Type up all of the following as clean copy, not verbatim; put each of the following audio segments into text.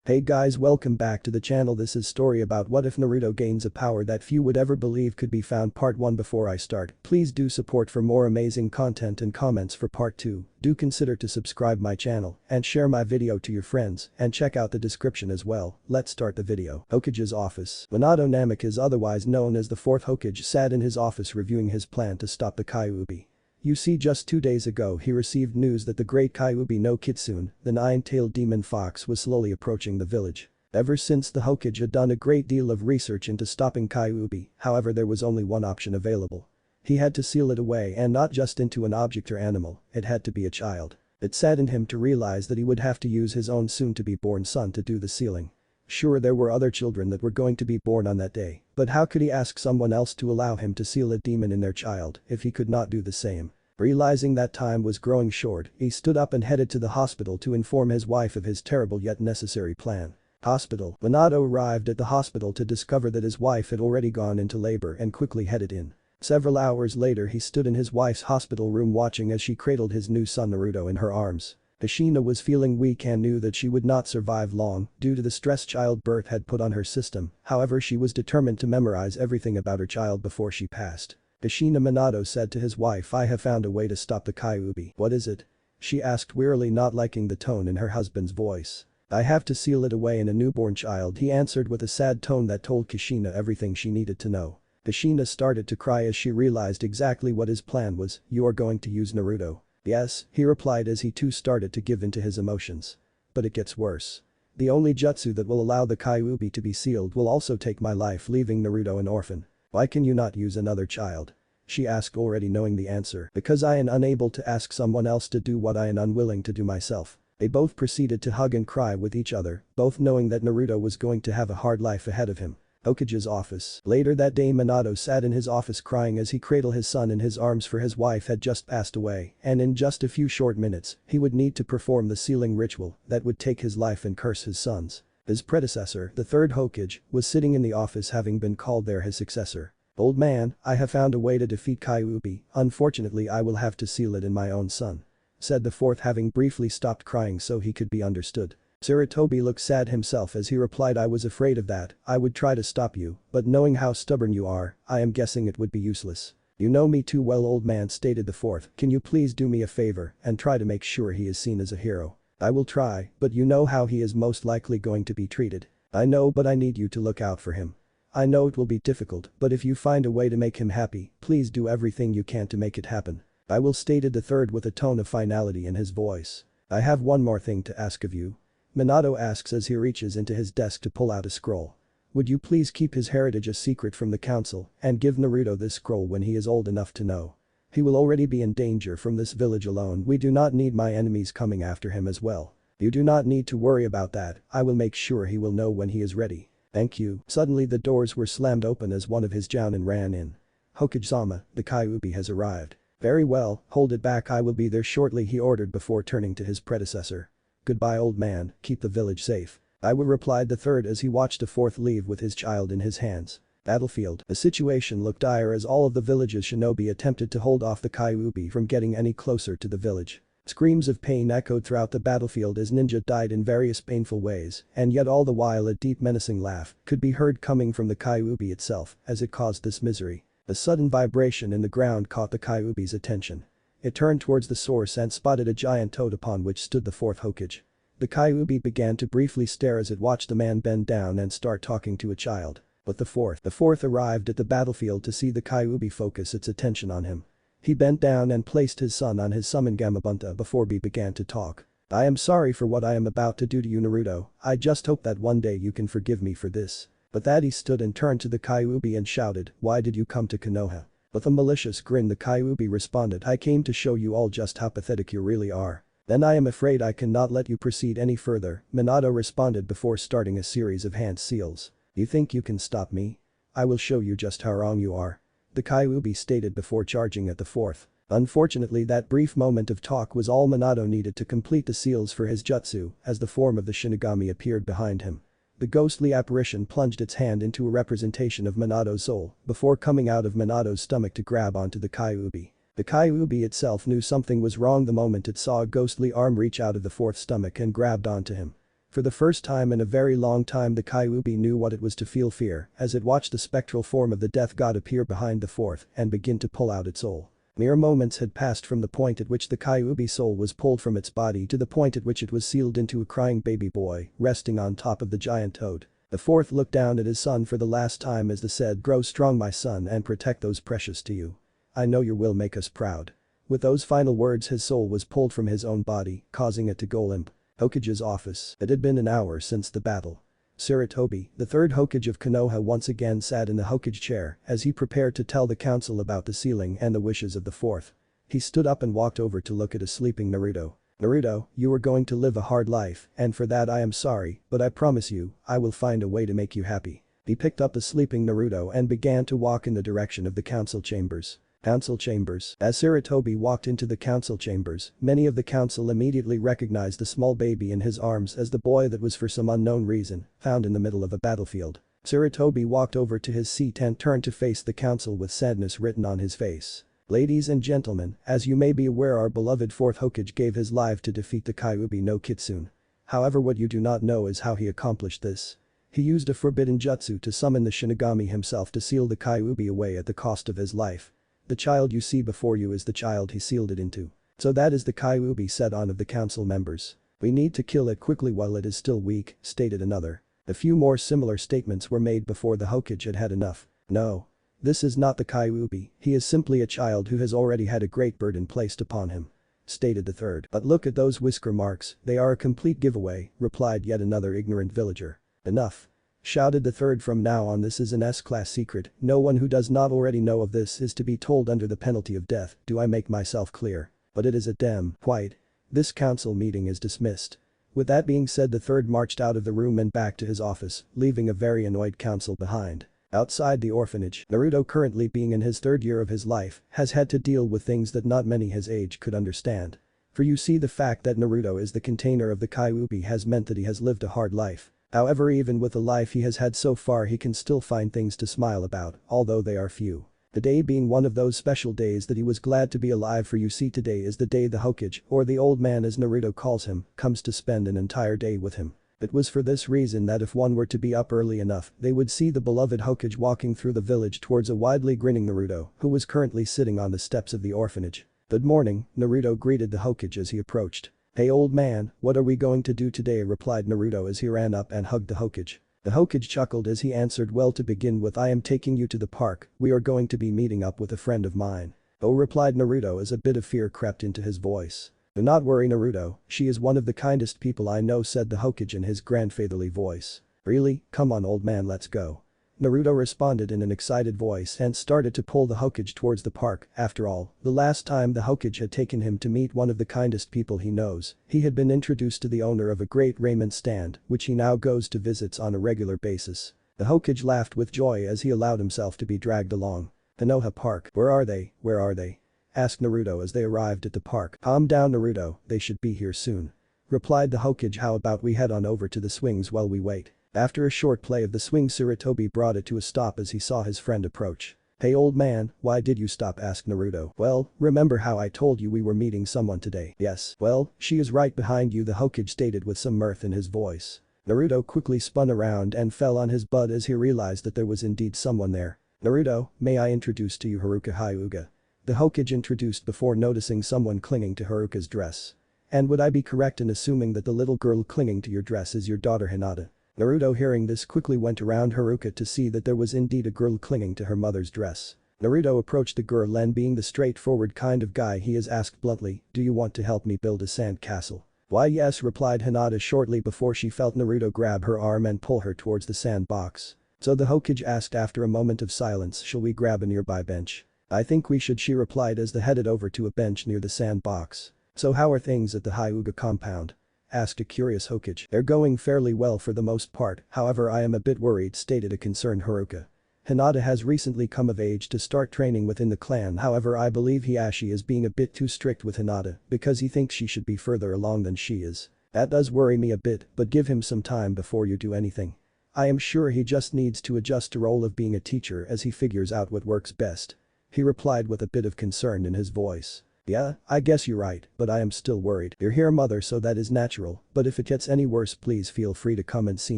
Hey guys, welcome back to the channel. This is story about what if Naruto gains a power that few would ever believe could be found. Part 1. Before I start, please do support for more amazing content and comments for part 2. Do consider to subscribe my channel and share my video to your friends and check out the description as well. Let's start the video. Hokage's office. Minato Namikaze, otherwise known as the 4th Hokage, sat in his office reviewing his plan to stop the Kyuubi. You see, just 2 days ago he received news that the great Kyuubi no Kitsune, the nine-tailed demon fox, was slowly approaching the village. Ever since the Hokage had done a great deal of research into stopping Kyuubi, however there was only one option available. He had to seal it away, and not just into an object or animal, it had to be a child. It saddened him to realize that he would have to use his own soon-to-be-born son to do the sealing. Sure, there were other children that were going to be born on that day, but how could he ask someone else to allow him to seal a demon in their child if he could not do the same? Realizing that time was growing short, he stood up and headed to the hospital to inform his wife of his terrible yet necessary plan. Hospital. Minato arrived at the hospital to discover that his wife had already gone into labor and quickly headed in. Several hours later he stood in his wife's hospital room watching as she cradled his new son Naruto in her arms. Ashina was feeling weak and knew that she would not survive long due to the stress childbirth had put on her system, however she was determined to memorize everything about her child before she passed. Ashina, Minato said to his wife, "I have found a way to stop the Kyuubi." "What is it?" she asked wearily, not liking the tone in her husband's voice. "I have to seal it away in a newborn child," he answered with a sad tone that told Kushina everything she needed to know. Ashina started to cry as she realized exactly what his plan was. "You are going to use Naruto?" "Yes," he replied as he too started to give in to his emotions. "But it gets worse. The only jutsu that will allow the Kyuubi to be sealed will also take my life, leaving Naruto an orphan." "Why can you not use another child?" she asked, already knowing the answer. "Because I am unable to ask someone else to do what I am unwilling to do myself." They both proceeded to hug and cry with each other, both knowing that Naruto was going to have a hard life ahead of him. Hokage's office. Later that day Minato sat in his office crying as he cradled his son in his arms, for his wife had just passed away, and in just a few short minutes, he would need to perform the sealing ritual that would take his life and curse his sons. His predecessor, the 3rd Hokage, was sitting in the office, having been called there his successor. "Old man, I have found a way to defeat Kyuubi. Unfortunately I will have to seal it in my own son," said the 4th, having briefly stopped crying so he could be understood. Sarutobi looked sad himself as he replied, "I was afraid of that. I would try to stop you, but knowing how stubborn you are, I am guessing it would be useless." "You know me too well, old man," stated the 4th. "Can you please do me a favor and try to make sure he is seen as a hero?" "I will try, but you know how he is most likely going to be treated." "I know, but I need you to look out for him. I know it will be difficult, but if you find a way to make him happy, please do everything you can to make it happen." "I will," stated the 3rd with a tone of finality in his voice. "I have one more thing to ask of you," Minato asks as he reaches into his desk to pull out a scroll. "Would you please keep his heritage a secret from the council and give Naruto this scroll when he is old enough to know? He will already be in danger from this village alone. We do not need my enemies coming after him as well." "You do not need to worry about that. I will make sure he will know when he is ready." "Thank you." Suddenly the doors were slammed open as one of his jounin ran in. "Hokage-sama, the Kyuubi has arrived." "Very well, hold it back, I will be there shortly," he ordered before turning to his predecessor. "Goodbye, old man, keep the village safe." "I will," replied the 3rd as he watched the 4th leave with his child in his hands. Battlefield. The situation looked dire as all of the village's shinobi attempted to hold off the Kyuubi from getting any closer to the village. Screams of pain echoed throughout the battlefield as ninja died in various painful ways, and yet all the while a deep menacing laugh could be heard coming from the Kyuubi itself as it caused this misery. A sudden vibration in the ground caught the Kyuubi's attention. It turned towards the source and spotted a giant toad upon which stood the 4th Hokage. The Kyuubi began to briefly stare as it watched the man bend down and start talking to a child. But the 4th arrived at the battlefield to see the Kyuubi focus its attention on him. He bent down and placed his son on his summon Gamabunta before he began to talk. "I am sorry for what I am about to do to you, Naruto. I just hope that one day you can forgive me for this." But that he stood and turned to the Kyuubi and shouted, "Why did you come to Konoha?" With a malicious grin the Kyuubi responded, "I came to show you all just how pathetic you really are." "Then I am afraid I cannot let you proceed any further," Minato responded before starting a series of hand seals. "You think you can stop me? I will show you just how wrong you are," the Kyuubi stated before charging at the 4th. Unfortunately, that brief moment of talk was all Minato needed to complete the seals for his jutsu as the form of the Shinigami appeared behind him. The ghostly apparition plunged its hand into a representation of Minato's soul before coming out of Minato's stomach to grab onto the Kyuubi. The Kyuubi itself knew something was wrong the moment it saw a ghostly arm reach out of the 4th stomach and grabbed onto him. For the first time in a very long time the Kyuubi knew what it was to feel fear as it watched the spectral form of the death god appear behind the fourth and begin to pull out its soul. Mere moments had passed from the point at which the Kyuubi soul was pulled from its body to the point at which it was sealed into a crying baby boy resting on top of the giant toad. The fourth looked down at his son for the last time as the said, "Grow strong my son and protect those precious to you. I know your will make us proud." With those final words his soul was pulled from his own body, causing it to go limp. Hokage's office. It had been an hour since the battle. Sarutobi, the third Hokage of Konoha, once again sat in the Hokage chair as he prepared to tell the council about the sealing and the wishes of the fourth. He stood up and walked over to look at a sleeping Naruto. "Naruto, you are going to live a hard life and for that I am sorry, but I promise you, I will find a way to make you happy." He picked up the sleeping Naruto and began to walk in the direction of the council chambers. Council chambers. As Sarutobi walked into the council chambers, many of the council immediately recognized the small baby in his arms as the boy that was for some unknown reason found in the middle of a battlefield. Sarutobi walked over to his seat and turned to face the council with sadness written on his face. "Ladies and gentlemen, as you may be aware, our beloved fourth Hokage gave his life to defeat the Kyuubi no Kitsune. However, what you do not know is how he accomplished this. He used a forbidden jutsu to summon the Shinigami himself to seal the Kyuubi away at the cost of his life. The child you see before you is the child he sealed it into. So that is the Kyuubi," said one of the council members. "We need to kill it quickly while it is still weak," stated another. A few more similar statements were made before the Hokage had had enough. "No. This is not the Kyuubi, he is simply a child who has already had a great burden placed upon him," stated the third. "But look at those whisker marks, they are a complete giveaway," replied yet another ignorant villager. "Enough," shouted the third. "From now on this is an S-class secret, no one who does not already know of this is to be told under the penalty of death. Do I make myself clear? But it is a damn white. This council meeting is dismissed." With that being said, the third marched out of the room and back to his office, leaving a very annoyed council behind. Outside the orphanage, Naruto, currently being in his third year of his life, has had to deal with things that not many his age could understand. For you see, the fact that Naruto is the container of the Kyuubi has meant that he has lived a hard life. However, even with the life he has had so far, he can still find things to smile about, although they are few. The day being one of those special days that he was glad to be alive, for you see, today is the day the Hokage, or the old man as Naruto calls him, comes to spend an entire day with him. It was for this reason that if one were to be up early enough, they would see the beloved Hokage walking through the village towards a widely grinning Naruto, who was currently sitting on the steps of the orphanage. "Good morning," Naruto greeted the Hokage as he approached. "Hey old man, what are we going to do today?" replied Naruto as he ran up and hugged the Hokage. The Hokage chuckled as he answered, "Well, to begin with, I am taking you to the park, we are going to be meeting up with a friend of mine." "Oh," replied Naruto as a bit of fear crept into his voice. "Do not worry, Naruto, she is one of the kindest people I know," said the Hokage in his grandfatherly voice. "Really? Come on old man, let's go." Naruto responded in an excited voice and started to pull the Hokage towards the park. After all, the last time the Hokage had taken him to meet one of the kindest people he knows, he had been introduced to the owner of a great ramen stand, which he now goes to visits on a regular basis. The Hokage laughed with joy as he allowed himself to be dragged along. "Konoha Park, where are they, where are they?" asked Naruto as they arrived at the park. "Calm down Naruto, they should be here soon," replied the Hokage. "How about we head on over to the swings while we wait?" After a short play of the swing, Sarutobi brought it to a stop as he saw his friend approach. "Hey old man, why did you stop?" asked Naruto. "Well, remember how I told you we were meeting someone today?" "Yes, well, she is right behind you," the Hokage stated with some mirth in his voice. Naruto quickly spun around and fell on his butt as he realized that there was indeed someone there. "Naruto, may I introduce to you Haruka Hyuga?" The Hokage introduced before noticing someone clinging to Haruka's dress. "And would I be correct in assuming that the little girl clinging to your dress is your daughter Hinata?" Naruto, hearing this, quickly went around Haruka to see that there was indeed a girl clinging to her mother's dress. Naruto approached the girl and, being the straightforward kind of guy he is, asked bluntly, "Do you want to help me build a sand castle?" "Why yes," replied Hinata shortly before she felt Naruto grab her arm and pull her towards the sandbox. So the Hokage asked after a moment of silence, "Shall we grab a nearby bench?" "I think we should," she replied as they headed over to a bench near the sandbox. "So how are things at the Hyuga compound?" asked a curious Hokage. "They're going fairly well for the most part, however I am a bit worried," stated a concerned Haruka. "Hinata has recently come of age to start training within the clan, however I believe Hiashi is being a bit too strict with Hinata because he thinks she should be further along than she is. That does worry me a bit, but give him some time before you do anything. I am sure he just needs to adjust to role of being a teacher as he figures out what works best," he replied with a bit of concern in his voice. Yeah, I guess you're right, but I am still worried. You're here, mother, so that is natural, but if it gets any worse please feel free to come and see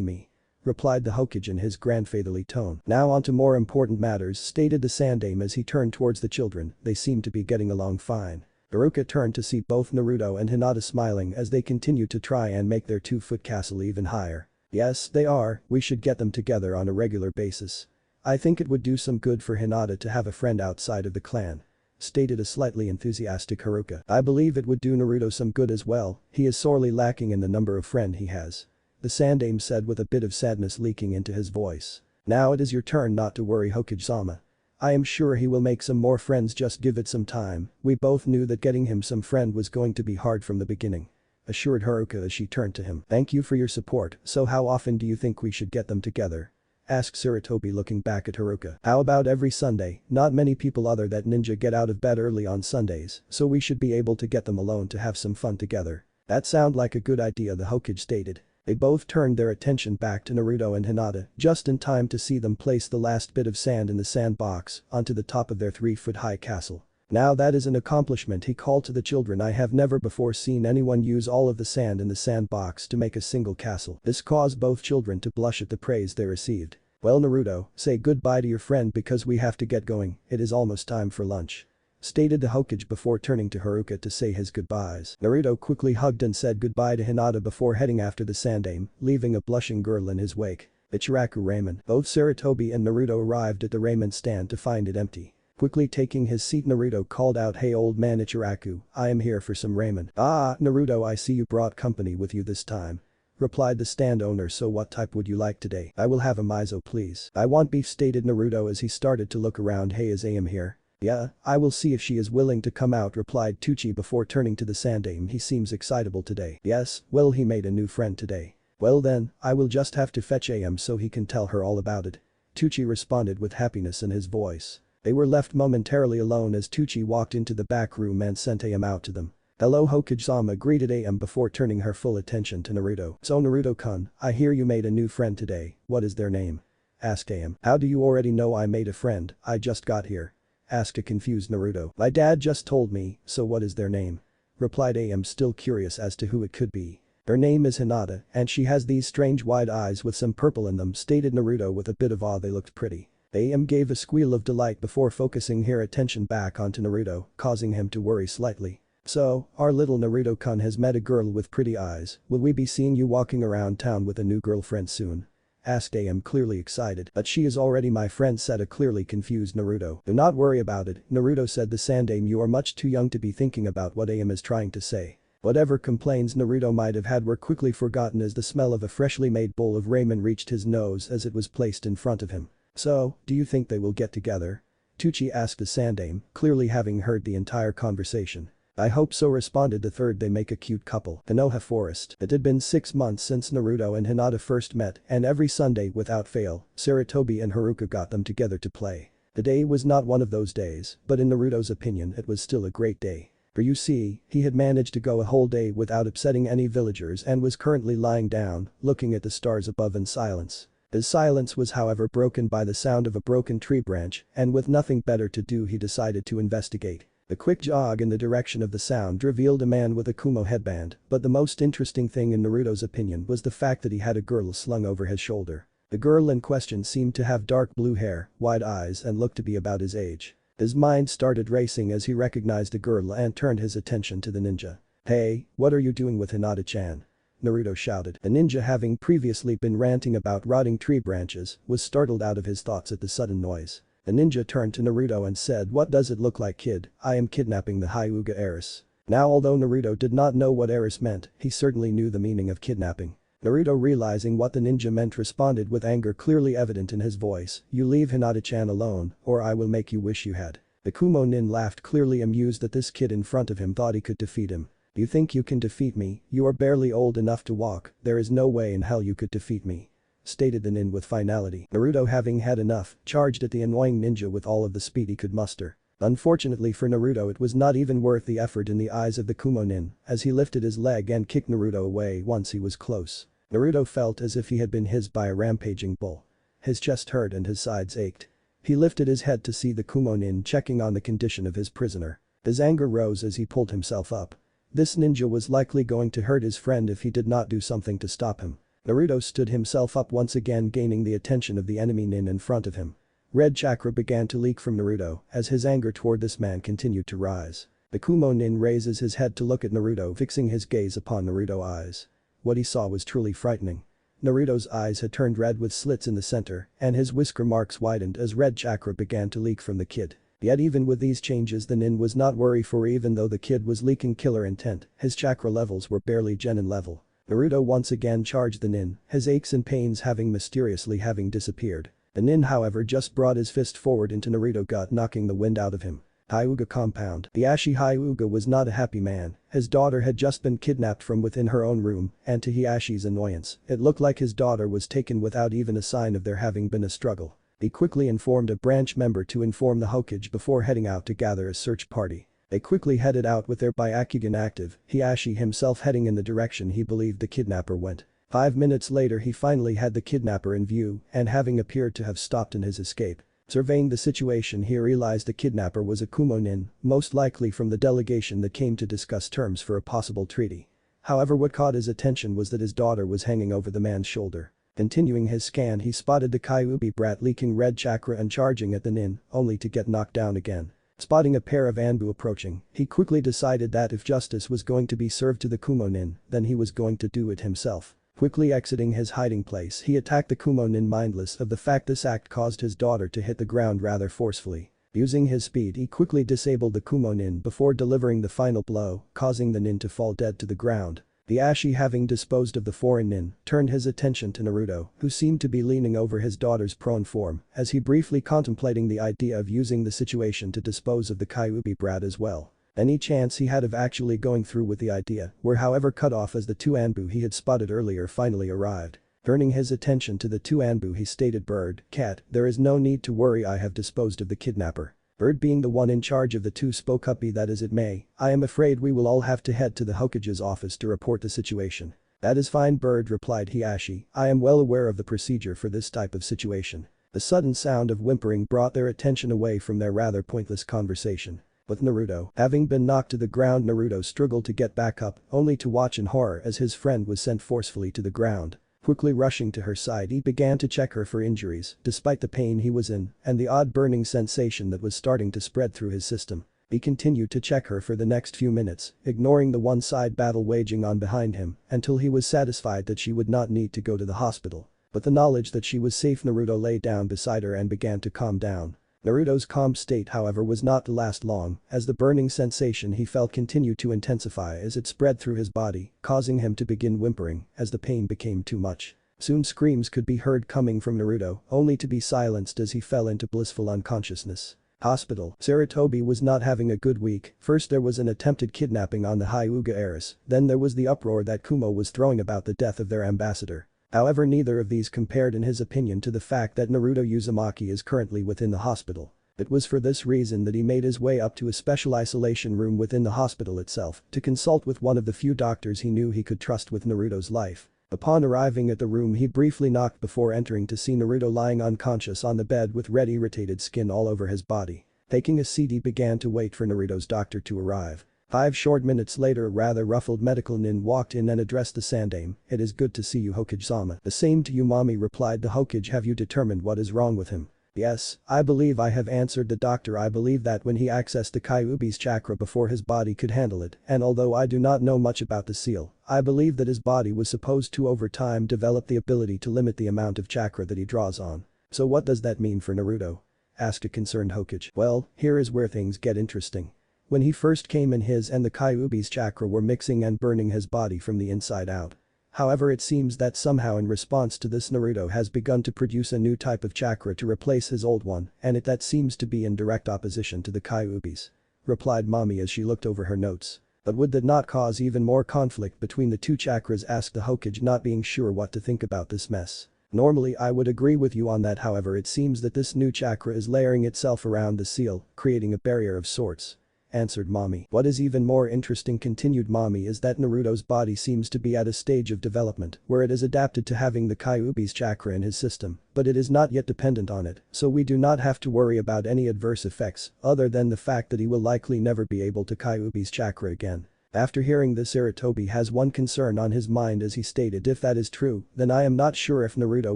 me," replied the Hokage in his grandfatherly tone. "Now on to more important matters," stated the Sandaime as he turned towards the children. They seemed to be getting along fine. Haruka turned to see both Naruto and Hinata smiling as they continued to try and make their 2-foot castle even higher. "Yes, they are, we should get them together on a regular basis. I think it would do some good for Hinata to have a friend outside of the clan," stated a slightly enthusiastic Haruka. "I believe it would do Naruto some good as well, he is sorely lacking in the number of friends he has," the Sandaime said with a bit of sadness leaking into his voice. "Now it is your turn, not to worry, Hokage-sama. I am sure he will make some more friends, just give it some time. We both knew that getting him some friend was going to be hard from the beginning," assured Haruka as she turned to him. "Thank you for your support, so how often do you think we should get them together?" asked Sarutobi looking back at Haruka. "How about every Sunday? Not many people other than ninja get out of bed early on Sundays, so we should be able to get them alone to have some fun together." "That sound like a good idea," the Hokage stated. They both turned their attention back to Naruto and Hinata just in time to see them place the last bit of sand in the sandbox onto the top of their 3-foot-high castle. "Now that is an accomplishment," he called to the children. "I have never before seen anyone use all of the sand in the sandbox to make a single castle." This caused both children to blush at the praise they received. "Well Naruto, say goodbye to your friend because we have to get going, it is almost time for lunch," stated the Hokage before turning to Haruka to say his goodbyes. Naruto quickly hugged and said goodbye to Hinata before heading after the Sandaime, leaving a blushing girl in his wake. Ichiraku ramen. Both Sarutobi and Naruto arrived at the ramen stand to find it empty. Quickly taking his seat, Naruto called out, "Hey old man Ichiraku, I am here for some ramen." "Ah, Naruto, I see you brought company with you this time," replied the stand owner. "So what type would you like today?" "I will have a miso please." "I want beef," stated Naruto as he started to look around. "Hey, is AM here?" "Yeah, I will see if she is willing to come out," replied Tucci before turning to the Sandaime. "He seems excitable today." "Yes, well he made a new friend today." "Well then, I will just have to fetch AM so he can tell her all about it," Tucci responded with happiness in his voice. They were left momentarily alone as Tucci walked into the back room and sent AM out to them. "Hello Hokage-sama," greeted AM before turning her full attention to Naruto. "So Naruto-kun, I hear you made a new friend today, what is their name?" asked AM. "How do you already know I made a friend? I just got here," asked a confused Naruto. "My dad just told me, so what is their name?" replied AM, still curious as to who it could be. "Her name is Hinata, and she has these strange wide eyes with some purple in them," stated Naruto with a bit of awe. "They looked pretty." AM gave a squeal of delight before focusing her attention back onto Naruto, causing him to worry slightly. "So, our little Naruto-kun has met a girl with pretty eyes. Will we be seeing you walking around town with a new girlfriend soon?" asked AM, clearly excited. "But she is already my friend," said a clearly confused Naruto. "Do not worry about it, Naruto," said the Sandaime. "You are much too young to be thinking about what AM is trying to say." Whatever complaints Naruto might have had were quickly forgotten as the smell of a freshly made bowl of ramen reached his nose as it was placed in front of him. "So, do you think they will get together?" Tucci asked the Sandaime, clearly having heard the entire conversation. "I hope so," responded the third. "They make a cute couple." Konoha Forest. It had been 6 months since Naruto and Hinata first met, and every Sunday without fail, Sarutobi and Haruka got them together to play. The day was not one of those days, but in Naruto's opinion it was still a great day. For you see, he had managed to go a whole day without upsetting any villagers and was currently lying down, looking at the stars above in silence. His silence was however broken by the sound of a broken tree branch, and with nothing better to do he decided to investigate. The quick jog in the direction of the sound revealed a man with a Kumo headband, but the most interesting thing in Naruto's opinion was the fact that he had a girl slung over his shoulder. The girl in question seemed to have dark blue hair, wide eyes and looked to be about his age. His mind started racing as he recognized the girl and turned his attention to the ninja. "Hey, what are you doing with Hinata-chan?" Naruto shouted. The ninja, having previously been ranting about rotting tree branches, was startled out of his thoughts at the sudden noise. The ninja turned to Naruto and said, "What does it look like, kid? I am kidnapping the Hyuga heiress." Now although Naruto did not know what heiress meant, he certainly knew the meaning of kidnapping. Naruto, realizing what the ninja meant, responded with anger clearly evident in his voice, "You leave Hinata-chan alone, or I will make you wish you had." The Kumo nin laughed, clearly amused that this kid in front of him thought he could defeat him. "You think you can defeat me? You are barely old enough to walk, there is no way in hell you could defeat me," stated the nin with finality. Naruto, having had enough, charged at the annoying ninja with all of the speed he could muster. Unfortunately for Naruto, it was not even worth the effort in the eyes of the Kumo nin, as he lifted his leg and kicked Naruto away once he was close. Naruto felt as if he had been hit by a rampaging bull. His chest hurt and his sides ached. He lifted his head to see the Kumo nin checking on the condition of his prisoner. His anger rose as he pulled himself up. This ninja was likely going to hurt his friend if he did not do something to stop him. Naruto stood himself up once again, gaining the attention of the enemy nin in front of him. Red chakra began to leak from Naruto as his anger toward this man continued to rise. The Kumo nin raises his head to look at Naruto, fixing his gaze upon Naruto's eyes. What he saw was truly frightening. Naruto's eyes had turned red with slits in the center, and his whisker marks widened as red chakra began to leak from the kid. Yet even with these changes, the nin was not worried, for even though the kid was leaking killer intent, his chakra levels were barely genin level. Naruto once again charged the nin, his aches and pains mysteriously having disappeared. The nin however just brought his fist forward into Naruto's gut, knocking the wind out of him. Hyuga compound. The Ashi Hyuga was not a happy man. His daughter had just been kidnapped from within her own room, and to Hiashi's annoyance, it looked like his daughter was taken without even a sign of there having been a struggle. He quickly informed a branch member to inform the Hokage before heading out to gather a search party. They quickly headed out with their Byakugan active, Hiashi himself heading in the direction he believed the kidnapper went. 5 minutes later he finally had the kidnapper in view and having appeared to have stopped in his escape. Surveying the situation, he realized the kidnapper was a Kumo nin, most likely from the delegation that came to discuss terms for a possible treaty. However, what caught his attention was that his daughter was hanging over the man's shoulder. Continuing his scan, he spotted the Kyuubi brat leaking red chakra and charging at the nin, only to get knocked down again. Spotting a pair of Anbu approaching, he quickly decided that if justice was going to be served to the Kumo nin, then he was going to do it himself. Quickly exiting his hiding place, he attacked the Kumo nin, mindless of the fact this act caused his daughter to hit the ground rather forcefully. Using his speed, he quickly disabled the Kumo nin before delivering the final blow, causing the nin to fall dead to the ground. The Ashi, having disposed of the foreign nin, turned his attention to Naruto, who seemed to be leaning over his daughter's prone form, as he briefly contemplating the idea of using the situation to dispose of the Kyuubi brat as well. Any chance he had of actually going through with the idea were however cut off as the two Anbu he had spotted earlier finally arrived. Turning his attention to the two Anbu, he stated, "Bird, Cat, there is no need to worry, I have disposed of the kidnapper." Bird, being the one in charge of the two, spoke up, "Be that as it may, I am afraid we will all have to head to the Hokage's office to report the situation." "That is fine, Bird," replied Hiashi, "I am well aware of the procedure for this type of situation." The sudden sound of whimpering brought their attention away from their rather pointless conversation. With Naruto having been knocked to the ground, Naruto struggled to get back up, only to watch in horror as his friend was sent forcefully to the ground. Quickly rushing to her side, he began to check her for injuries, despite the pain he was in and the odd burning sensation that was starting to spread through his system. He continued to check her for the next few minutes, ignoring the one-side battle waging on behind him until he was satisfied that she would not need to go to the hospital. With the knowledge that she was safe, Naruto lay down beside her and began to calm down. Naruto's calm state, however, was not to last long, as the burning sensation he felt continued to intensify as it spread through his body, causing him to begin whimpering as the pain became too much. Soon screams could be heard coming from Naruto, only to be silenced as he fell into blissful unconsciousness. Hospital. Sarutobi was not having a good week. First there was an attempted kidnapping on the Hyuga heiress, then there was the uproar that Kumo was throwing about the death of their ambassador. However, neither of these compared in his opinion to the fact that Naruto Uzumaki is currently within the hospital. It was for this reason that he made his way up to a special isolation room within the hospital itself to consult with one of the few doctors he knew he could trust with Naruto's life. Upon arriving at the room, he briefly knocked before entering to see Naruto lying unconscious on the bed with red irritated skin all over his body. Taking a seat, he began to wait for Naruto's doctor to arrive. 5 short minutes later, a rather ruffled medical nin walked in and addressed the Sandame. "It is good to see you, Hokage-sama." "The same to you, mommy," replied the Hokage. "Have you determined what is wrong with him?" "Yes, I believe I have," answered the doctor. "I believe that when he accessed the Kyuubi's chakra before his body could handle it, and although I do not know much about the seal, I believe that his body was supposed to over time develop the ability to limit the amount of chakra that he draws on." "So what does that mean for Naruto?" asked a concerned Hokage. "Well, here is where things get interesting. When he first came in, his and the Kyuubi's chakra were mixing and burning his body from the inside out. However, it seems that somehow in response to this, Naruto has begun to produce a new type of chakra to replace his old one, and that seems to be in direct opposition to the Kyuubi's," replied mommy as she looked over her notes. "But would that not cause even more conflict between the two chakras?" asked the Hokage, not being sure what to think about this mess. "Normally I would agree with you on that, however it seems that this new chakra is layering itself around the seal, creating a barrier of sorts. answered Mommy. What is even more interesting, continued Mommy, is that Naruto's body seems to be at a stage of development where it is adapted to having the Kyuubi's chakra in his system, but it is not yet dependent on it, so we do not have to worry about any adverse effects other than the fact that he will likely never be able to Kyuubi's chakra again. After hearing this, Iritobi has one concern on his mind as he stated, if that is true, then I am not sure if Naruto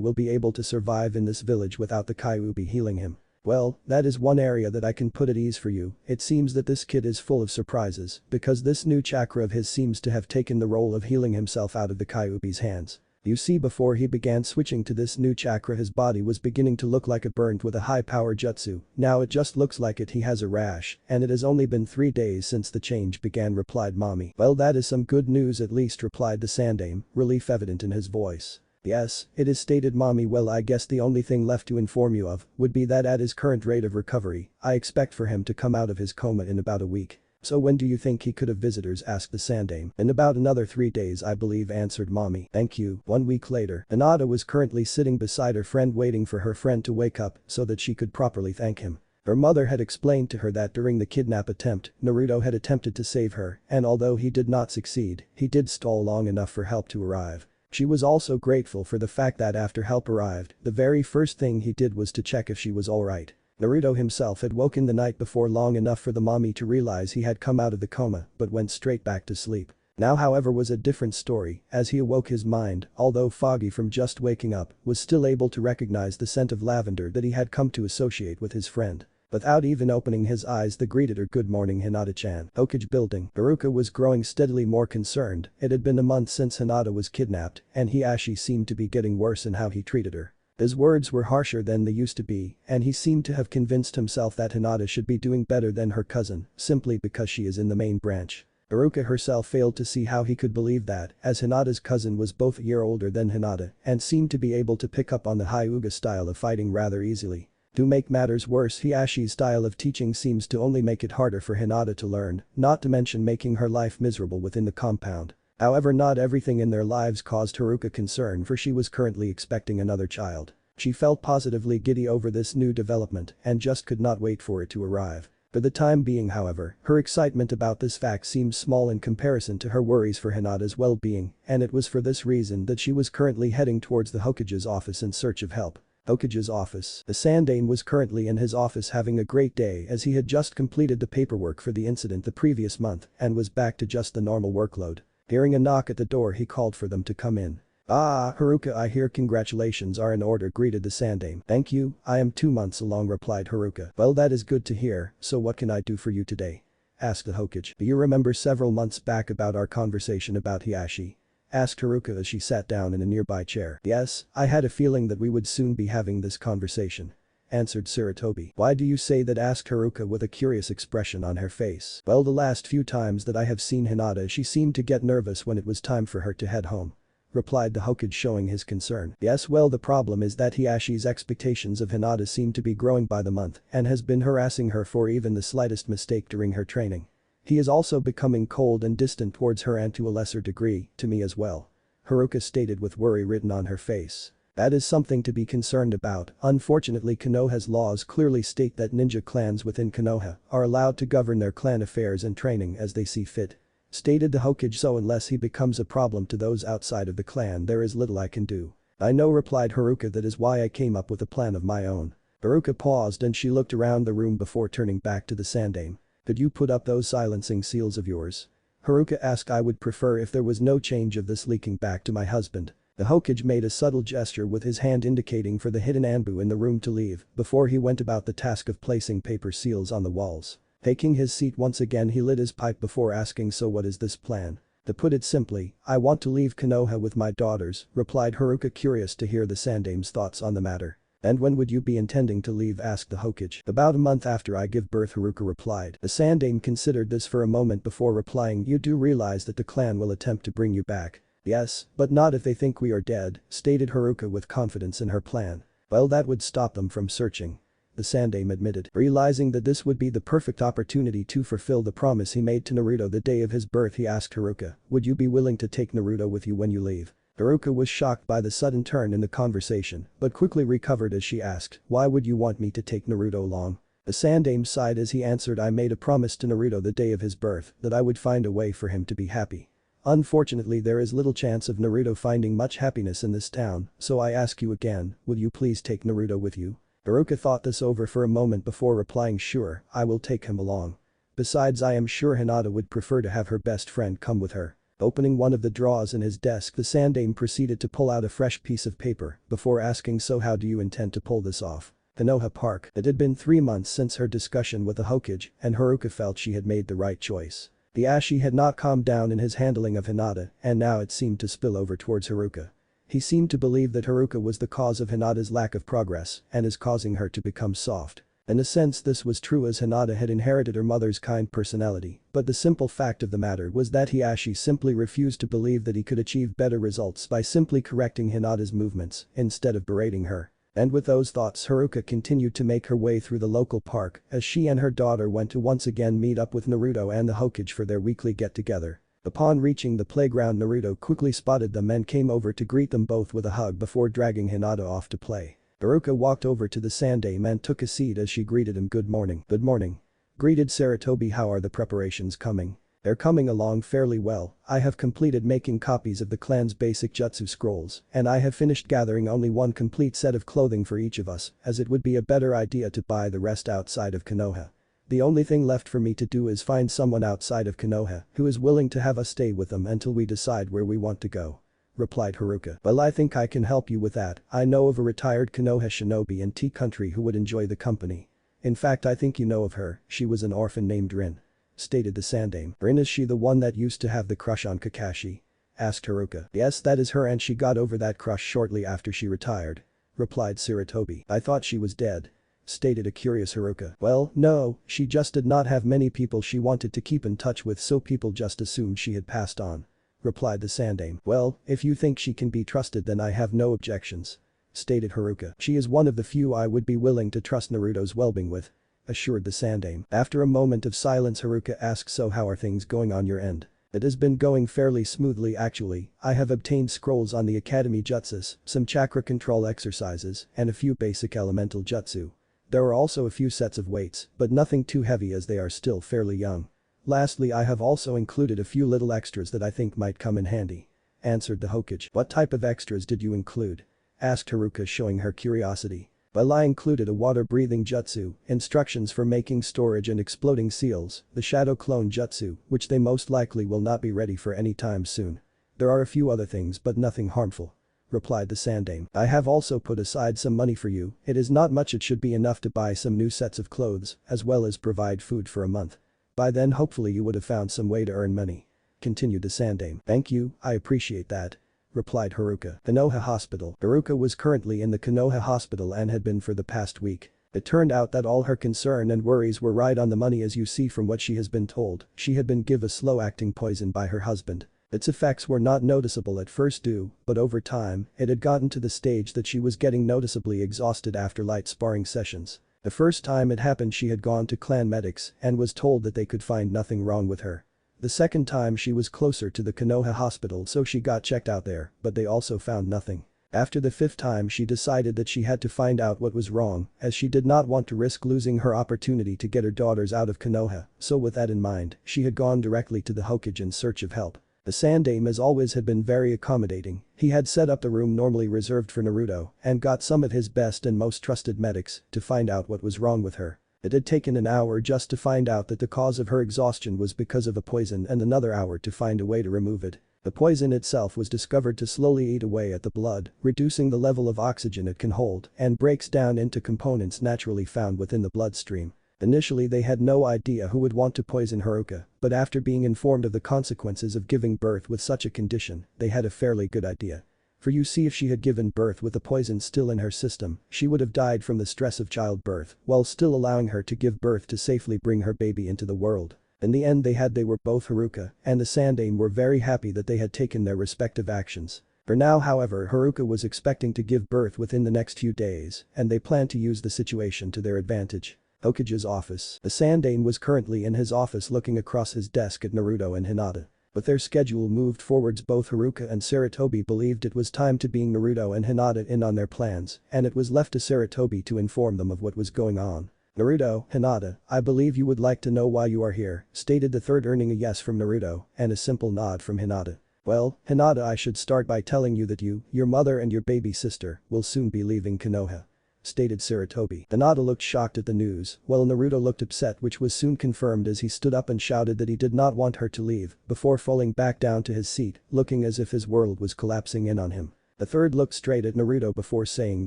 will be able to survive in this village without the Kyuubi healing him. Well, that is one area that I can put at ease for you. It seems that this kid is full of surprises because this new chakra of his seems to have taken the role of healing himself out of the Kyuubi's hands. You see, before he began switching to this new chakra, his body was beginning to look like a burnt with a high power jutsu. Now it just looks like he has a rash, and it has only been 3 days since the change began, replied Mommy. Well, that is some good news at least, replied the Sandaime, relief evident in his voice. Yes, it is, stated Mommy. Well, I guess the only thing left to inform you of would be that at his current rate of recovery, I expect for him to come out of his coma in about a week. So when do you think he could have visitors, asked the Sandaime. In about another 3 days, I believe, answered Mommy. Thank you. 1 week later, Hinata was currently sitting beside her friend waiting for her friend to wake up so that she could properly thank him. Her mother had explained to her that during the kidnap attempt, Naruto had attempted to save her, and although he did not succeed, he did stall long enough for help to arrive. She was also grateful for the fact that after help arrived, the very first thing he did was to check if she was alright. Naruto himself had woken the night before long enough for the mommy to realize he had come out of the coma but went straight back to sleep. Now, however, was a different story. As he awoke, his mind, although foggy from just waking up, was still able to recognize the scent of lavender that he had come to associate with his friend. Without even opening his eyes, they greeted her. Good morning, Hinata-chan. Hokage building. Haruka was growing steadily more concerned. It had been a month since Hinata was kidnapped, and Hiashi seemed to be getting worse in how he treated her. His words were harsher than they used to be, and he seemed to have convinced himself that Hinata should be doing better than her cousin, simply because she is in the main branch. Haruka herself failed to see how he could believe that, as Hinata's cousin was both a year older than Hinata and seemed to be able to pick up on the Hyuga style of fighting rather easily. To make matters worse, Hiashi's style of teaching seems to only make it harder for Hinata to learn, not to mention making her life miserable within the compound. However, not everything in their lives caused Haruka concern, for she was currently expecting another child. She felt positively giddy over this new development and just could not wait for it to arrive. For the time being, however, her excitement about this fact seemed small in comparison to her worries for Hinata's well-being, and it was for this reason that she was currently heading towards the Hokage's office in search of help. Hokage's office. The Sandaime was currently in his office having a great day as he had just completed the paperwork for the incident the previous month and was back to just the normal workload. Hearing a knock at the door, he called for them to come in. "Ah, Haruka, I hear congratulations are in order," greeted the Sandaime. "Thank you, I am 2 months along," replied Haruka. "Well, that is good to hear, so what can I do for you today?" asked the Hokage. "Do you remember several months back about our conversation about Hiashi?" asked Haruka as she sat down in a nearby chair. "Yes, I had a feeling that we would soon be having this conversation," answered Sarutobi. "Why do you say that?" asked Haruka with a curious expression on her face. "Well, the last few times that I have seen Hinata, she seemed to get nervous when it was time for her to head home," replied the Hokage, showing his concern. "Yes, well, the problem is that Hiashi's expectations of Hinata seem to be growing by the month and has been harassing her for even the slightest mistake during her training. He is also becoming cold and distant towards her and to a lesser degree, to me as well," Haruka stated with worry written on her face. "That is something to be concerned about. Unfortunately, Konoha's laws clearly state that ninja clans within Konoha are allowed to govern their clan affairs and training as they see fit," stated the Hokage. "So unless he becomes a problem to those outside of the clan, there is little I can do." "I know," replied Haruka, "that is why I came up with a plan of my own." Haruka paused and she looked around the room before turning back to the Sandaime. "Could you put up those silencing seals of yours?" Haruka asked. "I would prefer if there was no change of this leaking back to my husband." The Hokage made a subtle gesture with his hand indicating for the hidden Anbu in the room to leave before he went about the task of placing paper seals on the walls. Taking his seat once again, he lit his pipe before asking, "So what is this plan?" "To put it simply, I want to leave Konoha with my daughters," replied Haruka, curious to hear the Sandaime's thoughts on the matter. "And when would you be intending to leave?" asked the Hokage. "About a month after I give birth," Haruka replied. The Sandaime considered this for a moment before replying, "You do realize that the clan will attempt to bring you back?" "Yes, but not if they think we are dead," stated Haruka with confidence in her plan. "Well, that would stop them from searching," the Sandaime admitted. Realizing that this would be the perfect opportunity to fulfill the promise he made to Naruto the day of his birth, he asked Haruka, "Would you be willing to take Naruto with you when you leave?" Haruka was shocked by the sudden turn in the conversation, but quickly recovered as she asked, "Why would you want me to take Naruto along?" The Sandaime sighed as he answered, I made a promise to Naruto the day of his birth that I would find a way for him to be happy. Unfortunately there is little chance of Naruto finding much happiness in this town, so I ask you again, will you please take Naruto with you? Haruka thought this over for a moment before replying, sure, I will take him along. Besides, I am sure Hinata would prefer to have her best friend come with her. Opening one of the drawers in his desk, the Sandaime proceeded to pull out a fresh piece of paper before asking, so how do you intend to pull this off? Konoha Park. It had been 3 months since her discussion with the Hokage, and Haruka felt she had made the right choice. The Ashi had not calmed down in his handling of Hinata, and now it seemed to spill over towards Haruka. He seemed to believe that Haruka was the cause of Hinata's lack of progress and is causing her to become soft. In a sense this was true, as Hinata had inherited her mother's kind personality, but the simple fact of the matter was that Hiashi simply refused to believe that he could achieve better results by simply correcting Hinata's movements instead of berating her. And with those thoughts, Haruka continued to make her way through the local park as she and her daughter went to once again meet up with Naruto and the Hokage for their weekly get-together. Upon reaching the playground, Naruto quickly spotted them and came over to greet them both with a hug before dragging Hinata off to play. Haruka walked over to the Sandaime and took a seat as she greeted him. Good morning. Good morning. Greeted Sarutobi. How are the preparations coming? They're coming along fairly well. I have completed making copies of the clan's basic jutsu scrolls, and I have finished gathering only one complete set of clothing for each of us, as it would be a better idea to buy the rest outside of Konoha. The only thing left for me to do is find someone outside of Konoha who is willing to have us stay with them until we decide where we want to go. Replied Haruka. Well, I think I can help you with that. I know of a retired Konoha shinobi in Tea Country who would enjoy the company. In fact, I think you know of her, she was an orphan named Rin. Stated the Sandaime. Rin, is she the one that used to have the crush on Kakashi? Asked Haruka. Yes, that is her, and she got over that crush shortly after she retired. Replied Sarutobi. I thought she was dead. Stated a curious Haruka. Well, no, she just did not have many people she wanted to keep in touch with, so people just assumed she had passed on. Replied the Sandaime. Well, if you think she can be trusted then I have no objections. Stated Haruka. She is one of the few I would be willing to trust Naruto's well-being with. Assured the Sandaime. After a moment of silence, Haruka asked, so how are things going on your end? It has been going fairly smoothly actually. I have obtained scrolls on the Academy Jutsus, some chakra control exercises, and a few basic elemental jutsu. There are also a few sets of weights, but nothing too heavy as they are still fairly young. Lastly, I have also included a few little extras that I think might come in handy. Answered the Hokage. What type of extras did you include? Asked Haruka, showing her curiosity. Well, I included a water-breathing jutsu, instructions for making storage and exploding seals, the shadow clone jutsu, which they most likely will not be ready for any time soon. There are a few other things but nothing harmful. Replied the Sandaime. I have also put aside some money for you. It is not much, it should be enough to buy some new sets of clothes, as well as provide food for a month. By then hopefully you would have found some way to earn money. Continued the Sandaime. Thank you, I appreciate that. Replied Haruka. Konoha Hospital. Haruka was currently in the Konoha Hospital and had been for the past week. It turned out that all her concern and worries were right on the money, as you see from what she has been told. She had been given a slow-acting poison by her husband. Its effects were not noticeable at first but over time, it had gotten to the stage that she was getting noticeably exhausted after light sparring sessions. The first time it happened she had gone to clan medics and was told that they could find nothing wrong with her. The second time she was closer to the Konoha hospital, so she got checked out there, but they also found nothing. After the fifth time she decided that she had to find out what was wrong, as she did not want to risk losing her opportunity to get her daughters out of Konoha, so with that in mind, she had gone directly to the Hokage in search of help. The Sandaime as always had been very accommodating. He had set up the room normally reserved for Naruto and got some of his best and most trusted medics to find out what was wrong with her. It had taken an hour just to find out that the cause of her exhaustion was because of a poison, and another hour to find a way to remove it. The poison itself was discovered to slowly eat away at the blood, reducing the level of oxygen it can hold, and breaks down into components naturally found within the bloodstream. Initially they had no idea who would want to poison Haruka, but after being informed of the consequences of giving birth with such a condition, they had a fairly good idea. For you see, if she had given birth with the poison still in her system, she would have died from the stress of childbirth while still allowing her to give birth to safely bring her baby into the world. In the end they were both Haruka and the Sandaime were very happy that they had taken their respective actions. For now however, Haruka was expecting to give birth within the next few days, and they planned to use the situation to their advantage. Hokage's office. The Sandaime was currently in his office looking across his desk at Naruto and Hinata. With their schedule moved forwards, both Haruka and Sarutobi believed it was time to bring Naruto and Hinata in on their plans, and it was left to Sarutobi to inform them of what was going on. Naruto, Hinata, I believe you would like to know why you are here, stated the third, earning a yes from Naruto and a simple nod from Hinata. Well, Hinata, I should start by telling you that you, your mother and your baby sister will soon be leaving Konoha, stated Sarutobi. Hinata looked shocked at the news, while Naruto looked upset, which was soon confirmed as he stood up and shouted that he did not want her to leave before falling back down to his seat, looking as if his world was collapsing in on him. The third looked straight at Naruto before saying,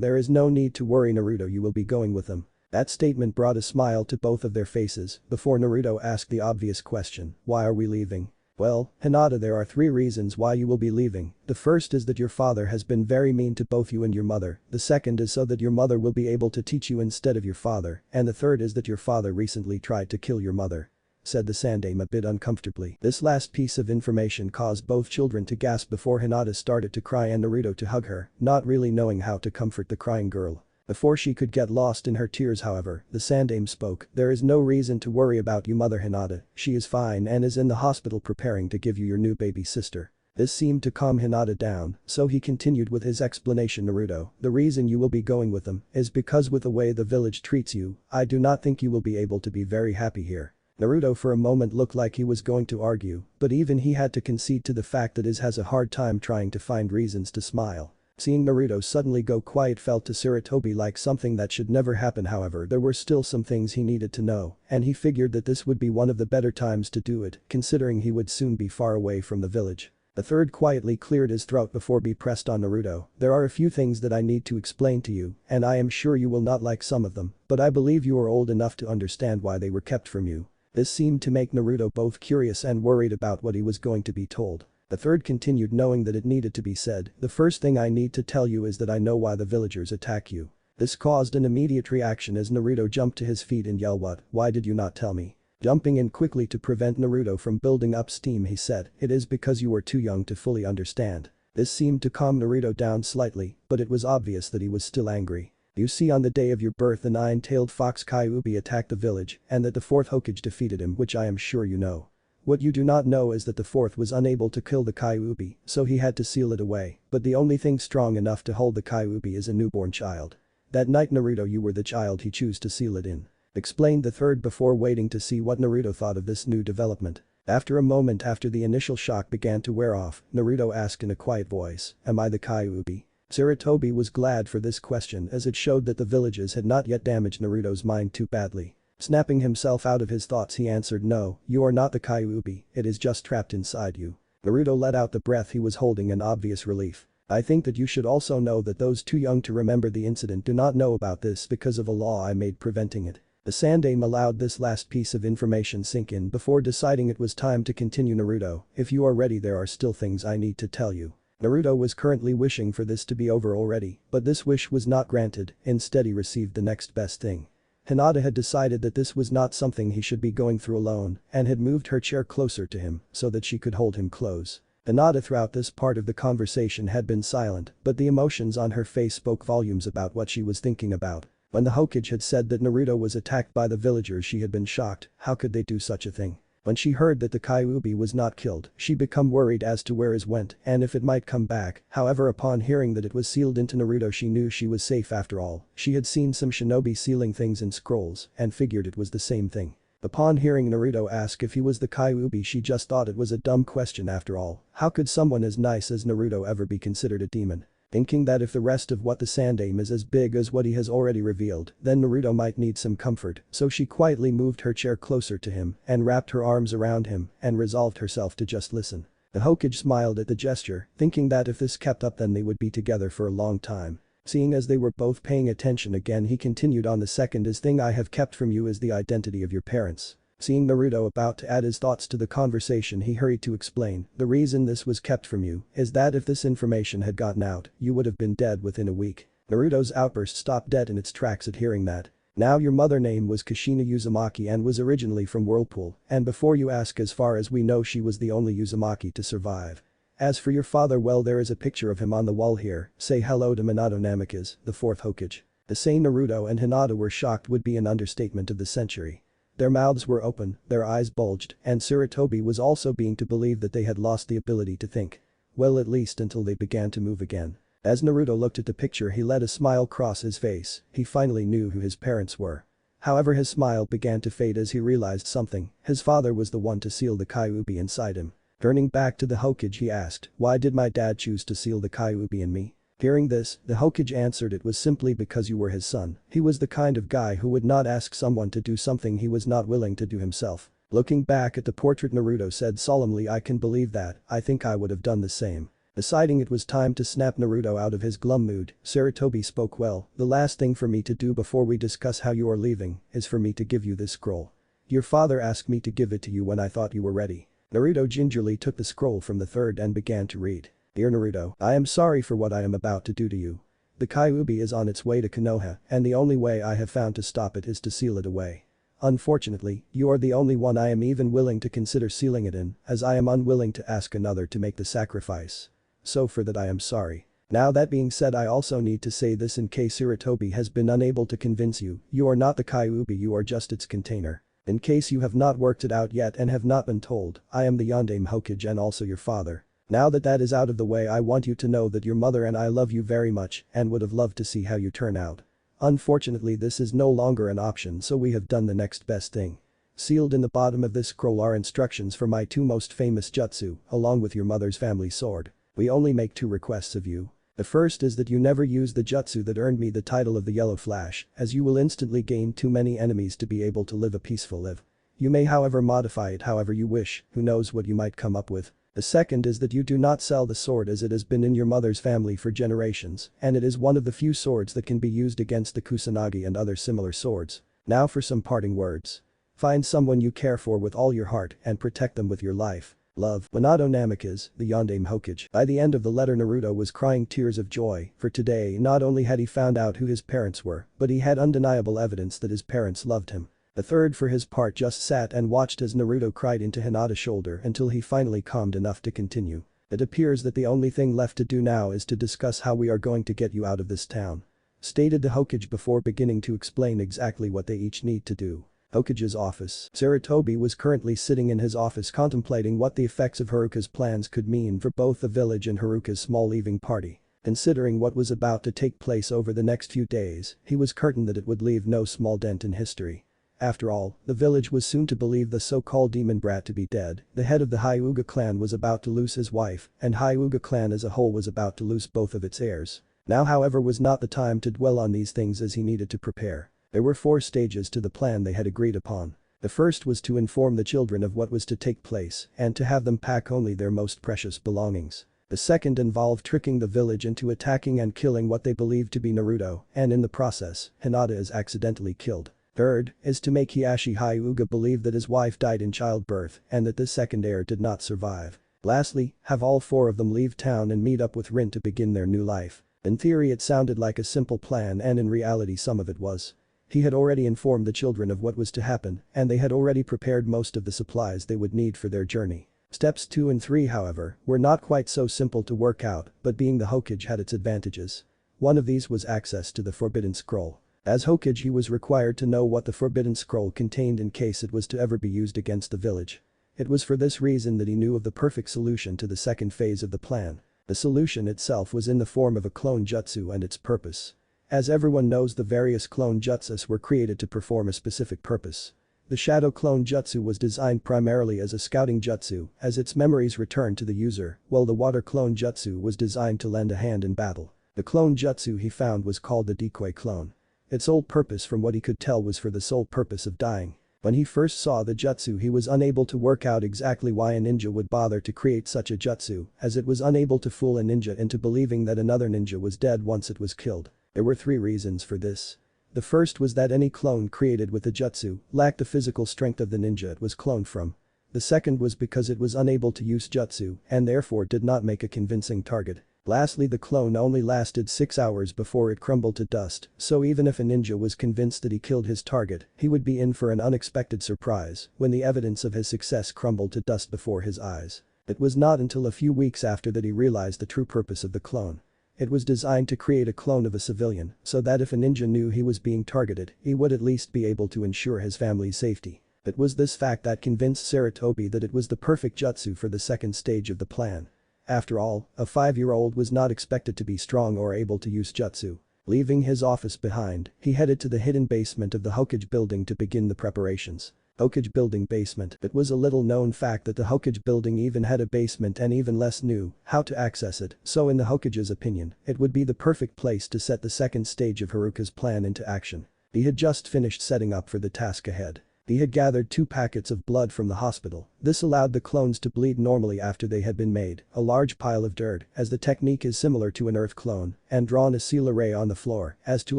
there is no need to worry, Naruto, you will be going with them. That statement brought a smile to both of their faces before Naruto asked the obvious question, why are we leaving? Well, Hinata, there are 3 reasons why you will be leaving. The first is that your father has been very mean to both you and your mother. The second is so that your mother will be able to teach you instead of your father. And the third is that your father recently tried to kill your mother, said the Sandaime a bit uncomfortably. This last piece of information caused both children to gasp before Hinata started to cry and Naruto to hug her, not really knowing how to comfort the crying girl. Before she could get lost in her tears, however, the Sandaime spoke, there is no reason to worry about you, mother Hinata, she is fine and is in the hospital preparing to give you your new baby sister. This seemed to calm Hinata down, so he continued with his explanation, Naruto, the reason you will be going with them is because with the way the village treats you, I do not think you will be able to be very happy here. Naruto for a moment looked like he was going to argue, but even he had to concede to the fact that he has a hard time trying to find reasons to smile. Seeing Naruto suddenly go quiet felt to Sarutobi like something that should never happen. However, there were still some things he needed to know, and he figured that this would be one of the better times to do it, considering he would soon be far away from the village. The third quietly cleared his throat before being pressed on Naruto, there are a few things that I need to explain to you, and I am sure you will not like some of them, but I believe you are old enough to understand why they were kept from you. This seemed to make Naruto both curious and worried about what he was going to be told. The third continued, knowing that it needed to be said, the first thing I need to tell you is that I know why the villagers attack you. This caused an immediate reaction as Naruto jumped to his feet and yelled, what, why did you not tell me? Jumping in quickly to prevent Naruto from building up steam, he said, it is because you were too young to fully understand. This seemed to calm Naruto down slightly, but it was obvious that he was still angry. You see, on the day of your birth the 9-tailed fox Kyuubi attacked the village and that the 4th Hokage defeated him, which I am sure you know. What you do not know is that the 4th was unable to kill the Kyuubi, so he had to seal it away, but the only thing strong enough to hold the Kyuubi is a newborn child. That night, Naruto, you were the child he chose to seal it in, explained the third before waiting to see what Naruto thought of this new development. After a moment after the initial shock began to wear off, Naruto asked in a quiet voice, am I the Kyuubi? Sarutobi was glad for this question as it showed that the villages had not yet damaged Naruto's mind too badly. Snapping himself out of his thoughts, he answered, no, you are not the Kyuubi, it is just trapped inside you. Naruto let out the breath he was holding in obvious relief. I think that you should also know that those too young to remember the incident do not know about this because of a law I made preventing it. The Sandaime allowed this last piece of information sink in before deciding it was time to continue. Naruto, if you are ready, there are still things I need to tell you. Naruto was currently wishing for this to be over already, but this wish was not granted, instead he received the next best thing. Hinata had decided that this was not something he should be going through alone and had moved her chair closer to him so that she could hold him close. Hinata throughout this part of the conversation had been silent, but the emotions on her face spoke volumes about what she was thinking about. When the Hokage had said that Naruto was attacked by the villagers, she had been shocked, how could they do such a thing? When she heard that the Kyuubi was not killed, she became worried as to where it went and if it might come back. However, upon hearing that it was sealed into Naruto, she knew she was safe after all. She had seen some shinobi sealing things in scrolls and figured it was the same thing. Upon hearing Naruto ask if he was the Kyuubi, she just thought it was a dumb question after all. How could someone as nice as Naruto ever be considered a demon? Thinking that if the rest of what the Sandaime is as big as what he has already revealed, then Naruto might need some comfort, so she quietly moved her chair closer to him and wrapped her arms around him and resolved herself to just listen. The Hokage smiled at the gesture, thinking that if this kept up then they would be together for a long time. Seeing as they were both paying attention again, he continued on, the second thing I have kept from you is the identity of your parents. Seeing Naruto about to add his thoughts to the conversation, he hurried to explain, the reason this was kept from you is that if this information had gotten out, you would have been dead within a week. Naruto's outburst stopped dead in its tracks at hearing that. Now, your mother name was Kushina Uzumaki and was originally from Whirlpool, and before you ask, as far as we know she was the only Uzumaki to survive. As for your father, well, there is a picture of him on the wall here, say hello to Minato Namikaze, the 4th Hokage. To say Naruto and Hinata were shocked would be an understatement of the century. Their mouths were open, their eyes bulged, and Sarutobi was also being to believe that they had lost the ability to think. Well, at least until they began to move again. As Naruto looked at the picture, he let a smile cross his face, he finally knew who his parents were. However, his smile began to fade as he realized something. His father was the one to seal the Kyuubi inside him. Turning back to the Hokage, he asked, "Why did my dad choose to seal the Kyuubi in me?" Hearing this, the Hokage answered, "It was simply because you were his son. He was the kind of guy who would not ask someone to do something he was not willing to do himself." Looking back at the portrait, Naruto said solemnly, "I can believe that, I think I would have done the same." Deciding it was time to snap Naruto out of his glum mood, Sarutobi spoke, "Well, the last thing for me to do before we discuss how you are leaving is for me to give you this scroll. Your father asked me to give it to you when I thought you were ready." Naruto gingerly took the scroll from the third and began to read. "Dear Naruto, I am sorry for what I am about to do to you. The Kyuubi is on its way to Konoha, and the only way I have found to stop it is to seal it away. Unfortunately, you are the only one I am even willing to consider sealing it in, as I am unwilling to ask another to make the sacrifice. So for that I am sorry. Now that being said, I also need to say this in case Sarutobi has been unable to convince you, you are not the Kyuubi, you are just its container. In case you have not worked it out yet and have not been told, I am the Yondaime Hokage and also your father. Now that that is out of the way, I want you to know that your mother and I love you very much and would have loved to see how you turn out. Unfortunately, this is no longer an option, so we have done the next best thing. Sealed in the bottom of this scroll are instructions for my two most famous jutsu, along with your mother's family sword. We only make two requests of you. The first is that you never use the jutsu that earned me the title of the Yellow Flash, as you will instantly gain too many enemies to be able to live a peaceful life. You may however modify it however you wish, who knows what you might come up with. The second is that you do not sell the sword, as it has been in your mother's family for generations, and it is one of the few swords that can be used against the Kusanagi and other similar swords. Now for some parting words. Find someone you care for with all your heart and protect them with your life. Love, Minato Namikaze, the Yondaime Hokage." By the end of the letter, Naruto was crying tears of joy, for today not only had he found out who his parents were, but he had undeniable evidence that his parents loved him. The third for his part just sat and watched as Naruto cried into Hinata's shoulder until he finally calmed enough to continue. "It appears that the only thing left to do now is to discuss how we are going to get you out of this town," stated the Hokage before beginning to explain exactly what they each need to do. Hokage's office. Sarutobi was currently sitting in his office contemplating what the effects of Haruka's plans could mean for both the village and Haruka's small leaving party. Considering what was about to take place over the next few days, he was certain that it would leave no small dent in history. After all, the village was soon to believe the so-called demon brat to be dead, the head of the Hyuga clan was about to lose his wife, and Hyuga clan as a whole was about to lose both of its heirs. Now however was not the time to dwell on these things, as he needed to prepare. There were 4 stages to the plan they had agreed upon. The first was to inform the children of what was to take place and to have them pack only their most precious belongings. The second involved tricking the village into attacking and killing what they believed to be Naruto, and in the process, Hinata is accidentally killed. Third is to make Hiashi Hyuga believe that his wife died in childbirth and that this second heir did not survive. Lastly, have all 4 of them leave town and meet up with Rin to begin their new life. In theory it sounded like a simple plan, and in reality some of it was. He had already informed the children of what was to happen, and they had already prepared most of the supplies they would need for their journey. Steps 2 and 3, however, were not quite so simple to work out, but being the Hokage had its advantages. One of these was access to the Forbidden Scroll. As Hokage, he was required to know what the Forbidden Scroll contained in case it was to ever be used against the village. It was for this reason that he knew of the perfect solution to the second phase of the plan. The solution itself was in the form of a clone jutsu, and its purpose. As everyone knows, the various clone jutsus were created to perform a specific purpose. The Shadow Clone Jutsu was designed primarily as a scouting jutsu, as its memories return to the user, while the Water Clone Jutsu was designed to lend a hand in battle. The clone jutsu he found was called the Decoy Clone. Its sole purpose, from what he could tell, was for the sole purpose of dying. When he first saw the jutsu, he was unable to work out exactly why a ninja would bother to create such a jutsu, as it was unable to fool a ninja into believing that another ninja was dead once it was killed. There were 3 reasons for this. The first was that any clone created with the jutsu lacked the physical strength of the ninja it was cloned from. The second was because it was unable to use jutsu and therefore did not make a convincing target. Lastly, the clone only lasted 6 hours before it crumbled to dust, so even if a ninja was convinced that he killed his target, he would be in for an unexpected surprise when the evidence of his success crumbled to dust before his eyes. It was not until a few weeks after that he realized the true purpose of the clone. It was designed to create a clone of a civilian, so that if a ninja knew he was being targeted, he would at least be able to ensure his family's safety. It was this fact that convinced Sarutobi that it was the perfect jutsu for the second stage of the plan. After all, a 5-year-old was not expected to be strong or able to use jutsu. Leaving his office behind, he headed to the hidden basement of the Hokage building to begin the preparations. Hokage building basement. It was a little known fact that the Hokage building even had a basement and even less knew how to access it, so in the Hokage's opinion, it would be the perfect place to set the second stage of Haruka's plan into action. He had just finished setting up for the task ahead. He had gathered 2 packets of blood from the hospital. This allowed the clones to bleed normally after they had been made, a large pile of dirt, as the technique is similar to an earth clone, and drawn a seal array on the floor, as to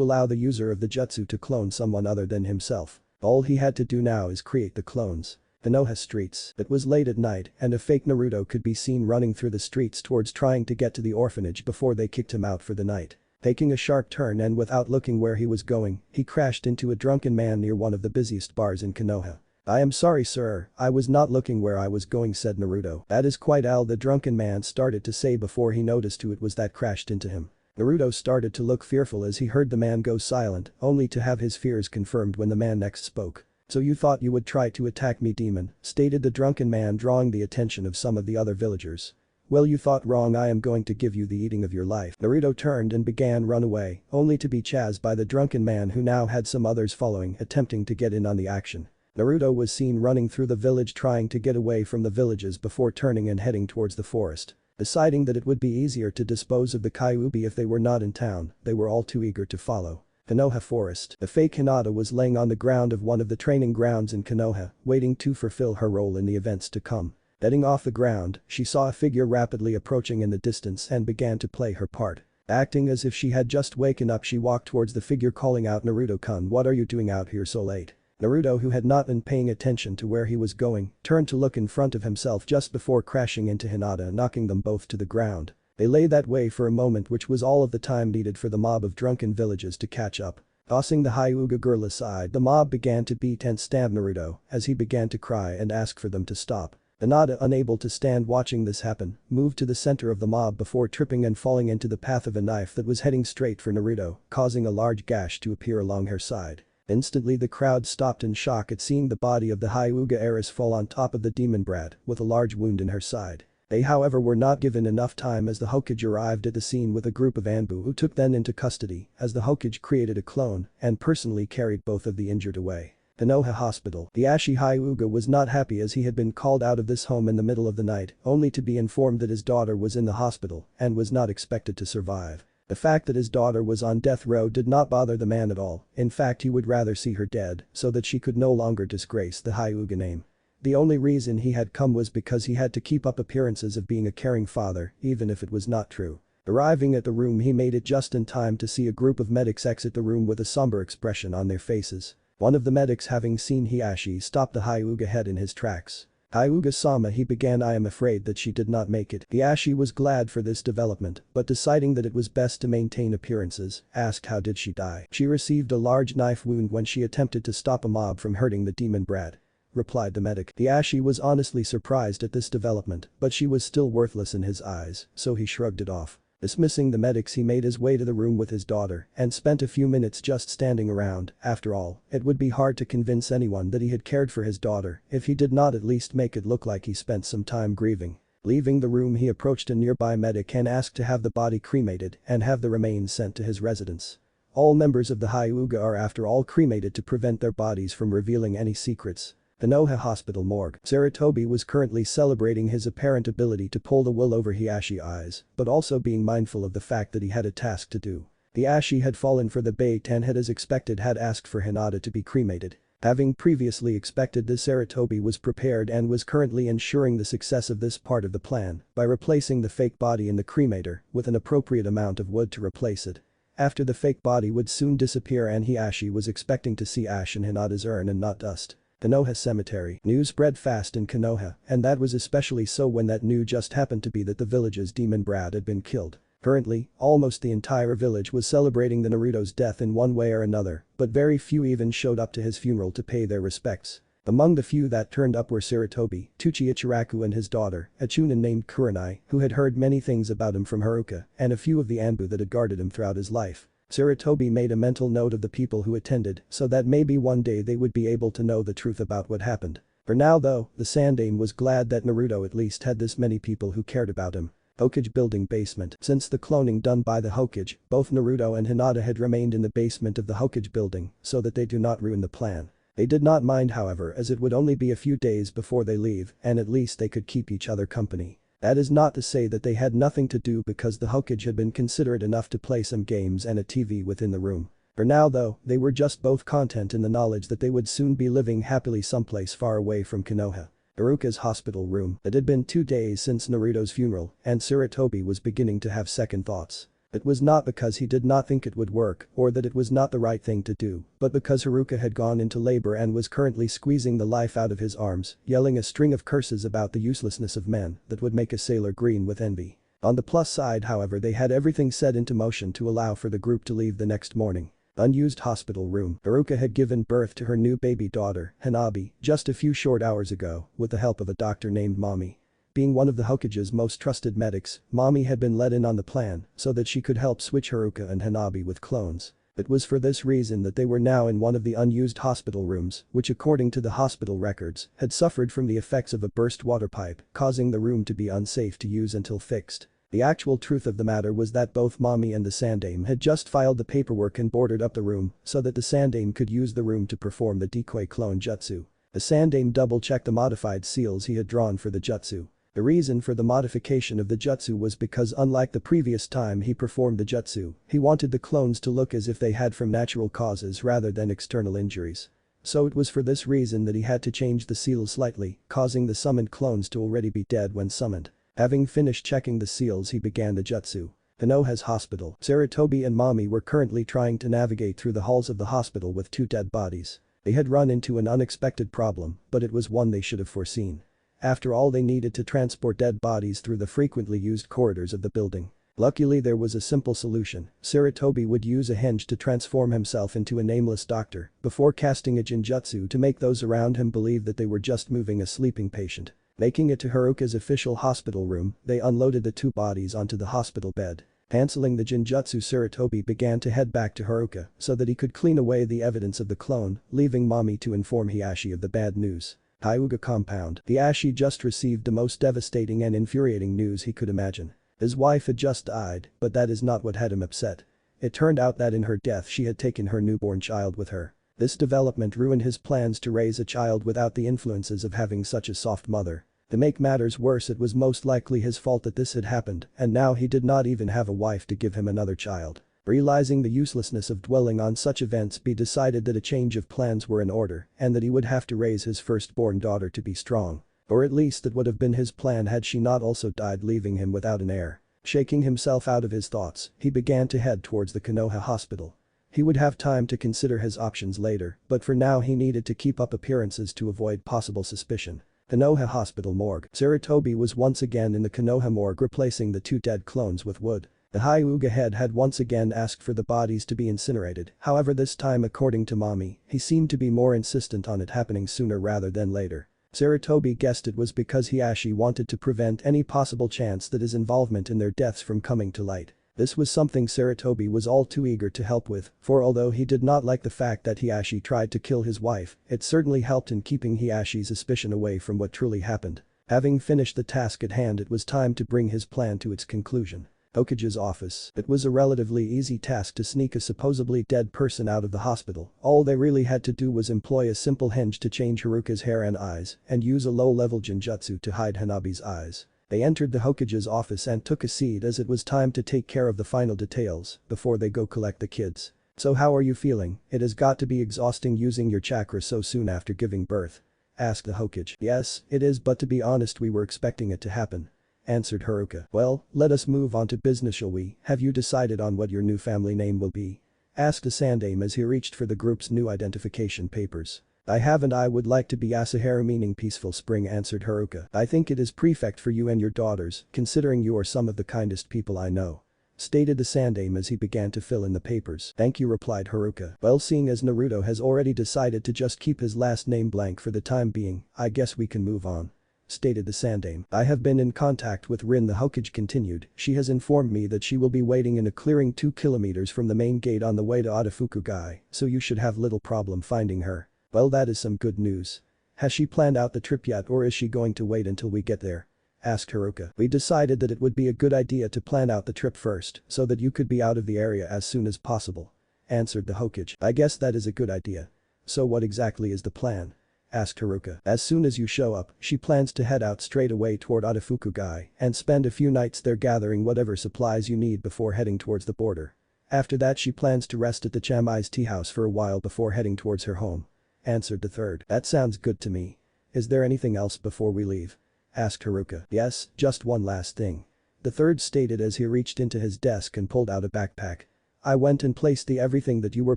allow the user of the jutsu to clone someone other than himself. All he had to do now is create the clones. Konoha streets. It was late at night, and a fake Naruto could be seen running through the streets towards trying to get to the orphanage before they kicked him out for the night. Taking a sharp turn and without looking where he was going, he crashed into a drunken man near one of the busiest bars in Konoha. "I am sorry sir, I was not looking where I was going," said Naruto. "That is quite all," the drunken man started to say before he noticed who it was that crashed into him. Naruto started to look fearful as he heard the man go silent, only to have his fears confirmed when the man next spoke. "So you thought you would try to attack me, demon," stated the drunken man, drawing the attention of some of the other villagers. "Well, you thought wrong. I am going to give you the eating of your life." Naruto turned and began run away, only to be chased by the drunken man who now had some others following, attempting to get in on the action. Naruto was seen running through the village trying to get away from the villages before turning and heading towards the forest. Deciding that it would be easier to dispose of the Kyuubi if they were not in town, they were all too eager to follow. Konoha Forest. The fake Hinata was laying on the ground of one of the training grounds in Konoha, waiting to fulfill her role in the events to come. Getting off the ground, she saw a figure rapidly approaching in the distance and began to play her part. Acting as if she had just waken up, she walked towards the figure calling out, "Naruto-kun, what are you doing out here so late?" Naruto, who had not been paying attention to where he was going, turned to look in front of himself just before crashing into Hinata, knocking them both to the ground. They lay that way for a moment, which was all of the time needed for the mob of drunken villagers to catch up. Tossing the Hyuga girl aside, the mob began to beat and stab Naruto as he began to cry and ask for them to stop. Hinata, unable to stand watching this happen, moved to the center of the mob before tripping and falling into the path of a knife that was heading straight for Naruto, causing a large gash to appear along her side. Instantly the crowd stopped in shock at seeing the body of the Hyuga heiress fall on top of the demon brat with a large wound in her side. They however were not given enough time as the Hokage arrived at the scene with a group of Anbu who took them into custody as the Hokage created a clone and personally carried both of the injured away. Konoha Hospital. The Ashi Hyuga was not happy as he had been called out of this home in the middle of the night, only to be informed that his daughter was in the hospital and was not expected to survive. The fact that his daughter was on death row did not bother the man at all. In fact, he would rather see her dead so that she could no longer disgrace the Hyuga name. The only reason he had come was because he had to keep up appearances of being a caring father, even if it was not true. Arriving at the room, he made it just in time to see a group of medics exit the room with a somber expression on their faces. One of the medics, having seen Hiashi, stopped the Hyuga head in his tracks. "Hyuga-sama," he began, "I am afraid that she did not make it." Hiashi was glad for this development, but deciding that it was best to maintain appearances, asked, "How did she die?" "She received a large knife wound when she attempted to stop a mob from hurting the demon brat," replied the medic. Hiashi was honestly surprised at this development, but she was still worthless in his eyes, so he shrugged it off. Dismissing the medics, he made his way to the room with his daughter and spent a few minutes just standing around. After all, it would be hard to convince anyone that he had cared for his daughter if he did not at least make it look like he spent some time grieving. Leaving the room, he approached a nearby medic and asked to have the body cremated and have the remains sent to his residence. All members of the Hyuga are after all cremated to prevent their bodies from revealing any secrets. Konoha Hospital Morgue. Sarutobi was currently celebrating his apparent ability to pull the wool over Hiashi's eyes, but also being mindful of the fact that he had a task to do. Hiashi had fallen for the bait and had, as expected, had asked for Hinata to be cremated. Having previously expected this, Sarutobi was prepared and was currently ensuring the success of this part of the plan by replacing the fake body in the cremator with an appropriate amount of wood to replace it. After the fake body would soon disappear, and Hiashi was expecting to see ash in Hinata's urn and not dust. Konoha Cemetery. News spread fast in Konoha, and that was especially so when that news just happened to be that the village's demon brat had been killed. Currently, almost the entire village was celebrating the Naruto's death in one way or another, but very few even showed up to his funeral to pay their respects. Among the few that turned up were Sarutobi, Tuchi Ichiraku and his daughter, a chunin named Kurenai, who had heard many things about him from Haruka, and a few of the Anbu that had guarded him throughout his life. Sarutobi made a mental note of the people who attended so that maybe one day they would be able to know the truth about what happened. For now though, the Sandaime was glad that Naruto at least had this many people who cared about him. Hokage building basement. Since the cloning done by the Hokage, both Naruto and Hinata had remained in the basement of the Hokage building so that they do not ruin the plan. They did not mind however, as it would only be a few days before they leave and at least they could keep each other company. That is not to say that they had nothing to do, because the Hokage had been considerate enough to play some games and a TV within the room. For now though, they were just both content in the knowledge that they would soon be living happily someplace far away from Konoha. Haruka's hospital room. It had been 2 days since Naruto's funeral and Sarutobi was beginning to have second thoughts. It was not because he did not think it would work or that it was not the right thing to do, but because Haruka had gone into labor and was currently squeezing the life out of his arms, yelling a string of curses about the uselessness of men that would make a sailor green with envy. On the plus side however, they had everything set into motion to allow for the group to leave the next morning. Unused hospital room. Haruka had given birth to her new baby daughter, Hanabi, just a few short hours ago with the help of a doctor named Mommy. Being one of the Hokage's most trusted medics, Mommy had been let in on the plan so that she could help switch Haruka and Hanabi with clones. It was for this reason that they were now in one of the unused hospital rooms, which according to the hospital records, had suffered from the effects of a burst water pipe, causing the room to be unsafe to use until fixed. The actual truth of the matter was that both Mommy and the Sandame had just filed the paperwork and boarded up the room so that the Sandame could use the room to perform the decoy clone jutsu. The Sandame double-checked the modified seals he had drawn for the jutsu. The reason for the modification of the jutsu was because unlike the previous time he performed the jutsu, he wanted the clones to look as if they had from natural causes rather than external injuries. So it was for this reason that he had to change the seals slightly, causing the summoned clones to already be dead when summoned. Having finished checking the seals, he began the jutsu. Konoha's hospital. Sarutobi and Mommy were currently trying to navigate through the halls of the hospital with 2 dead bodies. They had run into an unexpected problem, but it was one they should have foreseen. After all, they needed to transport dead bodies through the frequently used corridors of the building. Luckily there was a simple solution. Sarutobi would use a henge to transform himself into a nameless doctor before casting a jinjutsu to make those around him believe that they were just moving a sleeping patient. Making it to Haruka's official hospital room, they unloaded the 2 bodies onto the hospital bed. Canceling the jinjutsu, Sarutobi began to head back to Haruka so that he could clean away the evidence of the clone, leaving Mommy to inform Hiashi of the bad news. Hyuga compound. Hiashi just received the most devastating and infuriating news he could imagine. His wife had just died, but that is not what had him upset. It turned out that in her death she had taken her newborn child with her. This development ruined his plans to raise a child without the influences of having such a soft mother. To make matters worse, it was most likely his fault that this had happened, and now he did not even have a wife to give him another child. Realizing the uselessness of dwelling on such events, he decided that a change of plans were in order and that he would have to raise his firstborn daughter to be strong. Or at least that would have been his plan had she not also died, leaving him without an heir. Shaking himself out of his thoughts, he began to head towards the Konoha hospital. He would have time to consider his options later, but for now he needed to keep up appearances to avoid possible suspicion. Konoha hospital morgue. Sarutobi was once again in the Konoha morgue, replacing the 2 dead clones with wood. The Hyuga head had once again asked for the bodies to be incinerated, however this time according to Mommy, he seemed to be more insistent on it happening sooner rather than later. Sarutobi guessed it was because Hiashi wanted to prevent any possible chance that his involvement in their deaths from coming to light. This was something Sarutobi was all too eager to help with, for although he did not like the fact that Hiashi tried to kill his wife, it certainly helped in keeping Hiashi's suspicion away from what truly happened. Having finished the task at hand, it was time to bring his plan to its conclusion. Hokage's office. It was a relatively easy task to sneak a supposedly dead person out of the hospital. All they really had to do was employ a simple henge to change Haruka's hair and eyes and use a low-level jinjutsu to hide Hanabi's eyes. They entered the Hokage's office and took a seat as it was time to take care of the final details before they go collect the kids. "So how are you feeling? It has got to be exhausting using your chakra so soon after giving birth," asked the Hokage. "Yes, it is, but to be honest we were expecting it to happen," answered Haruka. "Well, let us move on to business, shall we? Have you decided on what your new family name will be?" asked the Sandame as he reached for the group's new identification papers. "I haven't. I would like to be Asahara, meaning peaceful spring," answered Haruka. "I think it is perfect for you and your daughters, considering you are some of the kindest people I know," stated the Sandame as he began to fill in the papers. "Thank you," replied Haruka. "Well, seeing as Naruto has already decided to just keep his last name blank for the time being, I guess we can move on," stated the Sandame. "I have been in contact with Rin," the Hokage continued. "She has informed me that she will be waiting in a clearing 2 kilometers from the main gate on the way to Otofukugai, so you should have little problem finding her." "Well, that is some good news. Has she planned out the trip yet, or is she going to wait until we get there?" asked Haruka. We decided that it would be a good idea to plan out the trip first so that you could be out of the area as soon as possible. Answered the Hokage. I guess that is a good idea. So what exactly is the plan? Asked Haruka. As soon as you show up, she plans to head out straight away toward Otofukugai and spend a few nights there gathering whatever supplies you need before heading towards the border. After that she plans to rest at the Chamai's tea house for a while before heading towards her home. Answered the third. That sounds good to me. Is there anything else before we leave? Asked Haruka. Yes, just one last thing. The third stated as he reached into his desk and pulled out a backpack. I went and placed the everything that you were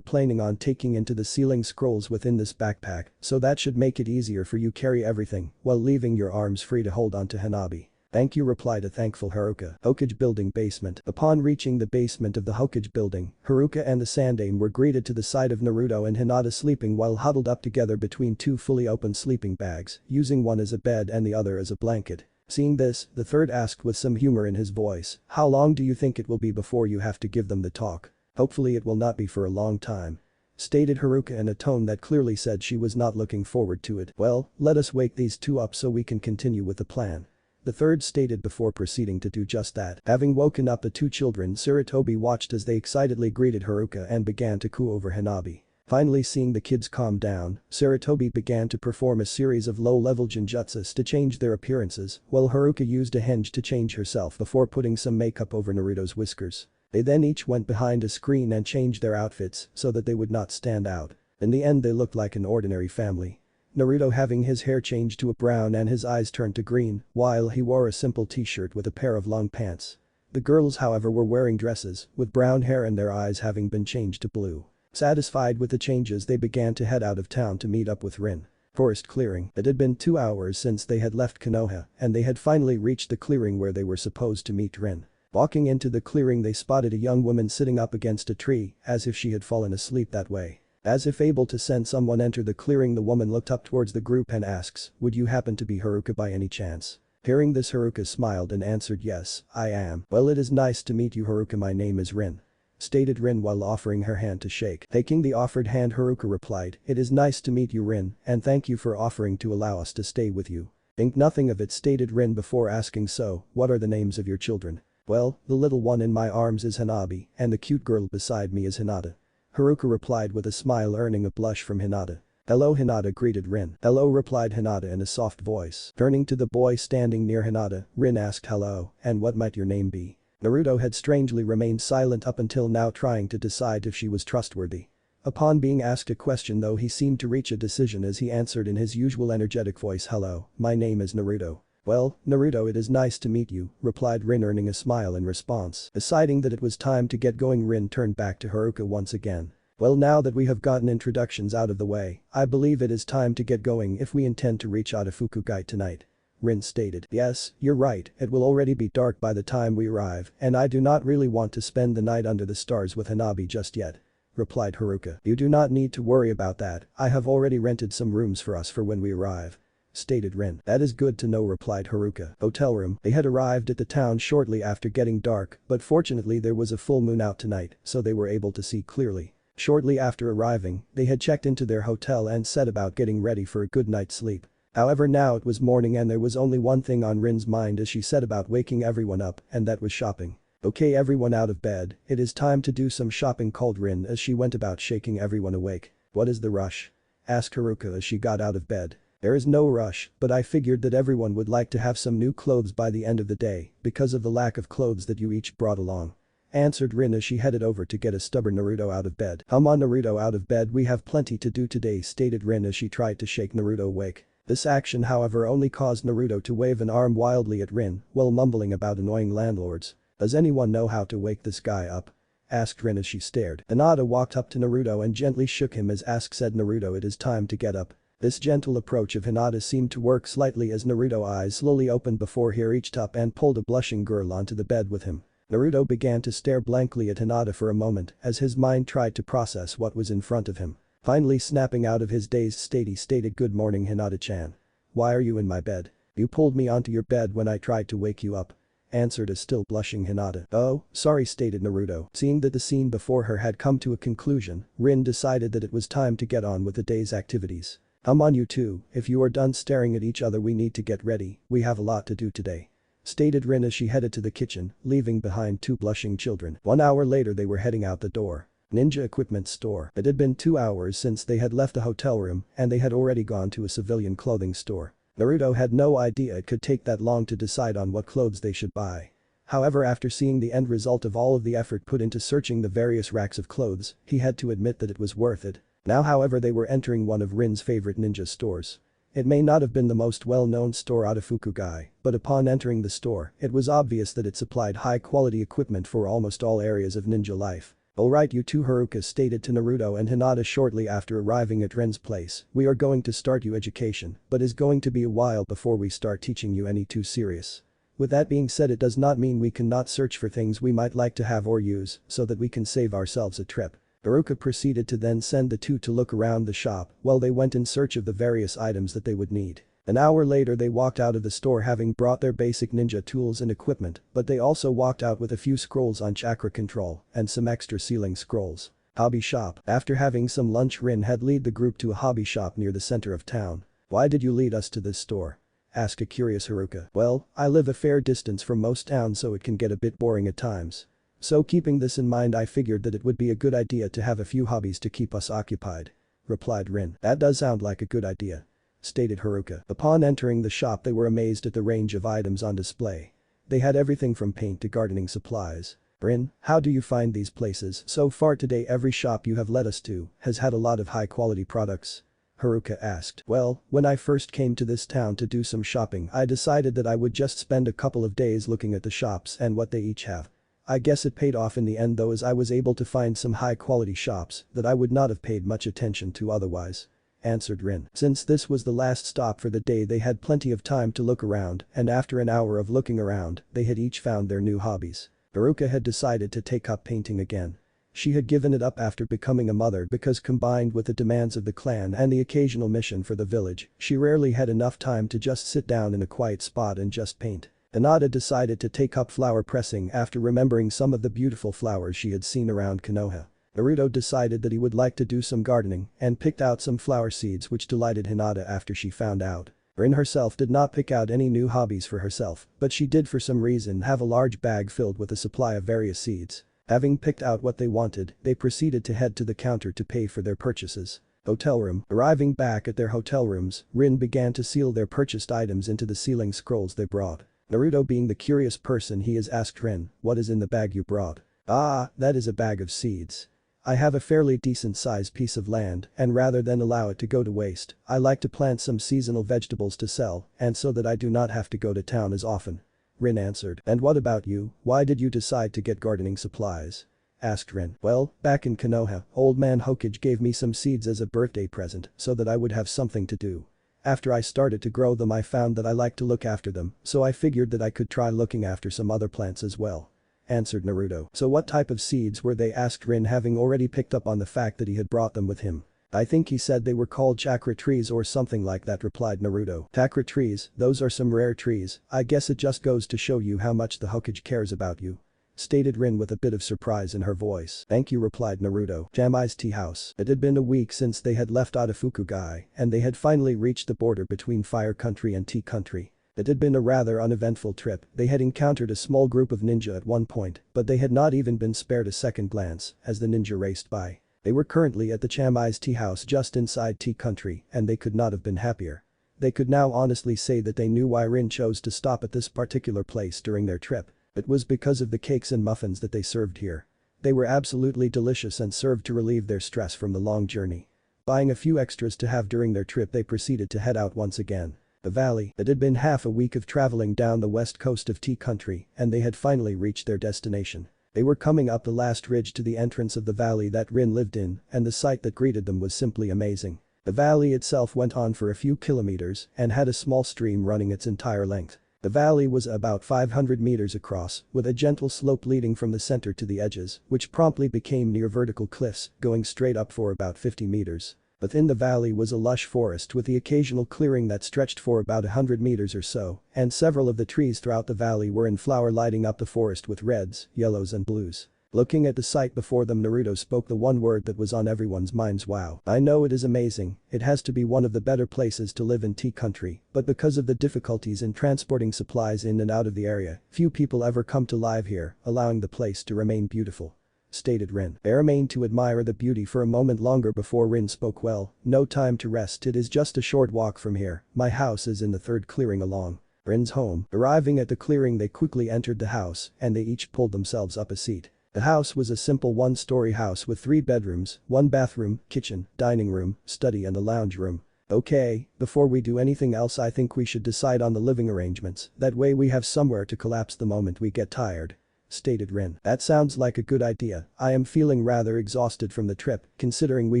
planning on taking into the ceiling scrolls within this backpack, so that should make it easier for you carry everything while leaving your arms free to hold onto Hanabi. Thank you, replied a thankful Haruka. Hokage building basement. Upon reaching the basement of the Hokage building, Haruka and the Sandaime were greeted to the sight of Naruto and Hinata sleeping while huddled up together between two fully open sleeping bags, using one as a bed and the other as a blanket. Seeing this, the third asked with some humor in his voice, how long do you think it will be before you have to give them the talk? Hopefully it will not be for a long time. Stated Haruka in a tone that clearly said she was not looking forward to it. Well, let us wake these two up so we can continue with the plan. The third stated before proceeding to do just that. Having woken up the two children, Sarutobi watched as they excitedly greeted Haruka and began to coo over Hanabi. Finally seeing the kids calm down, Sarutobi began to perform a series of low-level genjutsus to change their appearances, while Haruka used a henge to change herself before putting some makeup over Naruto's whiskers. They then each went behind a screen and changed their outfits so that they would not stand out. In the end they looked like an ordinary family. Naruto having his hair changed to a brown and his eyes turned to green, while he wore a simple t-shirt with a pair of long pants. The girls however were wearing dresses, with brown hair and their eyes having been changed to blue. Satisfied with the changes they began to head out of town to meet up with Rin. Forest clearing. It had been 2 hours since they had left Konoha and they had finally reached the clearing where they were supposed to meet Rin. Walking into the clearing they spotted a young woman sitting up against a tree as if she had fallen asleep that way. As if able to sense someone enter the clearing, the woman looked up towards the group and asks, would you happen to be Haruka by any chance? Hearing this, Haruka smiled and answered, yes, I am. Well, it is nice to meet you, Haruka, my name is Rin. Stated Rin while offering her hand to shake. Taking the offered hand, Haruka replied, it is nice to meet you, Rin, and thank you for offering to allow us to stay with you. Think nothing of it, stated Rin before asking, so, what are the names of your children? Well, the little one in my arms is Hanabi, and the cute girl beside me is Hinata. Haruka replied with a smile, earning a blush from Hinata. Hello, Hinata, greeted Rin. Hello, replied Hinata in a soft voice. Turning to the boy standing near Hinata, Rin asked, hello, and what might your name be? Naruto had strangely remained silent up until now, trying to decide if she was trustworthy. Upon being asked a question though, he seemed to reach a decision as he answered in his usual energetic voice, hello, my name is Naruto. Well, Naruto, it is nice to meet you, replied Rin, earning a smile in response. Deciding that it was time to get going, Rin turned back to Haruka once again. Well, now that we have gotten introductions out of the way, I believe it is time to get going if we intend to reach Otofukugai tonight. Rin stated. Yes, you're right, it will already be dark by the time we arrive, and I do not really want to spend the night under the stars with Hanabi just yet. Replied Haruka. You do not need to worry about that, I have already rented some rooms for us for when we arrive. Stated Rin. That is good to know, replied Haruka. Hotel room. They had arrived at the town shortly after getting dark, but fortunately there was a full moon out tonight, so they were able to see clearly. Shortly after arriving, they had checked into their hotel and set about getting ready for a good night's sleep. However, now it was morning and there was only one thing on Rin's mind as she set about waking everyone up, and that was shopping. Okay, everyone out of bed, it is time to do some shopping, called Rin as she went about shaking everyone awake. What is the rush? Asked Haruka as she got out of bed. There is no rush, but I figured that everyone would like to have some new clothes by the end of the day because of the lack of clothes that you each brought along. Answered Rin as she headed over to get a stubborn Naruto out of bed. Come on, Naruto, out of bed, we have plenty to do today, stated Rin as she tried to shake Naruto awake. This action however only caused Naruto to wave an arm wildly at Rin while mumbling about annoying landlords. Does anyone know how to wake this guy up? Asked Rin as she stared. Hinata walked up to Naruto and gently shook him as said Naruto, it is time to get up. This gentle approach of Hinata seemed to work slightly as Naruto's eyes slowly opened before he reached up and pulled a blushing girl onto the bed with him. Naruto began to stare blankly at Hinata for a moment as his mind tried to process what was in front of him. Finally snapping out of his dazed state, he stated, good morning, Hinata-chan. Why are you in my bed? You pulled me onto your bed when I tried to wake you up. Answered a still blushing Hinata. Oh, sorry, stated Naruto. Seeing that the scene before her had come to a conclusion, Rin decided that it was time to get on with the day's activities. Come on, you two, if you are done staring at each other, we need to get ready, we have a lot to do today. stated Rin as she headed to the kitchen, leaving behind two blushing children. 1 hour later they were heading out the door. Ninja equipment store. It had been 2 hours since they had left the hotel room and they had already gone to a civilian clothing store. Naruto had no idea it could take that long to decide on what clothes they should buy. However, after seeing the end result of all of the effort put into searching the various racks of clothes, he had to admit that it was worth it. Now however they were entering one of Rin's favorite ninja stores. It may not have been the most well-known store out of Hokage, but upon entering the store, it was obvious that it supplied high-quality equipment for almost all areas of ninja life. "Alright you two," Haruka stated to Naruto and Hinata shortly after arriving at Rin's place, "we are going to start you education, but it's going to be a while before we start teaching you any too serious. With that being said, it does not mean we cannot search for things we might like to have or use so that we can save ourselves a trip." Haruka proceeded to then send the two to look around the shop while they went in search of the various items that they would need. An hour later they walked out of the store having brought their basic ninja tools and equipment, but they also walked out with a few scrolls on chakra control and some extra sealing scrolls. Hobby shop. After having some lunch, Rin had lead the group to a hobby shop near the center of town. "Why did you lead us to this store?" asked a curious Haruka. "Well, I live a fair distance from most towns so it can get a bit boring at times. So keeping this in mind I figured that it would be a good idea to have a few hobbies to keep us occupied," replied Rin. "That does sound like a good idea," stated Haruka. Upon entering the shop they were amazed at the range of items on display. They had everything from paint to gardening supplies. "Rin, how do you find these places? So far today every shop you have led us to has had a lot of high quality products," Haruka asked. "Well, when I first came to this town to do some shopping I decided that I would just spend a couple of days looking at the shops and what they each have. I guess it paid off in the end though, as I was able to find some high quality shops that I would not have paid much attention to otherwise," answered Rin. Since this was the last stop for the day they had plenty of time to look around, and after an hour of looking around, they had each found their new hobbies. Haruka had decided to take up painting again. She had given it up after becoming a mother because combined with the demands of the clan and the occasional mission for the village, she rarely had enough time to just sit down in a quiet spot and just paint. Hinata decided to take up flower pressing after remembering some of the beautiful flowers she had seen around Konoha. Naruto decided that he would like to do some gardening and picked out some flower seeds which delighted Hinata after she found out. Rin herself did not pick out any new hobbies for herself, but she did for some reason have a large bag filled with a supply of various seeds. Having picked out what they wanted, they proceeded to head to the counter to pay for their purchases. Hotel room. Arriving back at their hotel rooms, Rin began to seal their purchased items into the sealing scrolls they brought. Naruto, being the curious person he is, asked Rin, "What is in the bag you brought?" "Ah, that is a bag of seeds. I have a fairly decent sized piece of land and rather than allow it to go to waste, I like to plant some seasonal vegetables to sell and so that I do not have to go to town as often," Rin answered. "And what about you, why did you decide to get gardening supplies?" asked Rin. "Well, back in Konoha, old man Hokage gave me some seeds as a birthday present so that I would have something to do. After I started to grow them I found that I like to look after them, so I figured that I could try looking after some other plants as well," answered Naruto. "So what type of seeds were they?" asked Rin, having already picked up on the fact that he had brought them with him. "I think he said they were called chakra trees or something like that," replied Naruto. "Chakra trees, those are some rare trees, I guess it just goes to show you how much the Hokage cares about you," stated Rin with a bit of surprise in her voice. "Thank you," replied Naruto. Jamai's tea house. It had been a week since they had left out of Hokage and they had finally reached the border between Fire Country and Tea Country. It had been a rather uneventful trip. They had encountered a small group of ninja at one point, but they had not even been spared a second glance as the ninja raced by. They were currently at the Jamai's tea house just inside Tea Country and they could not have been happier. They could now honestly say that they knew why Rin chose to stop at this particular place during their trip. It was because of the cakes and muffins that they served here. They were absolutely delicious and served to relieve their stress from the long journey. Buying a few extras to have during their trip, they proceeded to head out once again. The valley. It had been half a week of traveling down the west coast of Tea Country and they had finally reached their destination. They were coming up the last ridge to the entrance of the valley that Rin lived in and the sight that greeted them was simply amazing. The valley itself went on for a few kilometers and had a small stream running its entire length. The valley was about 500 meters across, with a gentle slope leading from the center to the edges, which promptly became near vertical cliffs, going straight up for about 50 meters. Within the valley was a lush forest with the occasional clearing that stretched for about 100 meters or so, and several of the trees throughout the valley were in flower, lighting up the forest with reds, yellows and blues. Looking at the sight before them, Naruto spoke the one word that was on everyone's minds: wow. I know it is amazing, it has to be one of the better places to live in Tea Country, but because of the difficulties in transporting supplies in and out of the area, few people ever come to live here, allowing the place to remain beautiful. Stated Rin. They remained to admire the beauty for a moment longer before Rin spoke. Well, no time to rest, it is just a short walk from here, my house is in the third clearing along Rin's home. Arriving at the clearing, they quickly entered the house and they each pulled themselves up a seat. The house was a simple one-story house with 3 bedrooms, 1 bathroom, kitchen, dining room, study and a lounge room. Okay, before we do anything else I think we should decide on the living arrangements, that way we have somewhere to collapse the moment we get tired. Stated Rin. That sounds like a good idea, I am feeling rather exhausted from the trip, considering we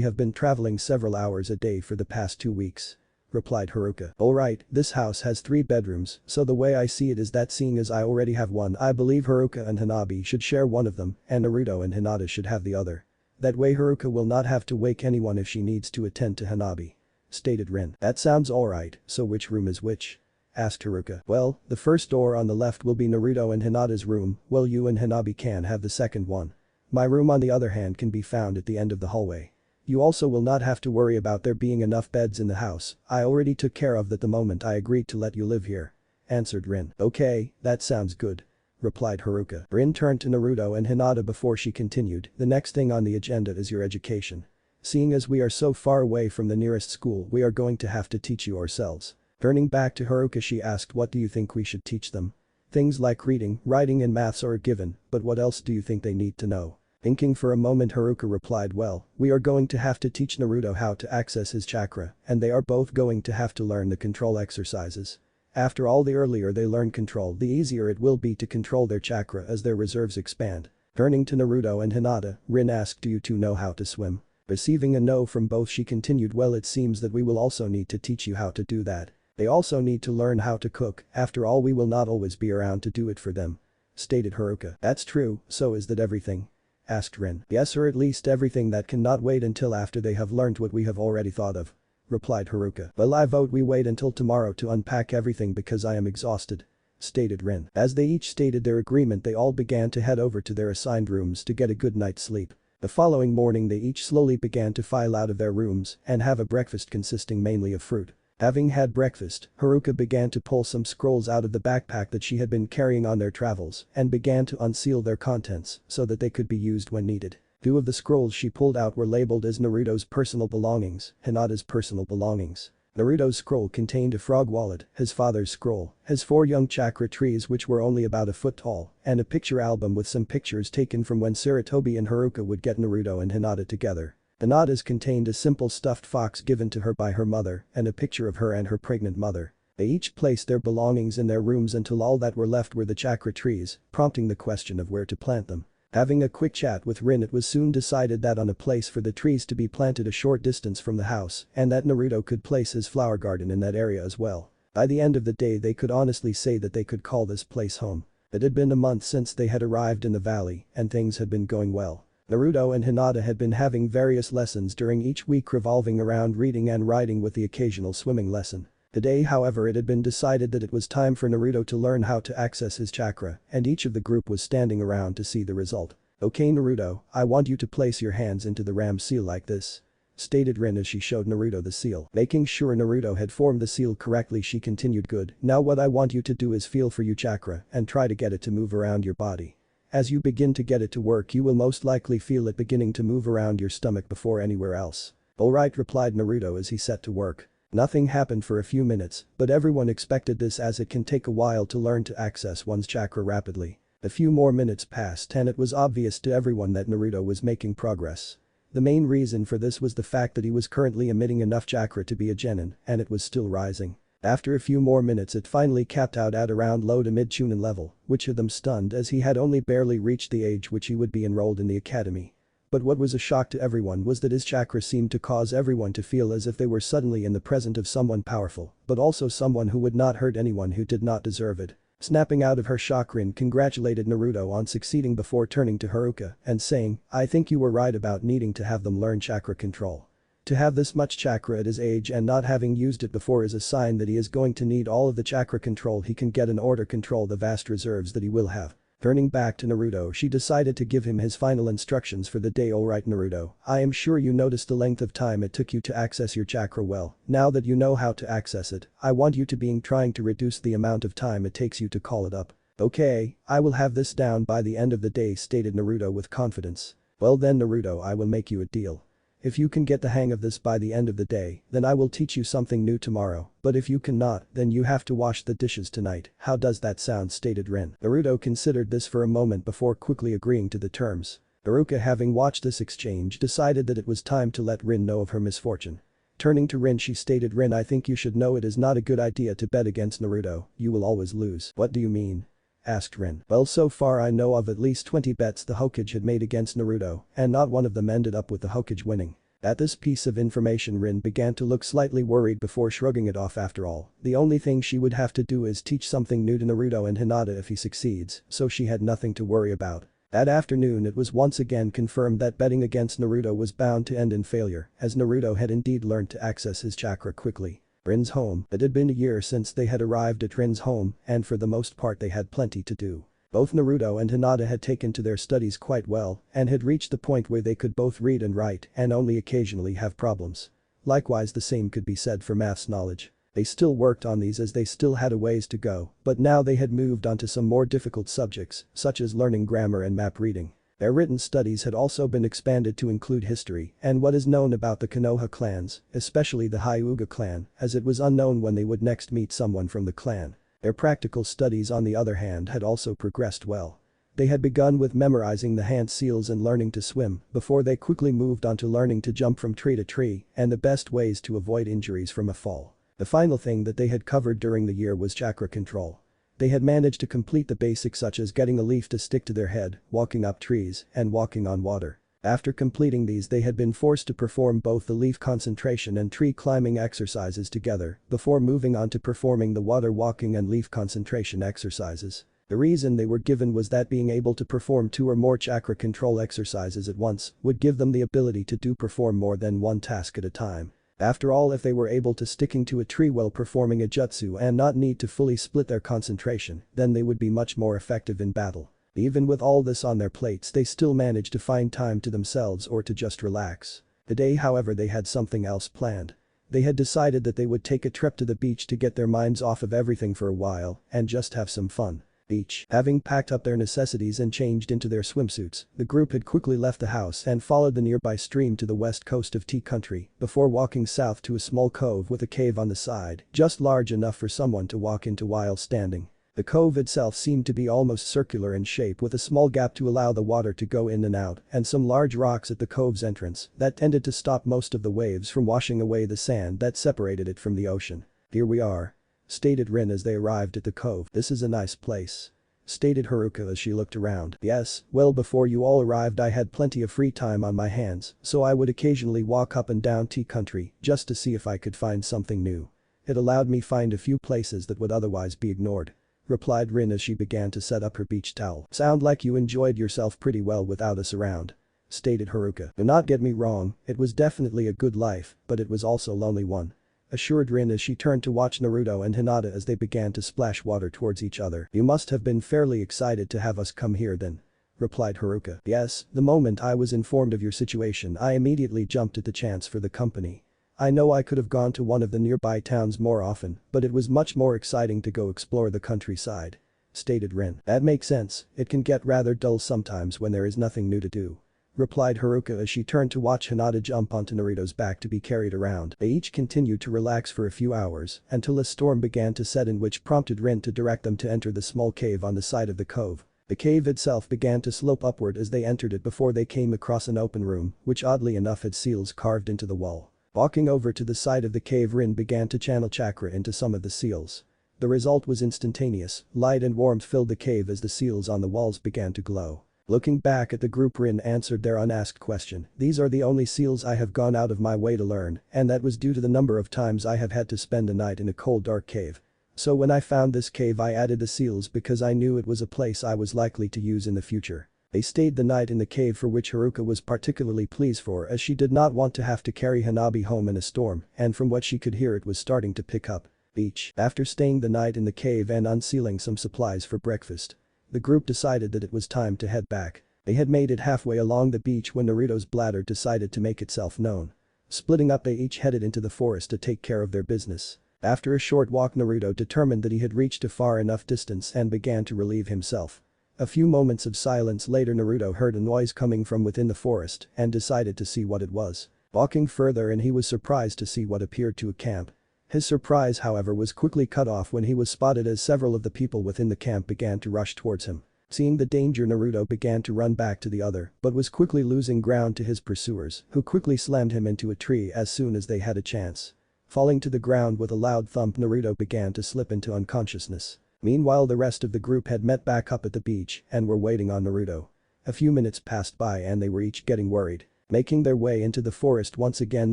have been traveling several hours a day for the past 2 weeks. Replied Haruka. Alright, this house has 3 bedrooms, so the way I see it is that seeing as I already have one, I believe Haruka and Hanabi should share one of them, and Naruto and Hinata should have the other. That way Haruka will not have to wake anyone if she needs to attend to Hanabi. Stated Rin. That sounds alright, so which room is which? Asked Haruka. Well, the first door on the left will be Naruto and Hinata's room, while you and Hanabi can have the second one. My room on the other hand can be found at the end of the hallway. You also will not have to worry about there being enough beds in the house, I already took care of that the moment I agreed to let you live here. Answered Rin. Okay, that sounds good. Replied Haruka. Rin turned to Naruto and Hinata before she continued, the next thing on the agenda is your education. Seeing as we are so far away from the nearest school, we are going to have to teach you ourselves. Turning back to Haruka, she asked, what do you think we should teach them? Things like reading, writing and maths are a given, but what else do you think they need to know? Thinking for a moment, Haruka replied, well, we are going to have to teach Naruto how to access his chakra, and they are both going to have to learn the control exercises. After all, the earlier they learn control, the easier it will be to control their chakra as their reserves expand. Turning to Naruto and Hinata, Rin asked, do you two know how to swim? Receiving a no from both, she continued, well, it seems that we will also need to teach you how to do that. They also need to learn how to cook, after all we will not always be around to do it for them. Stated Haruka. That's true, so is that everything? Asked Rin. Yes, or at least everything that cannot wait until after they have learned what we have already thought of. Replied Haruka. Well, I vote we wait until tomorrow to unpack everything because I am exhausted. Stated Rin. As they each stated their agreement, they all began to head over to their assigned rooms to get a good night's sleep. The following morning they each slowly began to file out of their rooms and have a breakfast consisting mainly of fruit. Having had breakfast, Haruka began to pull some scrolls out of the backpack that she had been carrying on their travels and began to unseal their contents so that they could be used when needed. 2 of the scrolls she pulled out were labeled as Naruto's personal belongings, Hinata's personal belongings. Naruto's scroll contained a frog wallet, his father's scroll, his 4 young chakra trees which were only about a foot tall, and a picture album with some pictures taken from when Sarutobi and Haruka would get Naruto and Hinata together. Hinata's contained a simple stuffed fox given to her by her mother and a picture of her and her pregnant mother. They each placed their belongings in their rooms until all that were left were the chakra trees, prompting the question of where to plant them. Having a quick chat with Rin, it was soon decided that on a place for the trees to be planted a short distance from the house and that Naruto could place his flower garden in that area as well. By the end of the day they could honestly say that they could call this place home. It had been a month since they had arrived in the valley and things had been going well. Naruto and Hinata had been having various lessons during each week revolving around reading and writing with the occasional swimming lesson. Today, however, it had been decided that it was time for Naruto to learn how to access his chakra and each of the group was standing around to see the result. Okay Naruto, I want you to place your hands into the ram seal like this. Stated Rin as she showed Naruto the seal. Making sure Naruto had formed the seal correctly, she continued, good, now what I want you to do is feel for your chakra and try to get it to move around your body. As you begin to get it to work, you will most likely feel it beginning to move around your stomach before anywhere else. Alright, replied Naruto as he set to work. Nothing happened for a few minutes, but everyone expected this as it can take a while to learn to access one's chakra rapidly. A few more minutes passed and it was obvious to everyone that Naruto was making progress. The main reason for this was the fact that he was currently emitting enough chakra to be a genin and it was still rising. After a few more minutes it finally capped out at around low to mid chunin level, which had them stunned as he had only barely reached the age which he would be enrolled in the academy. But what was a shock to everyone was that his chakra seemed to cause everyone to feel as if they were suddenly in the presence of someone powerful, but also someone who would not hurt anyone who did not deserve it. Snapping out of her shock, Rin congratulated Naruto on succeeding before turning to Haruka and saying, I think you were right about needing to have them learn chakra control. To have this much chakra at his age and not having used it before is a sign that he is going to need all of the chakra control he can get in order to control the vast reserves that he will have. Turning back to Naruto, she decided to give him his final instructions for the day. Alright Naruto, I am sure you noticed the length of time it took you to access your chakra well. Now that you know how to access it, I want you to being trying to reduce the amount of time it takes you to call it up. Okay, I will have this down by the end of the day, stated Naruto with confidence. Well then Naruto, I will make you a deal. If you can get the hang of this by the end of the day, then I will teach you something new tomorrow, but if you cannot, then you have to wash the dishes tonight. How does that sound, stated Rin. Naruto considered this for a moment before quickly agreeing to the terms. Haruka, having watched this exchange, decided that it was time to let Rin know of her misfortune. Turning to Rin, she stated, Rin, I think you should know it is not a good idea to bet against Naruto, you will always lose. What do you mean? Asked Rin. Well, so far I know of at least 20 bets the Hokage had made against Naruto, and not one of them ended up with the Hokage winning. At this piece of information, Rin began to look slightly worried before shrugging it off. After all, the only thing she would have to do is teach something new to Naruto and Hinata if he succeeds, so she had nothing to worry about. That afternoon it was once again confirmed that betting against Naruto was bound to end in failure, as Naruto had indeed learned to access his chakra quickly. Rin's home. It had been a year since they had arrived at Rin's home, and for the most part they had plenty to do. Both Naruto and Hinata had taken to their studies quite well and had reached the point where they could both read and write and only occasionally have problems. Likewise, the same could be said for maths knowledge. They still worked on these as they still had a ways to go, but now they had moved on to some more difficult subjects, such as learning grammar and map reading. Their written studies had also been expanded to include history and what is known about the Konoha clans, especially the Hyuga clan, as it was unknown when they would next meet someone from the clan. Their practical studies, on the other hand, had also progressed well. They had begun with memorizing the hand seals and learning to swim before they quickly moved on to learning to jump from tree to tree and the best ways to avoid injuries from a fall. The final thing that they had covered during the year was chakra control. They had managed to complete the basics such as getting a leaf to stick to their head, walking up trees, and walking on water. After completing these, they had been forced to perform both the leaf concentration and tree climbing exercises together before moving on to performing the water walking and leaf concentration exercises. The reason they were given was that being able to perform 2 or more chakra control exercises at once would give them the ability to perform more than one task at a time. After all, if they were able to sticking to a tree while performing a jutsu and not need to fully split their concentration, then they would be much more effective in battle. Even with all this on their plates, they still managed to find time to themselves or to just relax. Today, however, they had something else planned. They had decided that they would take a trip to the beach to get their minds off of everything for a while and just have some fun. Beach. Having packed up their necessities and changed into their swimsuits, the group had quickly left the house and followed the nearby stream to the west coast of Tea Country before walking south to a small cove with a cave on the side, just large enough for someone to walk into while standing. The cove itself seemed to be almost circular in shape with a small gap to allow the water to go in and out and some large rocks at the cove's entrance that tended to stop most of the waves from washing away the sand that separated it from the ocean. Here we are, stated Rin as they arrived at the cove. This is a nice place, stated Haruka as she looked around. Yes, well, before you all arrived I had plenty of free time on my hands, so I would occasionally walk up and down Tea Country just to see if I could find something new. It allowed me find a few places that would otherwise be ignored, replied Rin as she began to set up her beach towel. Sound like you enjoyed yourself pretty well without us around, stated Haruka. Do not get me wrong, it was definitely a good life, but it was also a lonely one, assured Rin as she turned to watch Naruto and Hinata as they began to splash water towards each other. You must have been fairly excited to have us come here then, replied Haruka. Yes, the moment I was informed of your situation I immediately jumped at the chance for the company. I know I could have gone to one of the nearby towns more often, but it was much more exciting to go explore the countryside, stated Rin. That makes sense, it can get rather dull sometimes when there is nothing new to do, replied Haruka as she turned to watch Hinata jump onto Naruto's back to be carried around. They each continued to relax for a few hours until a storm began to set in, which prompted Rin to direct them to enter the small cave on the side of the cove. The cave itself began to slope upward as they entered it before they came across an open room, which oddly enough had seals carved into the wall. Walking over to the side of the cave, Rin began to channel chakra into some of the seals. The result was instantaneous, light and warmth filled the cave as the seals on the walls began to glow. Looking back at the group, Rin answered their unasked question. These are the only seals I have gone out of my way to learn, and that was due to the number of times I have had to spend a night in a cold dark cave. So when I found this cave I added the seals because I knew it was a place I was likely to use in the future. They stayed the night in the cave, for which Haruka was particularly pleased for, as she did not want to have to carry Hanabi home in a storm, and from what she could hear it was starting to pick up. Beach. After staying the night in the cave and unsealing some supplies for breakfast, The group decided that it was time to head back. They had made it halfway along the beach when Naruto's bladder decided to make itself known. Splitting up, they each headed into the forest to take care of their business. After a short walk, Naruto determined that he had reached a far enough distance and began to relieve himself. A few moments of silence later, Naruto heard a noise coming from within the forest and decided to see what it was. Walking further, and he was surprised to see what appeared to a camp. His surprise, however, was quickly cut off when he was spotted as several of the people within the camp began to rush towards him. Seeing the danger, Naruto began to run back to the other but was quickly losing ground to his pursuers, who quickly slammed him into a tree as soon as they had a chance. Falling to the ground with a loud thump, Naruto began to slip into unconsciousness. Meanwhile, the rest of the group had met back up at the beach and were waiting on Naruto. A few minutes passed by and they were each getting worried. Making their way into the forest once again,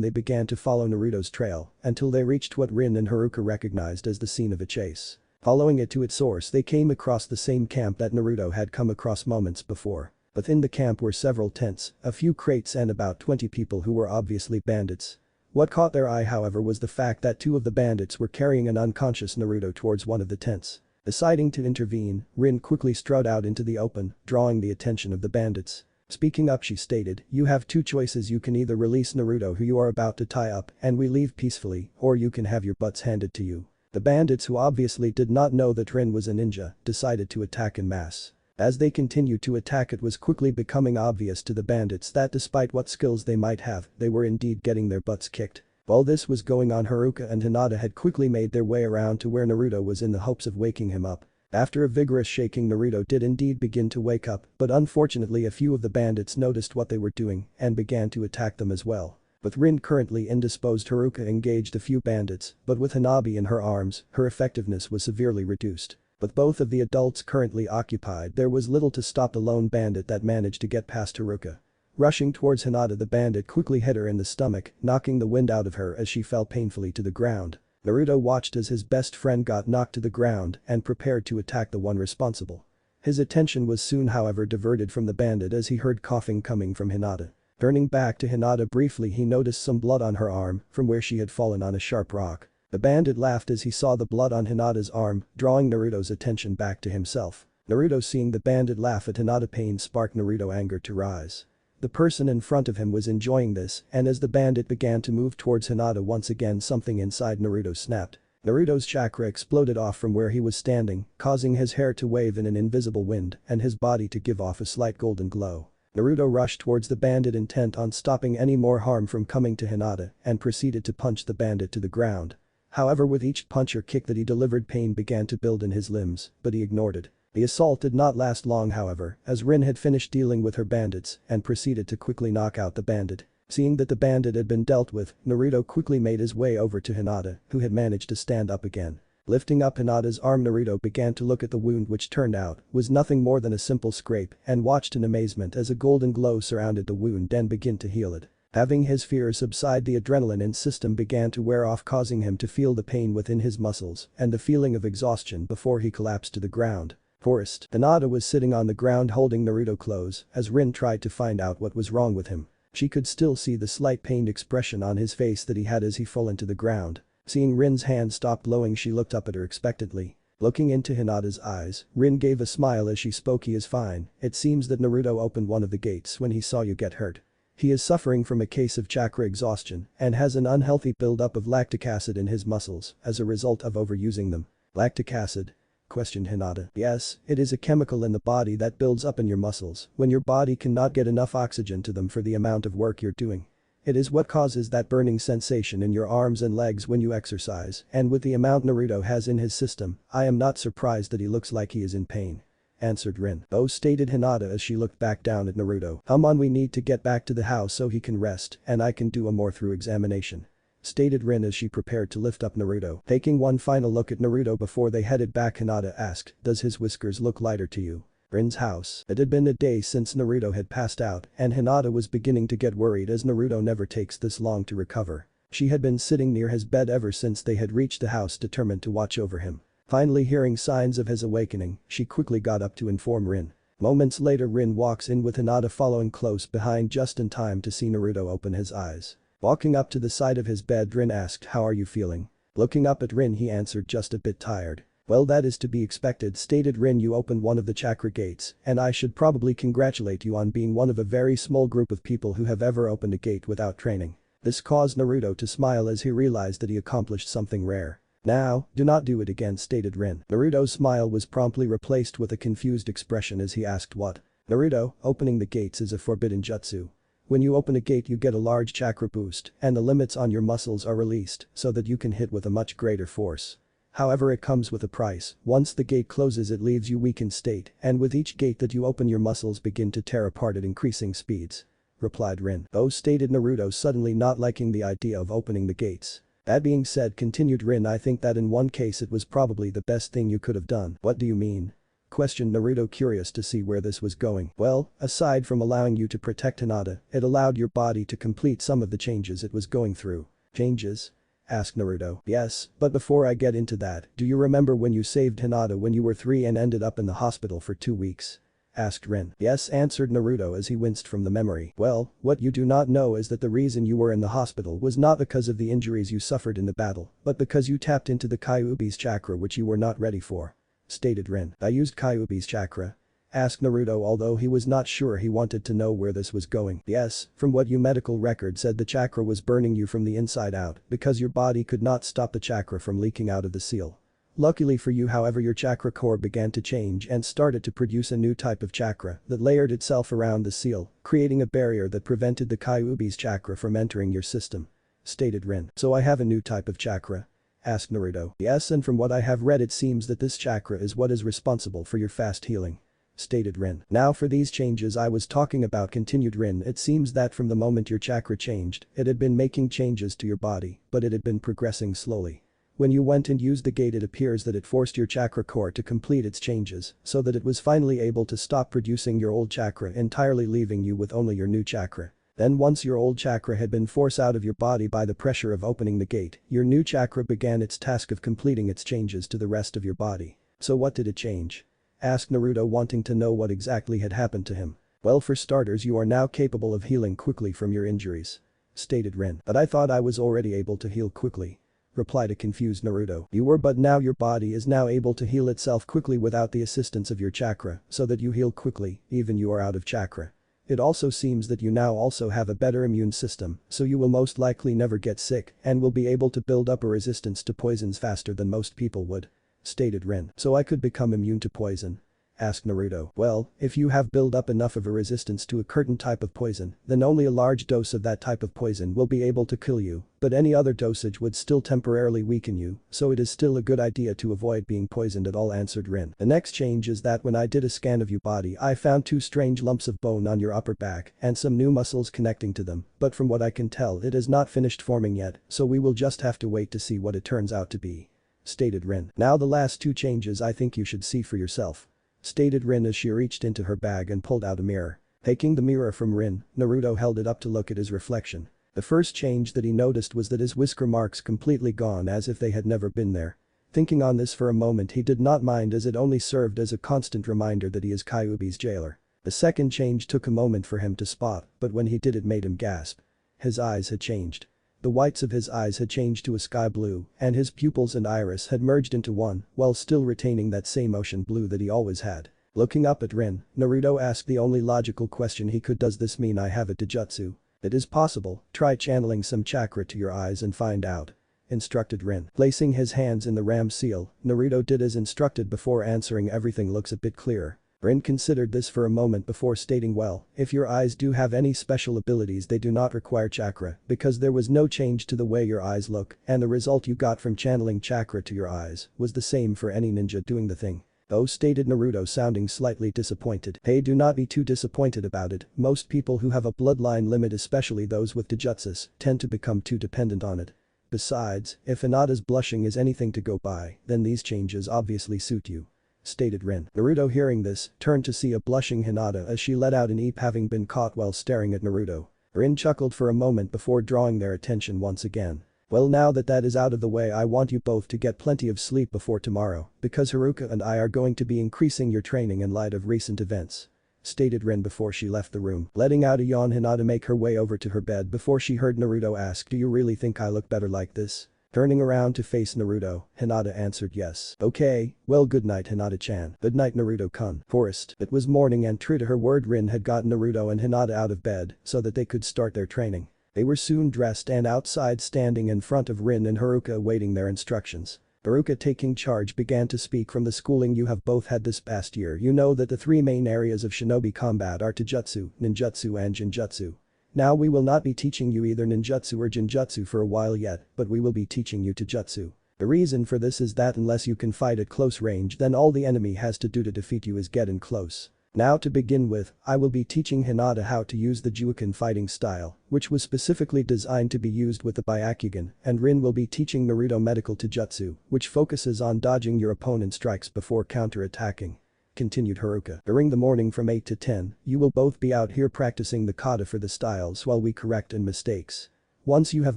they began to follow Naruto's trail until they reached what Rin and Haruka recognized as the scene of a chase. Following it to its source, they came across the same camp that Naruto had come across moments before. Within the camp were several tents, a few crates and about 20 people who were obviously bandits. What caught their eye, however, was the fact that two of the bandits were carrying an unconscious Naruto towards one of the tents. Deciding to intervene, Rin quickly strode out into the open, drawing the attention of the bandits. Speaking up, she stated, "You have two choices. You can either release Naruto, who you are about to tie up, and we leave peacefully, or you can have your butts handed to you." The bandits, who obviously did not know that Rin was a ninja, decided to attack en masse. As they continued to attack, it was quickly becoming obvious to the bandits that despite what skills they might have, they were indeed getting their butts kicked. While this was going on, Haruka and Hinata had quickly made their way around to where Naruto was in the hopes of waking him up. After a vigorous shaking, Naruto did indeed begin to wake up, but unfortunately a few of the bandits noticed what they were doing and began to attack them as well. With Rin currently indisposed, Haruka engaged a few bandits, but with Hanabi in her arms, her effectiveness was severely reduced. With both of the adults currently occupied, there was little to stop the lone bandit that managed to get past Haruka. Rushing towards Hinata, the bandit quickly hit her in the stomach, knocking the wind out of her as she fell painfully to the ground. Naruto watched as his best friend got knocked to the ground and prepared to attack the one responsible. His attention was soon, however, diverted from the bandit as he heard coughing coming from Hinata. Turning back to Hinata briefly, he noticed some blood on her arm from where she had fallen on a sharp rock. The bandit laughed as he saw the blood on Hinata's arm, drawing Naruto's attention back to himself. Naruto, seeing the bandit laugh at Hinata, pain sparked Naruto anger to rise. The person in front of him was enjoying this, and as the bandit began to move towards Hinata once again, something inside Naruto snapped. Naruto's chakra exploded off from where he was standing, causing his hair to wave in an invisible wind and his body to give off a slight golden glow. Naruto rushed towards the bandit, intent on stopping any more harm from coming to Hinata, and proceeded to punch the bandit to the ground. However, with each punch or kick that he delivered, pain began to build in his limbs, but he ignored it. The assault did not last long, however, as Rin had finished dealing with her bandits and proceeded to quickly knock out the bandit. Seeing that the bandit had been dealt with, Naruto quickly made his way over to Hinata, who had managed to stand up again. Lifting up Hinata's arm, Naruto began to look at the wound, which turned out was nothing more than a simple scrape, and watched in amazement as a golden glow surrounded the wound and began to heal it. Having his fear subside, the adrenaline in system began to wear off, causing him to feel the pain within his muscles and the feeling of exhaustion before he collapsed to the ground. Forest. Hinata was sitting on the ground holding Naruto close as Rin tried to find out what was wrong with him. She could still see the slight pained expression on his face that he had as he fell into the ground. Seeing Rin's hand stop glowing, she looked up at her expectantly. Looking into Hinata's eyes, Rin gave a smile as she spoke. "He is fine. It seems that Naruto opened one of the gates when he saw you get hurt. He is suffering from a case of chakra exhaustion and has an unhealthy buildup of lactic acid in his muscles as a result of overusing them." "Lactic acid?" questioned Hinata. "Yes, it is a chemical in the body that builds up in your muscles when your body cannot get enough oxygen to them for the amount of work you're doing. It is what causes that burning sensation in your arms and legs when you exercise, and with the amount Naruto has in his system, I am not surprised that he looks like he is in pain," answered Rin. "Oh," stated Hinata as she looked back down at Naruto. "Come on, we need to get back to the house so he can rest and I can do a more thorough examination," stated Rin as she prepared to lift up Naruto. Taking one final look at Naruto before they headed back, Hinata asked, "Does his whiskers look lighter to you?" Rin's house. It had been a day since Naruto had passed out, and Hinata was beginning to get worried as Naruto never takes this long to recover. She had been sitting near his bed ever since they had reached the house, determined to watch over him. Finally hearing signs of his awakening, she quickly got up to inform Rin. Moments later, Rin walks in with Hinata following close behind just in time to see Naruto open his eyes. Walking up to the side of his bed, Rin asked, "How are you feeling?" Looking up at Rin, he answered, "Just a bit tired." Well, that is to be expected, stated Rin. You opened one of the chakra gates, and I should probably congratulate you on being one of a very small group of people who have ever opened a gate without training. This caused Naruto to smile as he realized that he accomplished something rare. Now, do not do it again, stated Rin. Naruto's smile was promptly replaced with a confused expression as he asked what? Naruto, opening the gates is a forbidden jutsu. When you open a gate you get a large chakra boost and the limits on your muscles are released so that you can hit with a much greater force. However, it comes with a price. Once the gate closes it leaves you weakened state, and with each gate that you open your muscles begin to tear apart at increasing speeds. Replied Rin. Oh, stated Naruto, suddenly not liking the idea of opening the gates. That being said, continued Rin, I think that in one case it was probably the best thing you could have done. What do you mean? Questioned Naruto, curious to see where this was going. Well, aside from allowing you to protect Hinata, it allowed your body to complete some of the changes it was going through. Changes? Asked Naruto. Yes, but before I get into that, do you remember when you saved Hinata when you were 3 and ended up in the hospital for 2 weeks? Asked Rin. Yes, answered Naruto as he winced from the memory. Well, what you do not know is that the reason you were in the hospital was not because of the injuries you suffered in the battle, but because you tapped into the Kyuubi's chakra which you were not ready for. Stated Rin. I used Kyuubi's chakra? Asked Naruto, although he was not sure. He wanted to know where this was going. Yes, from what your medical record said the chakra was burning you from the inside out because your body could not stop the chakra from leaking out of the seal. Luckily for you, however, your chakra core began to change and started to produce a new type of chakra that layered itself around the seal, creating a barrier that prevented the Kyuubi's chakra from entering your system. Stated Rin. So I have a new type of chakra? Asked Naruto. Yes, and from what I have read it seems that this chakra is what is responsible for your fast healing. Stated Rin. Now for these changes I was talking about, continued Rin, it seems that from the moment your chakra changed, it had been making changes to your body, but it had been progressing slowly. When you went and used the gate it appears that it forced your chakra core to complete its changes, so that it was finally able to stop producing your old chakra, entirely leaving you with only your new chakra. Then once your old chakra had been forced out of your body by the pressure of opening the gate, your new chakra began its task of completing its changes to the rest of your body. So what did it change? Asked Naruto, wanting to know what exactly had happened to him. Well, for starters you are now capable of healing quickly from your injuries. Stated Rin. But I thought I was already able to heal quickly. Replied a confused Naruto. You were, but now your body is now able to heal itself quickly without the assistance of your chakra, so that you heal quickly, even you are out of chakra. It also seems that you now also have a better immune system, so you will most likely never get sick and will be able to build up a resistance to poisons faster than most people would. Stated Rin. So I could become immune to poison? Asked Naruto. Well, if you have built up enough of a resistance to a certain type of poison, then only a large dose of that type of poison will be able to kill you, but any other dosage would still temporarily weaken you, so it is still a good idea to avoid being poisoned at all, answered Rin. The next change is that when I did a scan of your body I found 2 strange lumps of bone on your upper back and some new muscles connecting to them, but from what I can tell it has not finished forming yet, so we will just have to wait to see what it turns out to be. Stated Rin. Now the last 2 changes I think you should see for yourself. Stated Rin as she reached into her bag and pulled out a mirror. Taking the mirror from Rin, Naruto held it up to look at his reflection. The first change that he noticed was that his whisker marks completely gone, as if they had never been there. Thinking on this for a moment, he did not mind, as it only served as a constant reminder that he is Kyuubi's jailer. The second change took a moment for him to spot, but when he did it made him gasp. His eyes had changed. The whites of his eyes had changed to a sky blue, and his pupils and iris had merged into one, while still retaining that same ocean blue that he always had. Looking up at Rin, Naruto asked the only logical question he could: does this mean I have a taijutsu? It is possible, try channeling some chakra to your eyes and find out. Instructed Rin. Placing his hands in the ram seal, Naruto did as instructed before answering. Everything looks a bit clearer. Rin considered this for a moment before stating, well, if your eyes do have any special abilities they do not require chakra, because there was no change to the way your eyes look, and the result you got from channeling chakra to your eyes was the same for any ninja doing the thing. Oh, stated Naruto, sounding slightly disappointed. Hey, do not be too disappointed about it. Most people who have a bloodline limit, especially those with taijutsus, tend to become too dependent on it. Besides, if Hinata's blushing is anything to go by, then these changes obviously suit you. Stated Rin. Naruto, hearing this, turned to see a blushing Hinata as she let out an eep, having been caught while staring at Naruto. Rin chuckled for a moment before drawing their attention once again. Well, now that that is out of the way, I want you both to get plenty of sleep before tomorrow, because Haruka and I are going to be increasing your training in light of recent events. Stated Rin before she left the room. Letting out a yawn, Hinata make her way over to her bed before she heard Naruto ask, do you really think I look better like this? Turning around to face Naruto, Hinata answered yes. Okay, well good night Hinata-chan. Good night Naruto-kun. Forest. It was morning and true to her word Rin had gotten Naruto and Hinata out of bed so that they could start their training. They were soon dressed and outside standing in front of Rin and Haruka awaiting their instructions. Haruka taking charge began to speak from the schooling you have both had this past year. You know that the three main areas of shinobi combat are Taijutsu, Ninjutsu and Jinjutsu. Now we will not be teaching you either ninjutsu or jinjutsu for a while yet, but we will be teaching you taijutsu. The reason for this is that unless you can fight at close range then all the enemy has to do to defeat you is get in close. Now to begin with, I will be teaching Hinata how to use the Juuken fighting style, which was specifically designed to be used with the Byakugan, and Rin will be teaching Naruto medical taijutsu, which focuses on dodging your opponent's strikes before counter-attacking. Continued Haruka. During the morning from 8 to 10, you will both be out here practicing the kata for the styles while we correct any mistakes. Once you have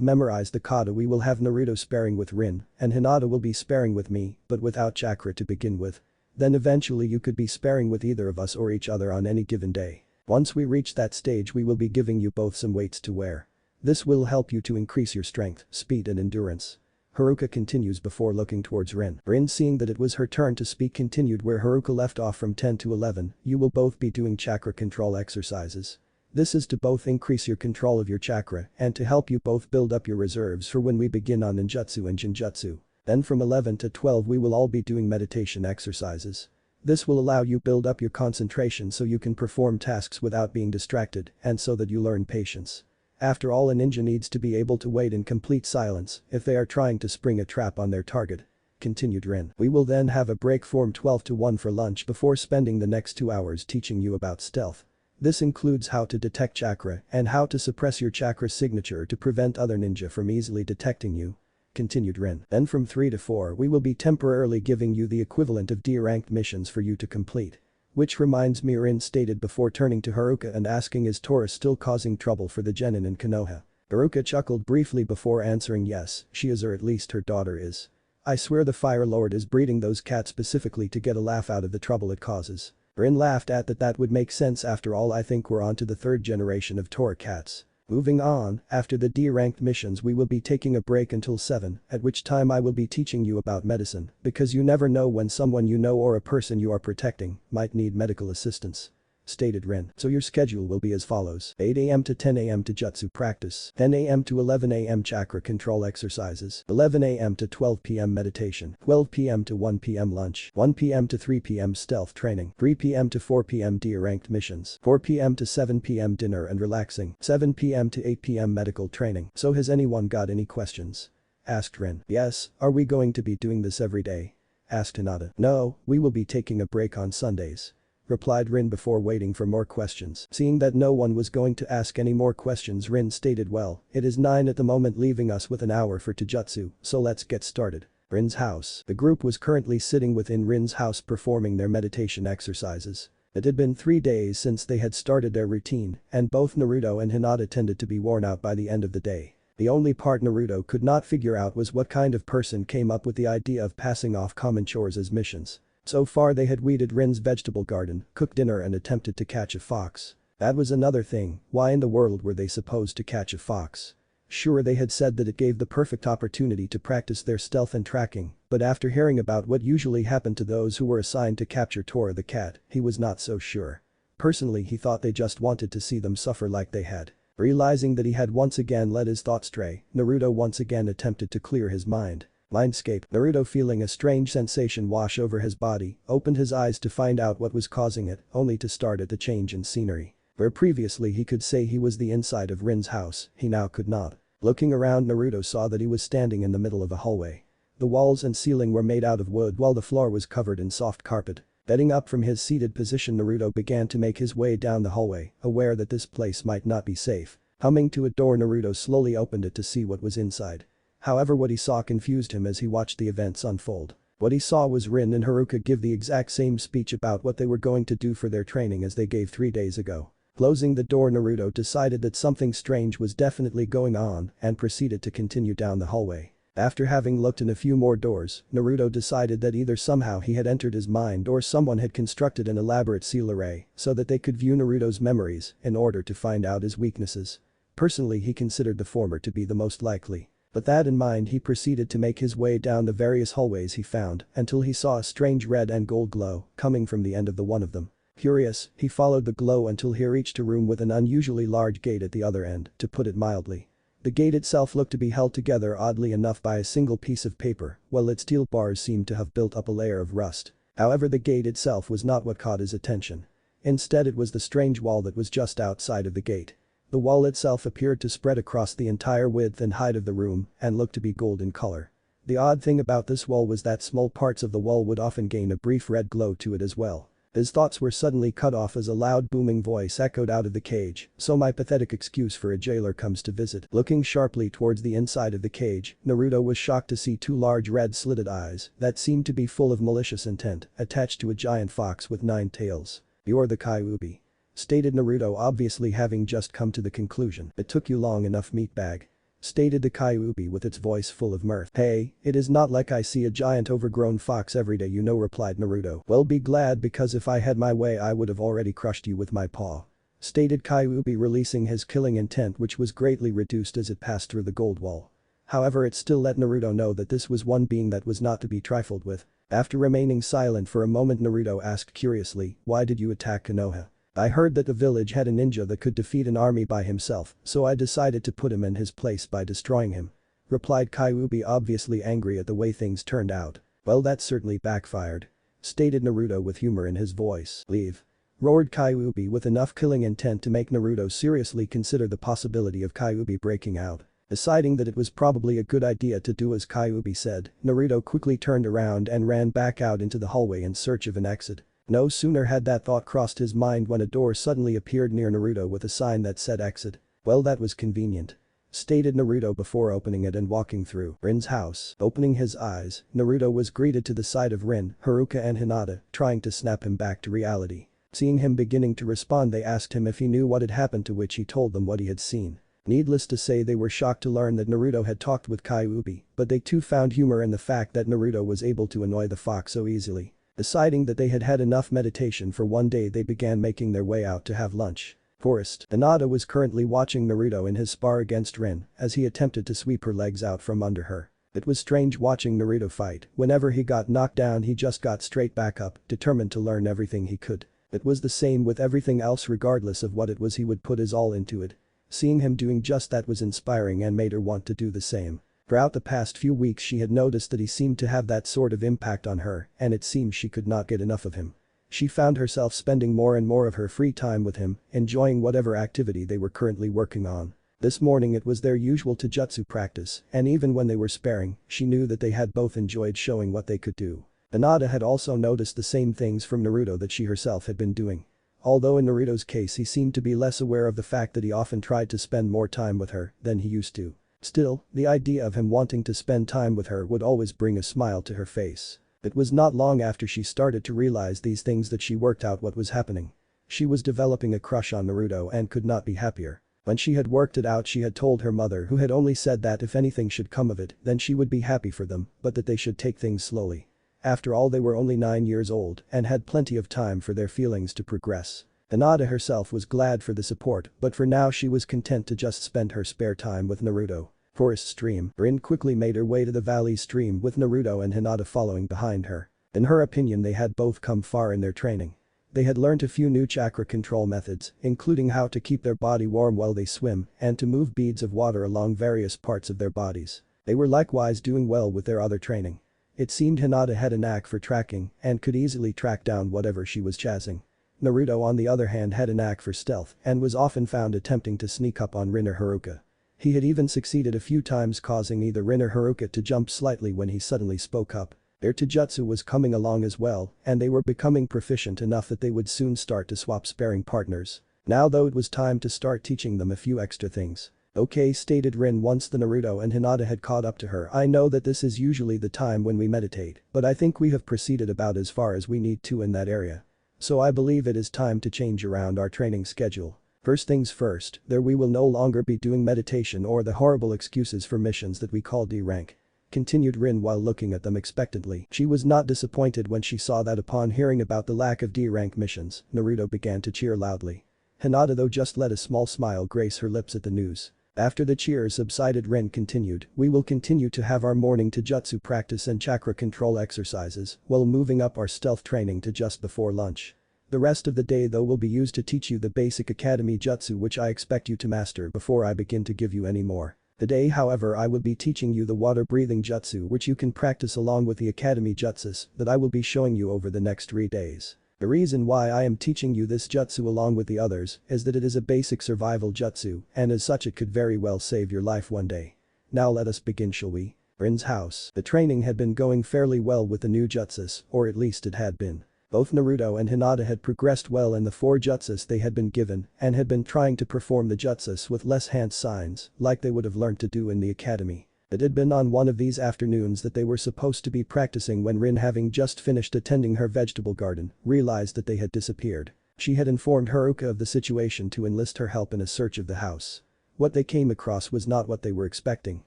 memorized the kata we will have Naruto sparring with Rin, and Hinata will be sparring with me, but without chakra to begin with. Then eventually you could be sparring with either of us or each other on any given day. Once we reach that stage we will be giving you both some weights to wear. This will help you to increase your strength, speed and endurance. Haruka continues before looking towards Rin. Rin seeing that it was her turn to speak continued where Haruka left off from 10 to 11, you will both be doing chakra control exercises. This is to both increase your control of your chakra and to help you both build up your reserves for when we begin on ninjutsu and jinjutsu. Then from 11 to 12 we will all be doing meditation exercises. This will allow you build up your concentration so you can perform tasks without being distracted and so that you learn patience. After all a ninja needs to be able to wait in complete silence if they are trying to spring a trap on their target. Continued Rin. We will then have a break from 12 to 1 for lunch before spending the next 2 hours teaching you about stealth. This includes how to detect chakra and how to suppress your chakra signature to prevent other ninja from easily detecting you. Continued Rin. Then from 3 to 4 we will be temporarily giving you the equivalent of D-ranked missions for you to complete. Which reminds me Rin stated before turning to Haruka and asking is Tora still causing trouble for the genin in Konoha. Haruka chuckled briefly before answering yes, she is or at least her daughter is. I swear the Fire Lord is breeding those cats specifically to get a laugh out of the trouble it causes. Rin laughed at that would make sense after all I think we're on to the third generation of Tora cats. Moving on, after the D-ranked missions we will be taking a break until 7, at which time I will be teaching you about medicine, because you never know when someone you know or a person you are protecting might need medical assistance. Stated Rin. So your schedule will be as follows. 8 AM to 10 AM Taijutsu practice, 10 AM to 11 AM chakra control exercises, 11 AM to 12 PM meditation, 12 PM to 1 PM lunch, 1 PM to 3 PM stealth training, 3 PM to 4 PM D-ranked missions, 4 PM to 7 PM dinner and relaxing, 7 PM to 8 PM medical training. So has anyone got any questions? Asked Rin. Yes, are we going to be doing this every day? Asked Hinata. No, we will be taking a break on Sundays. Replied Rin before waiting for more questions. Seeing that no one was going to ask any more questions Rin stated well, it is 9 at the moment leaving us with an hour for taijutsu, so let's get started. Rin's house. The group was currently sitting within Rin's house performing their meditation exercises. It had been 3 days since they had started their routine, and both Naruto and Hinata tended to be worn out by the end of the day. The only part Naruto could not figure out was what kind of person came up with the idea of passing off common chores as missions. So far they had weeded Rin's vegetable garden, cooked dinner and attempted to catch a fox. That was another thing, why in the world were they supposed to catch a fox? Sure they had said that it gave the perfect opportunity to practice their stealth and tracking, but after hearing about what usually happened to those who were assigned to capture Tora the cat, he was not so sure. Personally he thought they just wanted to see them suffer like they had. Realizing that he had once again let his thoughts stray, Naruto once again attempted to clear his mind. Mindscape. Naruto feeling a strange sensation wash over his body, opened his eyes to find out what was causing it, only to start at the change in scenery. Where previously he could say he was the inside of Rin's house, he now could not. Looking around Naruto saw that he was standing in the middle of a hallway. The walls and ceiling were made out of wood while the floor was covered in soft carpet. Getting up from his seated position Naruto began to make his way down the hallway, aware that this place might not be safe. Humming to a door Naruto slowly opened it to see what was inside. However what he saw confused him as he watched the events unfold. What he saw was Rin and Haruka give the exact same speech about what they were going to do for their training as they gave 3 days ago. Closing the door Naruto decided that something strange was definitely going on and proceeded to continue down the hallway. After having looked in a few more doors, Naruto decided that either somehow he had entered his mind or someone had constructed an elaborate seal array so that they could view Naruto's memories in order to find out his weaknesses. Personally he considered the former to be the most likely. But that in mind he proceeded to make his way down the various hallways he found until he saw a strange red and gold glow coming from the end of the one of them. Curious, he followed the glow until he reached a room with an unusually large gate at the other end, to put it mildly. The gate itself looked to be held together oddly enough by a single piece of paper, while its steel bars seemed to have built up a layer of rust. However, the gate itself was not what caught his attention. Instead, it was the strange wall that was just outside of the gate. The wall itself appeared to spread across the entire width and height of the room and looked to be gold in color. The odd thing about this wall was that small parts of the wall would often gain a brief red glow to it as well. His thoughts were suddenly cut off as a loud booming voice echoed out of the cage, "So my pathetic excuse for a jailer comes to visit." Looking sharply towards the inside of the cage, Naruto was shocked to see two large red slitted eyes that seemed to be full of malicious intent attached to a giant fox with 9 tails. "You're the Kyuubi," stated Naruto, obviously having just come to the conclusion. "It took you long enough, meatbag," stated the Kyuubi with its voice full of mirth. "Hey, it is not like I see a giant overgrown fox every day, you know," replied Naruto. "Well, be glad, because if I had my way I would have already crushed you with my paw," stated Kyuubi, releasing his killing intent, which was greatly reduced as it passed through the gold wall. However, it still let Naruto know that this was one being that was not to be trifled with. After remaining silent for a moment, Naruto asked curiously, "Why did you attack Konoha?" "I heard that the village had a ninja that could defeat an army by himself, so I decided to put him in his place by destroying him," replied Kyuubi, obviously angry at the way things turned out. "Well, that certainly backfired," stated Naruto with humor in his voice. "Leave," roared Kyuubi with enough killing intent to make Naruto seriously consider the possibility of Kyuubi breaking out. Deciding that it was probably a good idea to do as Kyuubi said, Naruto quickly turned around and ran back out into the hallway in search of an exit. No sooner had that thought crossed his mind when a door suddenly appeared near Naruto with a sign that said exit. "Well, that was convenient," stated Naruto before opening it and walking through Rin's house. Opening his eyes, Naruto was greeted to the sight of Rin, Haruka and Hinata, trying to snap him back to reality. Seeing him beginning to respond, they asked him if he knew what had happened, to which he told them what he had seen. Needless to say, they were shocked to learn that Naruto had talked with Kyuubi, but they too found humor in the fact that Naruto was able to annoy the fox so easily. Deciding that they had had enough meditation for one day, they began making their way out to have lunch. Forest. Hinata was currently watching Naruto in his spar against Rin as he attempted to sweep her legs out from under her. It was strange watching Naruto fight. Whenever he got knocked down, he just got straight back up, determined to learn everything he could. It was the same with everything else, regardless of what it was, he would put his all into it. Seeing him doing just that was inspiring and made her want to do the same. Throughout the past few weeks, she had noticed that he seemed to have that sort of impact on her, and it seemed she could not get enough of him. She found herself spending more and more of her free time with him, enjoying whatever activity they were currently working on. This morning it was their usual taijutsu practice, and even when they were sparring, she knew that they had both enjoyed showing what they could do. Hinata had also noticed the same things from Naruto that she herself had been doing. Although in Naruto's case he seemed to be less aware of the fact that he often tried to spend more time with her than he used to. Still, the idea of him wanting to spend time with her would always bring a smile to her face. It was not long after she started to realize these things that she worked out what was happening. She was developing a crush on Naruto and could not be happier. When she had worked it out, she had told her mother, who had only said that if anything should come of it, then she would be happy for them, but that they should take things slowly. After all, they were only 9 years old and had plenty of time for their feelings to progress. Hinata herself was glad for the support, but for now she was content to just spend her spare time with Naruto. Forest stream. Rin quickly made her way to the valley stream with Naruto and Hinata following behind her. In her opinion, they had both come far in their training. They had learned a few new chakra control methods, including how to keep their body warm while they swim and to move beads of water along various parts of their bodies. They were likewise doing well with their other training. It seemed Hinata had a knack for tracking and could easily track down whatever she was chasing. Naruto, on the other hand, had a knack for stealth and was often found attempting to sneak up on Rin or Haruka. He had even succeeded a few times, causing either Rin or Haruka to jump slightly when he suddenly spoke up. Their taijutsu was coming along as well, and they were becoming proficient enough that they would soon start to swap sparring partners. Now though, it was time to start teaching them a few extra things. "Okay," stated Rin once the Naruto and Hinata had caught up to her, "I know that this is usually the time when we meditate, but I think we have proceeded about as far as we need to in that area. So I believe it is time to change around our training schedule. First things first, we will no longer be doing meditation or the horrible excuses for missions that we call D rank," continued Rin while looking at them expectantly. She was not disappointed when she saw that upon hearing about the lack of D rank missions, Naruto began to cheer loudly. Hinata though just let a small smile grace her lips at the news. After the cheers subsided, Rin continued, "We will continue to have our morning Taijutsu practice and chakra control exercises while moving up our stealth training to just before lunch. The rest of the day though will be used to teach you the basic academy jutsu which I expect you to master before I begin to give you any more. Today however I will be teaching you the water breathing jutsu which you can practice along with the academy jutsus that I will be showing you over the next 3 days. The reason why I am teaching you this jutsu along with the others is that it is a basic survival jutsu and as such it could very well save your life one day. Now let us begin, shall we?" Rin's house. The training had been going fairly well with the new jutsus, or at least it had been. Both Naruto and Hinata had progressed well in the 4 jutsus they had been given and had been trying to perform the jutsus with less hand signs like they would have learned to do in the academy. It had been on one of these afternoons that they were supposed to be practicing when Rin, having just finished attending her vegetable garden, realized that they had disappeared. She had informed Haruka of the situation to enlist her help in a search of the house. What they came across was not what they were expecting.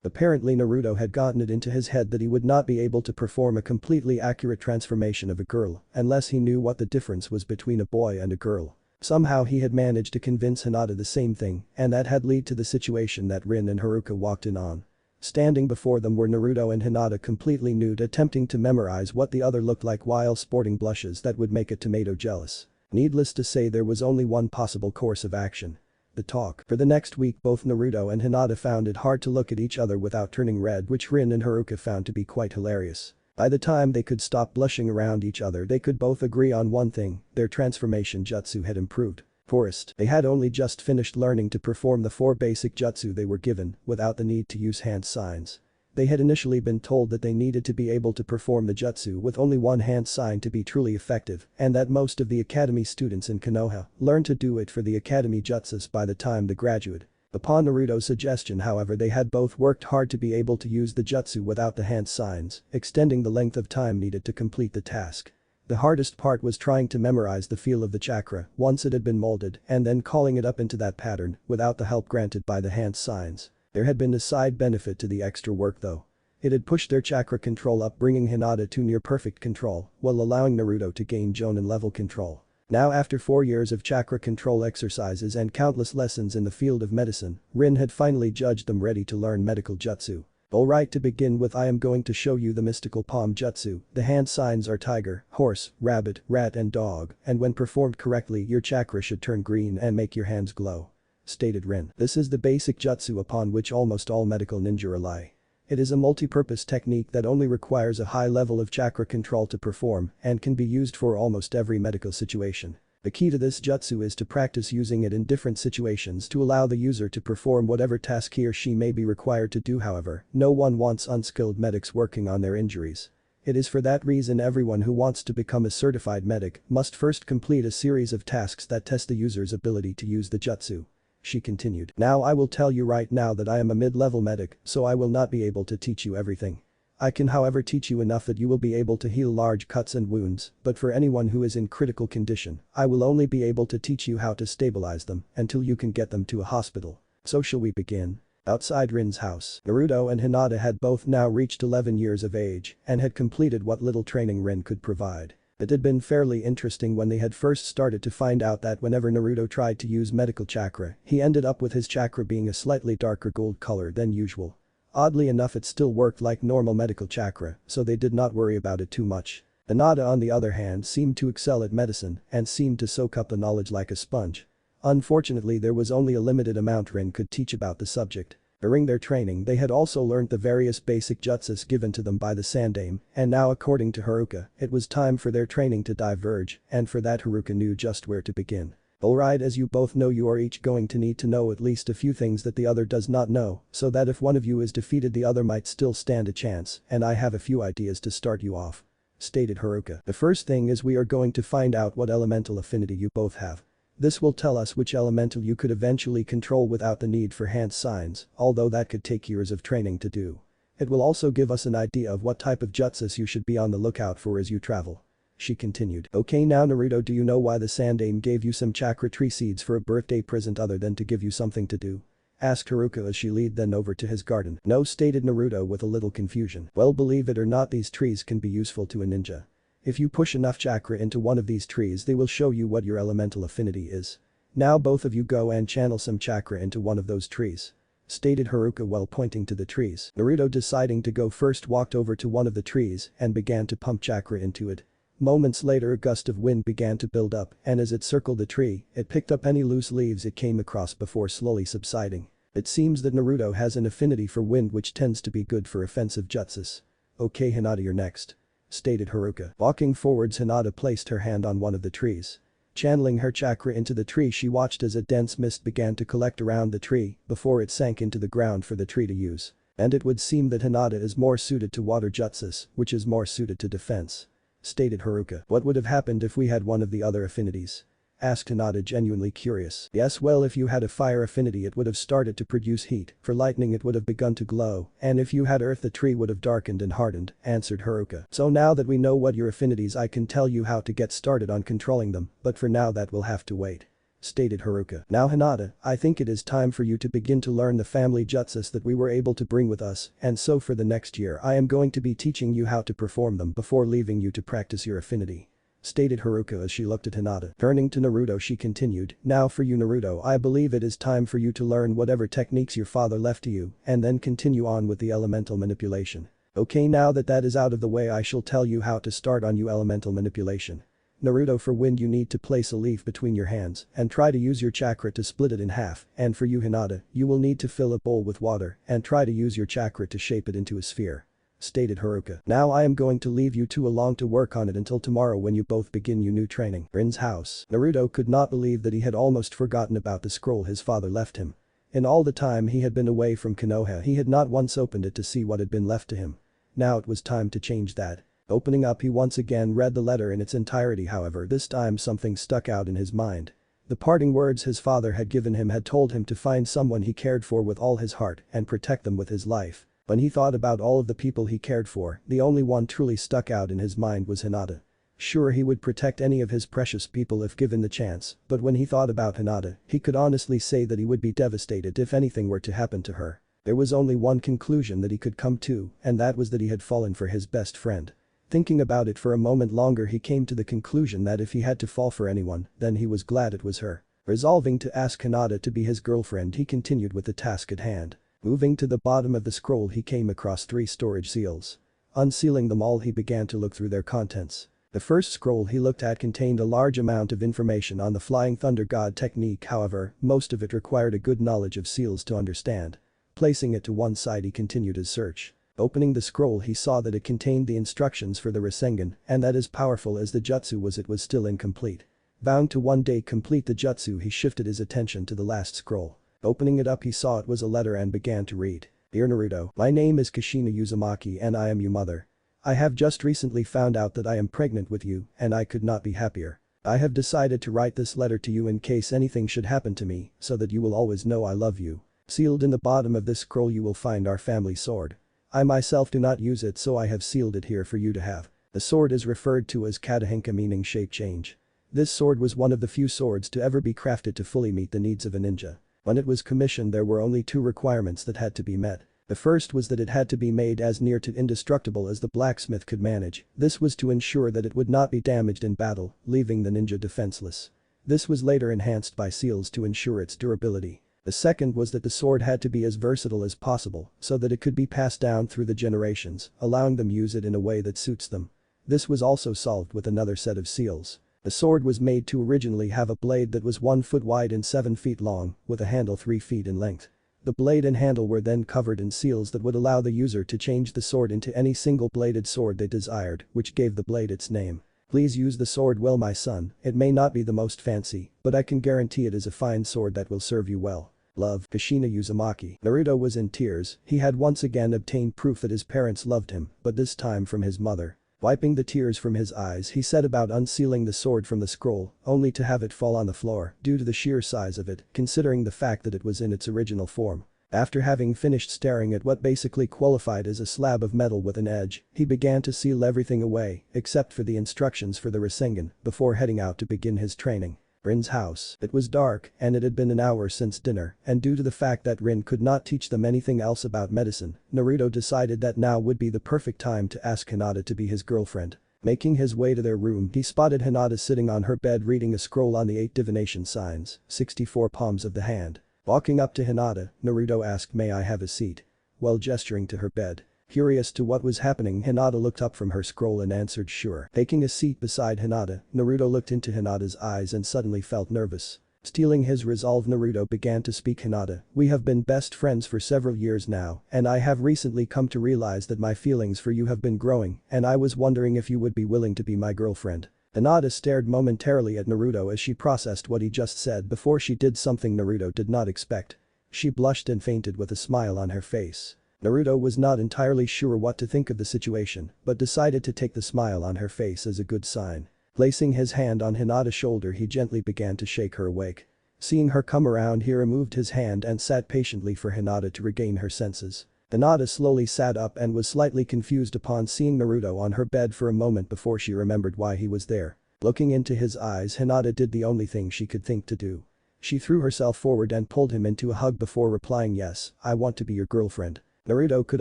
Apparently Naruto had gotten it into his head that he would not be able to perform a completely accurate transformation of a girl unless he knew what the difference was between a boy and a girl. Somehow he had managed to convince Hinata the same thing and that had led to the situation that Rin and Haruka walked in on. Standing before them were Naruto and Hinata completely nude, attempting to memorize what the other looked like while sporting blushes that would make a tomato jealous. Needless to say there was only one possible course of action. The talk. For the next week both Naruto and Hinata found it hard to look at each other without turning red, which Rin and Haruka found to be quite hilarious. By the time they could stop blushing around each other they could both agree on one thing: their transformation jutsu had improved. First, they had only just finished learning to perform the 4 basic jutsu they were given without the need to use hand signs. They had initially been told that they needed to be able to perform the jutsu with only one hand sign to be truly effective and that most of the academy students in Konoha learned to do it for the academy jutsus by the time they graduated. Upon Naruto's suggestion however they had both worked hard to be able to use the jutsu without the hand signs, extending the length of time needed to complete the task. The hardest part was trying to memorize the feel of the chakra once it had been molded and then calling it up into that pattern without the help granted by the hand signs. There had been a side benefit to the extra work though. It had pushed their chakra control up, bringing Hinata to near perfect control while allowing Naruto to gain Jonin level control. Now after 4 years of chakra control exercises and countless lessons in the field of medicine, Rin had finally judged them ready to learn medical jutsu. Alright, to begin with I am going to show you the mystical palm jutsu. The hand signs are tiger, horse, rabbit, rat and dog, and when performed correctly your chakra should turn green and make your hands glow," stated Rin. This is the basic jutsu upon which almost all medical ninja rely. It is a multi-purpose technique that only requires a high level of chakra control to perform and can be used for almost every medical situation. The key to this jutsu is to practice using it in different situations to allow the user to perform whatever task he or she may be required to do. However, no one wants unskilled medics working on their injuries. It is for that reason everyone who wants to become a certified medic must first complete a series of tasks that test the user's ability to use the jutsu. She continued. Now I will tell you right now that I am a mid-level medic, so I will not be able to teach you everything. I can however teach you enough that you will be able to heal large cuts and wounds, but for anyone who is in critical condition, I will only be able to teach you how to stabilize them until you can get them to a hospital. So shall we begin? Outside Rin's house, Naruto and Hinata had both now reached 11 years of age and had completed what little training Rin could provide. It had been fairly interesting when they had first started to find out that whenever Naruto tried to use medical chakra, he ended up with his chakra being a slightly darker gold color than usual. Oddly enough it still worked like normal medical chakra, so they did not worry about it too much. Hinata on the other hand seemed to excel at medicine and seemed to soak up the knowledge like a sponge. Unfortunately there was only a limited amount Rin could teach about the subject. During their training they had also learned the various basic jutsus given to them by the Sandaime, and now according to Haruka, it was time for their training to diverge, and for that Haruka knew just where to begin. Alright, as you both know you are each going to need to know at least a few things that the other does not know, so that if one of you is defeated the other might still stand a chance, and I have a few ideas to start you off," stated Haruka. The first thing is we are going to find out what elemental affinity you both have. This will tell us which elemental you could eventually control without the need for hand signs, although that could take years of training to do. It will also give us an idea of what type of jutsus you should be on the lookout for as you travel. She continued. Okay, now Naruto, do you know why the Sandaime gave you some chakra tree seeds for a birthday present other than to give you something to do? Asked Haruka as she led then over to his garden. No, stated Naruto with a little confusion. Well, believe it or not, these trees can be useful to a ninja. If you push enough chakra into one of these trees they will show you what your elemental affinity is. Now both of you go and channel some chakra into one of those trees. stated Haruka while pointing to the trees. Naruto, deciding to go first, walked over to one of the trees and began to pump chakra into it. Moments later, a gust of wind began to build up, and as it circled the tree, it picked up any loose leaves it came across before slowly subsiding. It seems that Naruto has an affinity for wind, which tends to be good for offensive jutsus. Okay Hinata, you're next, stated Haruka. Walking forwards, Hinata placed her hand on one of the trees. Channeling her chakra into the tree, she watched as a dense mist began to collect around the tree before it sank into the ground for the tree to use. And it would seem that Hinata is more suited to water jutsus, which is more suited to defense, stated Haruka. What would have happened if we had one of the other affinities? Asked Hinata, genuinely curious. Yes, well, if you had a fire affinity it would have started to produce heat, for lightning it would have begun to glow, and if you had earth the tree would have darkened and hardened, answered Haruka. So now that we know what your affinities, I can tell you how to get started on controlling them, but for now that will have to wait, stated Haruka. Now Hinata, I think it is time for you to begin to learn the family jutsus that we were able to bring with us, and so for the next year I am going to be teaching you how to perform them before leaving you to practice your affinity, stated Haruka as she looked at Hinata. Turning to Naruto, she continued, now for you Naruto, I believe it is time for you to learn whatever techniques your father left to you and then continue on with the elemental manipulation. Okay, now that that is out of the way, I shall tell you how to start on your elemental manipulation. Naruto, for wind you need to place a leaf between your hands and try to use your chakra to split it in half, and for you Hinata, you will need to fill a bowl with water and try to use your chakra to shape it into a sphere, stated Haruka. Now I am going to leave you two alone to work on it until tomorrow when you both begin your new training. Rin's house. Naruto could not believe that he had almost forgotten about the scroll his father left him. In all the time he had been away from Konoha, he had not once opened it to see what had been left to him. Now it was time to change that. Opening up, he once again read the letter in its entirety. However, this time something stuck out in his mind. The parting words his father had given him had told him to find someone he cared for with all his heart and protect them with his life. When he thought about all of the people he cared for, the only one truly stuck out in his mind was Hinata. Sure, he would protect any of his precious people if given the chance, but when he thought about Hinata, he could honestly say that he would be devastated if anything were to happen to her. There was only one conclusion that he could come to, and that was that he had fallen for his best friend. Thinking about it for a moment longer, he came to the conclusion that if he had to fall for anyone, then he was glad it was her. Resolving to ask Hinata to be his girlfriend, he continued with the task at hand. Moving to the bottom of the scroll, he came across 3 storage seals. Unsealing them all, he began to look through their contents. The first scroll he looked at contained a large amount of information on the Flying Thunder God technique, however, most of it required a good knowledge of seals to understand. Placing it to one side, he continued his search. Opening the scroll, he saw that it contained the instructions for the Rasengan, and that as powerful as the jutsu was, it was still incomplete. Vowing to one day complete the jutsu, he shifted his attention to the last scroll. Opening it up, he saw it was a letter and began to read. Dear Naruto, my name is Kushina Uzumaki and I am your mother. I have just recently found out that I am pregnant with you and I could not be happier. I have decided to write this letter to you in case anything should happen to me so that you will always know I love you. Sealed in the bottom of this scroll you will find our family sword. I myself do not use it, so I have sealed it here for you to have. The sword is referred to as Katahinka, meaning shape change. This sword was one of the few swords to ever be crafted to fully meet the needs of a ninja. When it was commissioned, there were only 2 requirements that had to be met. The first was that it had to be made as near to indestructible as the blacksmith could manage. This was to ensure that it would not be damaged in battle, leaving the ninja defenseless. This was later enhanced by seals to ensure its durability. The second was that the sword had to be as versatile as possible so that it could be passed down through the generations, allowing them use it in a way that suits them. This was also solved with another set of seals. The sword was made to originally have a blade that was 1 foot wide and 7 feet long, with a handle 3 feet in length. The blade and handle were then covered in seals that would allow the user to change the sword into any single-bladed sword they desired, which gave the blade its name. Please use the sword well, my son. It may not be the most fancy, but I can guarantee it is a fine sword that will serve you well. Love, Kushina Uzumaki. Naruto was in tears. He had once again obtained proof that his parents loved him, but this time from his mother. Wiping the tears from his eyes, he set about unsealing the sword from the scroll, only to have it fall on the floor due to the sheer size of it, considering the fact that it was in its original form. After having finished staring at what basically qualified as a slab of metal with an edge, he began to seal everything away, except for the instructions for the Rasengan, before heading out to begin his training. Rin's house. It was dark, and it had been an hour since dinner, and due to the fact that Rin could not teach them anything else about medicine, Naruto decided that now would be the perfect time to ask Hinata to be his girlfriend. Making his way to their room, he spotted Hinata sitting on her bed reading a scroll on the 8 divination signs, 64 palms of the hand. Walking up to Hinata, Naruto asked, "May I have a seat?" While gesturing to her bed. Curious to what was happening, Hinata looked up from her scroll and answered sure. Taking a seat beside Hinata, Naruto looked into Hinata's eyes and suddenly felt nervous. Stealing his resolve, Naruto began to speak. "Hinata, we have been best friends for several years now, and I have recently come to realize that my feelings for you have been growing, and I was wondering if you would be willing to be my girlfriend." Hinata stared momentarily at Naruto as she processed what he just said before she did something Naruto did not expect. She blushed and fainted with a smile on her face. Naruto was not entirely sure what to think of the situation, but decided to take the smile on her face as a good sign. Placing his hand on Hinata's shoulder, he gently began to shake her awake. Seeing her come around, he removed his hand and sat patiently for Hinata to regain her senses. Hinata slowly sat up and was slightly confused upon seeing Naruto on her bed for a moment before she remembered why he was there. Looking into his eyes, Hinata did the only thing she could think to do. She threw herself forward and pulled him into a hug before replying, "Yes, I want to be your girlfriend." Naruto could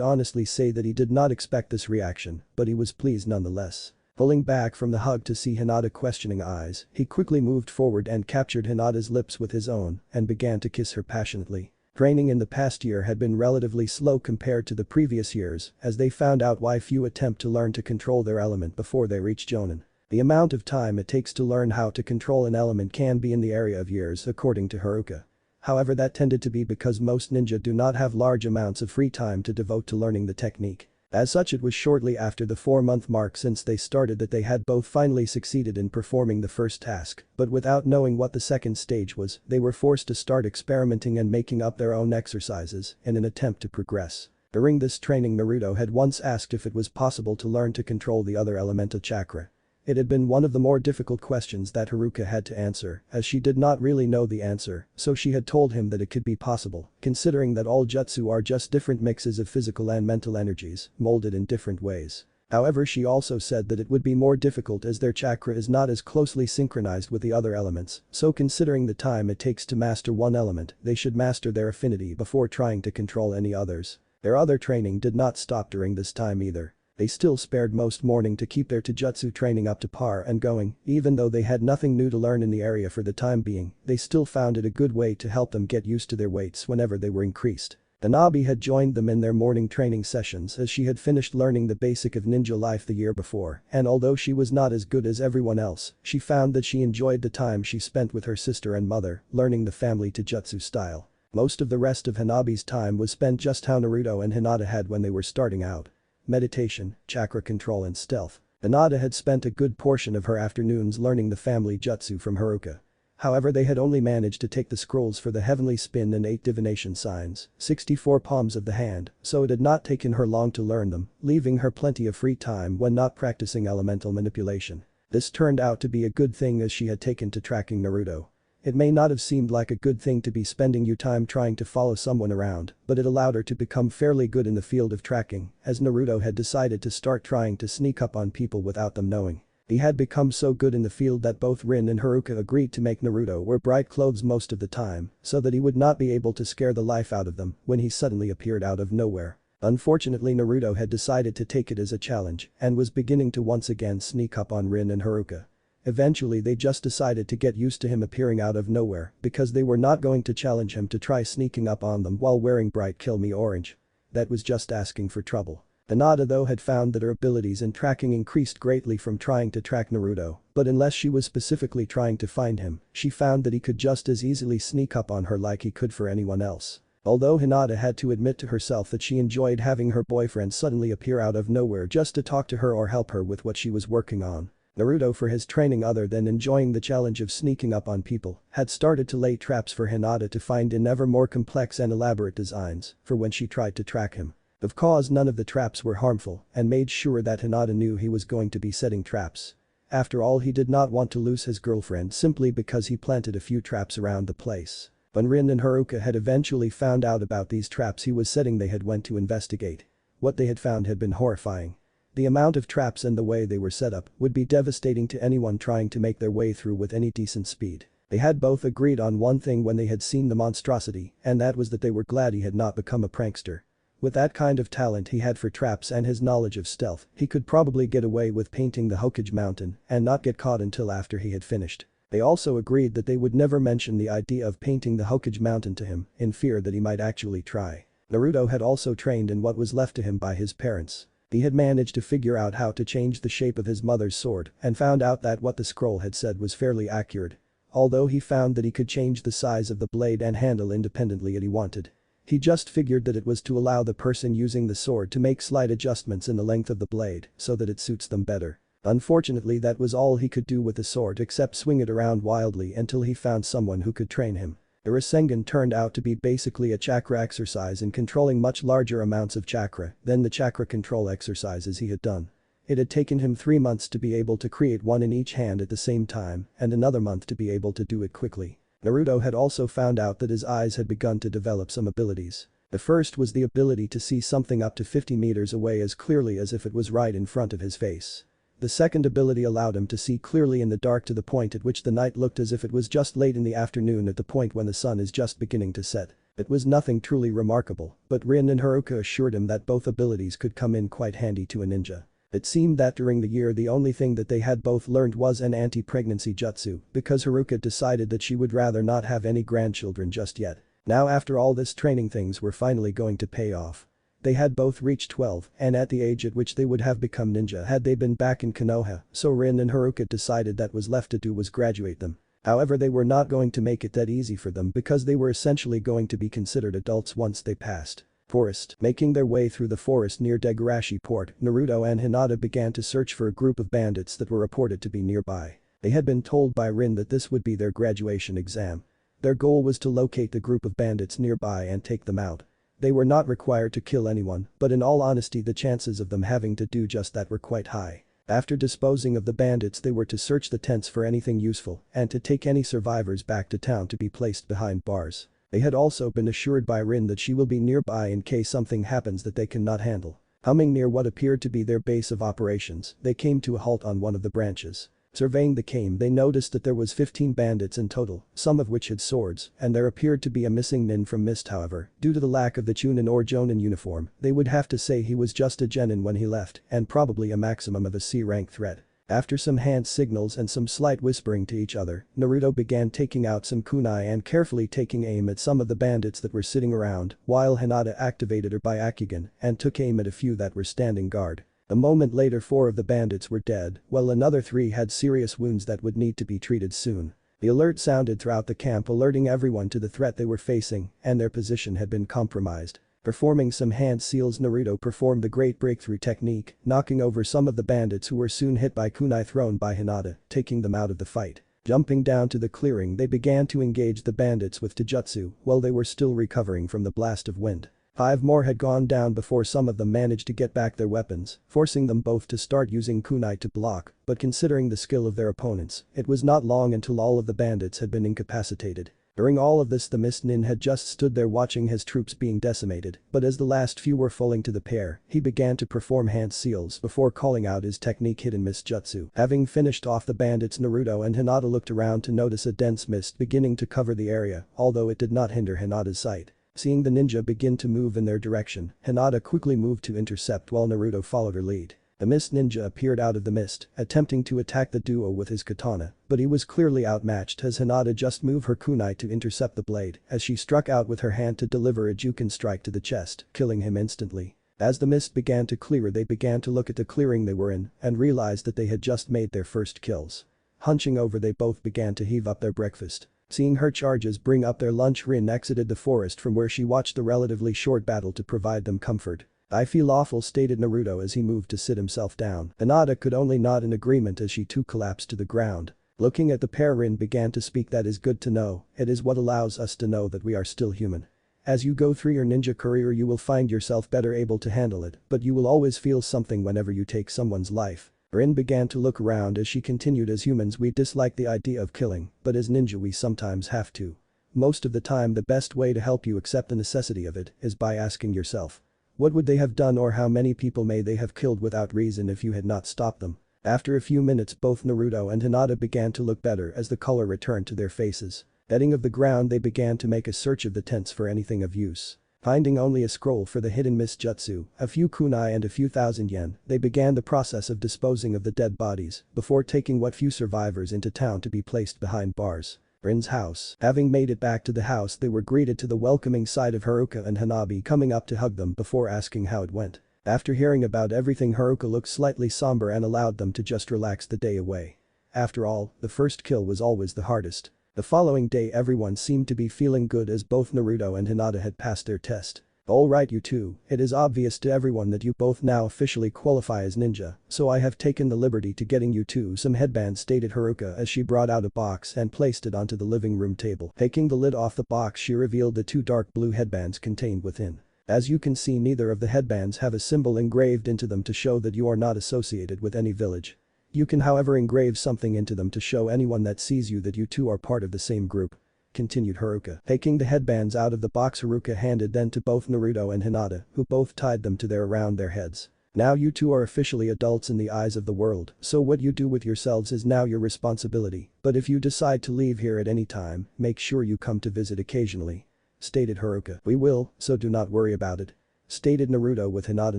honestly say that he did not expect this reaction, but he was pleased nonetheless. Pulling back from the hug to see Hinata questioning eyes, he quickly moved forward and captured Hinata's lips with his own and began to kiss her passionately. Training in the past year had been relatively slow compared to the previous years, as they found out why few attempt to learn to control their element before they reach Jonin. The amount of time it takes to learn how to control an element can be in the area of years, according to Haruka. However, that tended to be because most ninja do not have large amounts of free time to devote to learning the technique. As such, it was shortly after the 4-month mark since they started that they had both finally succeeded in performing the first task, but without knowing what the second stage was, they were forced to start experimenting and making up their own exercises in an attempt to progress. During this training, Naruto had once asked if it was possible to learn to control the other elemental chakra. It had been one of the more difficult questions that Haruka had to answer, as she did not really know the answer, so she had told him that it could be possible, considering that all jutsu are just different mixes of physical and mental energies, molded in different ways. However, she also said that it would be more difficult as their chakra is not as closely synchronized with the other elements, so considering the time it takes to master one element, they should master their affinity before trying to control any others. Their other training did not stop during this time either. They still spared most morning to keep their taijutsu training up to par and going. Even though they had nothing new to learn in the area for the time being, they still found it a good way to help them get used to their weights whenever they were increased. The Nabi had joined them in their morning training sessions as she had finished learning the basic of ninja life the year before, and although she was not as good as everyone else, she found that she enjoyed the time she spent with her sister and mother, learning the family taijutsu style. Most of the rest of Hanabi's time was spent just how Naruto and Hinata had when they were starting out. Meditation, chakra control and stealth. Hinata had spent a good portion of her afternoons learning the family jutsu from Haruka. However, they had only managed to take the scrolls for the heavenly spin and 8 divination signs, 64 palms of the hand, so it had not taken her long to learn them, leaving her plenty of free time when not practicing elemental manipulation. This turned out to be a good thing as she had taken to tracking Naruto. It may not have seemed like a good thing to be spending your time trying to follow someone around, but it allowed her to become fairly good in the field of tracking, as Naruto had decided to start trying to sneak up on people without them knowing. He had become so good in the field that both Rin and Haruka agreed to make Naruto wear bright clothes most of the time, so that he would not be able to scare the life out of them when he suddenly appeared out of nowhere. Unfortunately, Naruto had decided to take it as a challenge and was beginning to once again sneak up on Rin and Haruka. Eventually, they just decided to get used to him appearing out of nowhere because they were not going to challenge him to try sneaking up on them while wearing bright kill me orange. That was just asking for trouble. Hinata though had found that her abilities in tracking increased greatly from trying to track Naruto, but unless she was specifically trying to find him, she found that he could just as easily sneak up on her like he could for anyone else. Although Hinata had to admit to herself that she enjoyed having her boyfriend suddenly appear out of nowhere just to talk to her or help her with what she was working on. Naruto, for his training other than enjoying the challenge of sneaking up on people, had started to lay traps for Hinata to find in ever more complex and elaborate designs for when she tried to track him. Of course, none of the traps were harmful and made sure that Hinata knew he was going to be setting traps. After all, he did not want to lose his girlfriend simply because he planted a few traps around the place. When Rin and Haruka had eventually found out about these traps he was setting, they had went to investigate. What they had found had been horrifying. The amount of traps and the way they were set up would be devastating to anyone trying to make their way through with any decent speed. They had both agreed on one thing when they had seen the monstrosity, and that was that they were glad he had not become a prankster. With that kind of talent he had for traps and his knowledge of stealth, he could probably get away with painting the Hokage mountain and not get caught until after he had finished. They also agreed that they would never mention the idea of painting the Hokage mountain to him, in fear that he might actually try. Naruto had also trained in what was left to him by his parents. He had managed to figure out how to change the shape of his mother's sword and found out that what the scroll had said was fairly accurate. Although he found that he could change the size of the blade and handle independently if he wanted. He just figured that it was to allow the person using the sword to make slight adjustments in the length of the blade so that it suits them better. Unfortunately, that was all he could do with the sword except swing it around wildly until he found someone who could train him. The Rasengan turned out to be basically a chakra exercise in controlling much larger amounts of chakra than the chakra control exercises he had done. It had taken him 3 months to be able to create one in each hand at the same time and another month to be able to do it quickly. Naruto had also found out that his eyes had begun to develop some abilities. The first was the ability to see something up to 50 meters away as clearly as if it was right in front of his face. The second ability allowed him to see clearly in the dark to the point at which the night looked as if it was just late in the afternoon at the point when the sun is just beginning to set. It was nothing truly remarkable, but Rin and Haruka assured him that both abilities could come in quite handy to a ninja. It seemed that during the year the only thing that they had both learned was an anti-pregnancy jutsu because Haruka decided that she would rather not have any grandchildren just yet. Now after all this training things were finally going to pay off. They had both reached 12 and at the age at which they would have become ninja had they been back in Konoha, so Rin and Haruka decided that was left to do was graduate them. However, they were not going to make it that easy for them because they were essentially going to be considered adults once they passed. Forest. Making their way through the forest near Degarashi Port, Naruto and Hinata began to search for a group of bandits that were reported to be nearby. They had been told by Rin that this would be their graduation exam. Their goal was to locate the group of bandits nearby and take them out. They were not required to kill anyone, but in all honesty the chances of them having to do just that were quite high. After disposing of the bandits, they were to search the tents for anything useful and to take any survivors back to town to be placed behind bars. They had also been assured by Rin that she will be nearby in case something happens that they cannot handle. Humming near what appeared to be their base of operations, they came to a halt on one of the branches. Surveying the camp, they noticed that there was 15 bandits in total, some of which had swords, and there appeared to be a missing nin from Mist. However, due to the lack of the Chunin or Jonin uniform, they would have to say he was just a genin when he left and probably a maximum of a C-rank threat. After some hand signals and some slight whispering to each other, Naruto began taking out some kunai and carefully taking aim at some of the bandits that were sitting around, while Hinata activated her Byakugan and took aim at a few that were standing guard. A moment later 4 of the bandits were dead, while another 3 had serious wounds that would need to be treated soon. The alert sounded throughout the camp, alerting everyone to the threat they were facing and their position had been compromised. Performing some hand seals, Naruto performed the great breakthrough technique, knocking over some of the bandits who were soon hit by kunai thrown by Hinata, taking them out of the fight. Jumping down to the clearing, they began to engage the bandits with taijutsu while they were still recovering from the blast of wind. 5 more had gone down before some of them managed to get back their weapons, forcing them both to start using kunai to block, but considering the skill of their opponents, it was not long until all of the bandits had been incapacitated. During all of this, the Mist Nin had just stood there watching his troops being decimated, but as the last few were falling to the pair, he began to perform hand seals before calling out his technique hidden mist jutsu. Having finished off the bandits, Naruto and Hinata looked around to notice a dense mist beginning to cover the area, although it did not hinder Hinata's sight. Seeing the ninja begin to move in their direction, Hinata quickly moved to intercept while Naruto followed her lead. The mist ninja appeared out of the mist, attempting to attack the duo with his katana, but he was clearly outmatched as Hinata just moved her kunai to intercept the blade as she struck out with her hand to deliver a Juken strike to the chest, killing him instantly. As the mist began to clear, they began to look at the clearing they were in and realized that they had just made their first kills. Hunching over, they both began to heave up their breakfast. Seeing her charges bring up their lunch, Rin exited the forest from where she watched the relatively short battle to provide them comfort. "I feel awful," stated Naruto as he moved to sit himself down. Hinata could only nod in agreement as she too collapsed to the ground. Looking at the pair, Rin began to speak. "That is good to know, it is what allows us to know that we are still human. As you go through your ninja career you will find yourself better able to handle it, but you will always feel something whenever you take someone's life." Rin began to look around as she continued. "As humans we dislike the idea of killing, but as ninja we sometimes have to. Most of the time the best way to help you accept the necessity of it is by asking yourself, what would they have done, or how many people may they have killed without reason if you had not stopped them?" After a few minutes both Naruto and Hinata began to look better as the color returned to their faces. Heading of the ground, they began to make a search of the tents for anything of use. Finding only a scroll for the hidden mist jutsu, a few kunai and a few thousand yen, they began the process of disposing of the dead bodies before taking what few survivors into town to be placed behind bars. Rin's house. Having made it back to the house, they were greeted to the welcoming sight of Haruka and Hanabi coming up to hug them before asking how it went. After hearing about everything, Haruka looked slightly somber and allowed them to just relax the day away. After all, the first kill was always the hardest. The following day everyone seemed to be feeling good as both Naruto and Hinata had passed their test. Alright you two, it is obvious to everyone that you both now officially qualify as ninja, so I have taken the liberty to getting you two some headbands, stated Haruka as she brought out a box and placed it onto the living room table. Taking the lid off the box, she revealed the two dark blue headbands contained within. As you can see, neither of the headbands have a symbol engraved into them to show that you are not associated with any village. You can however engrave something into them to show anyone that sees you that you two are part of the same group. Continued Haruka. Taking the headbands out of the box, Haruka handed them to both Naruto and Hinata, who both tied them to around their heads. Now you two are officially adults in the eyes of the world, so what you do with yourselves is now your responsibility, but if you decide to leave here at any time, make sure you come to visit occasionally. Stated Haruka. We will, so do not worry about it. Stated Naruto with Hinata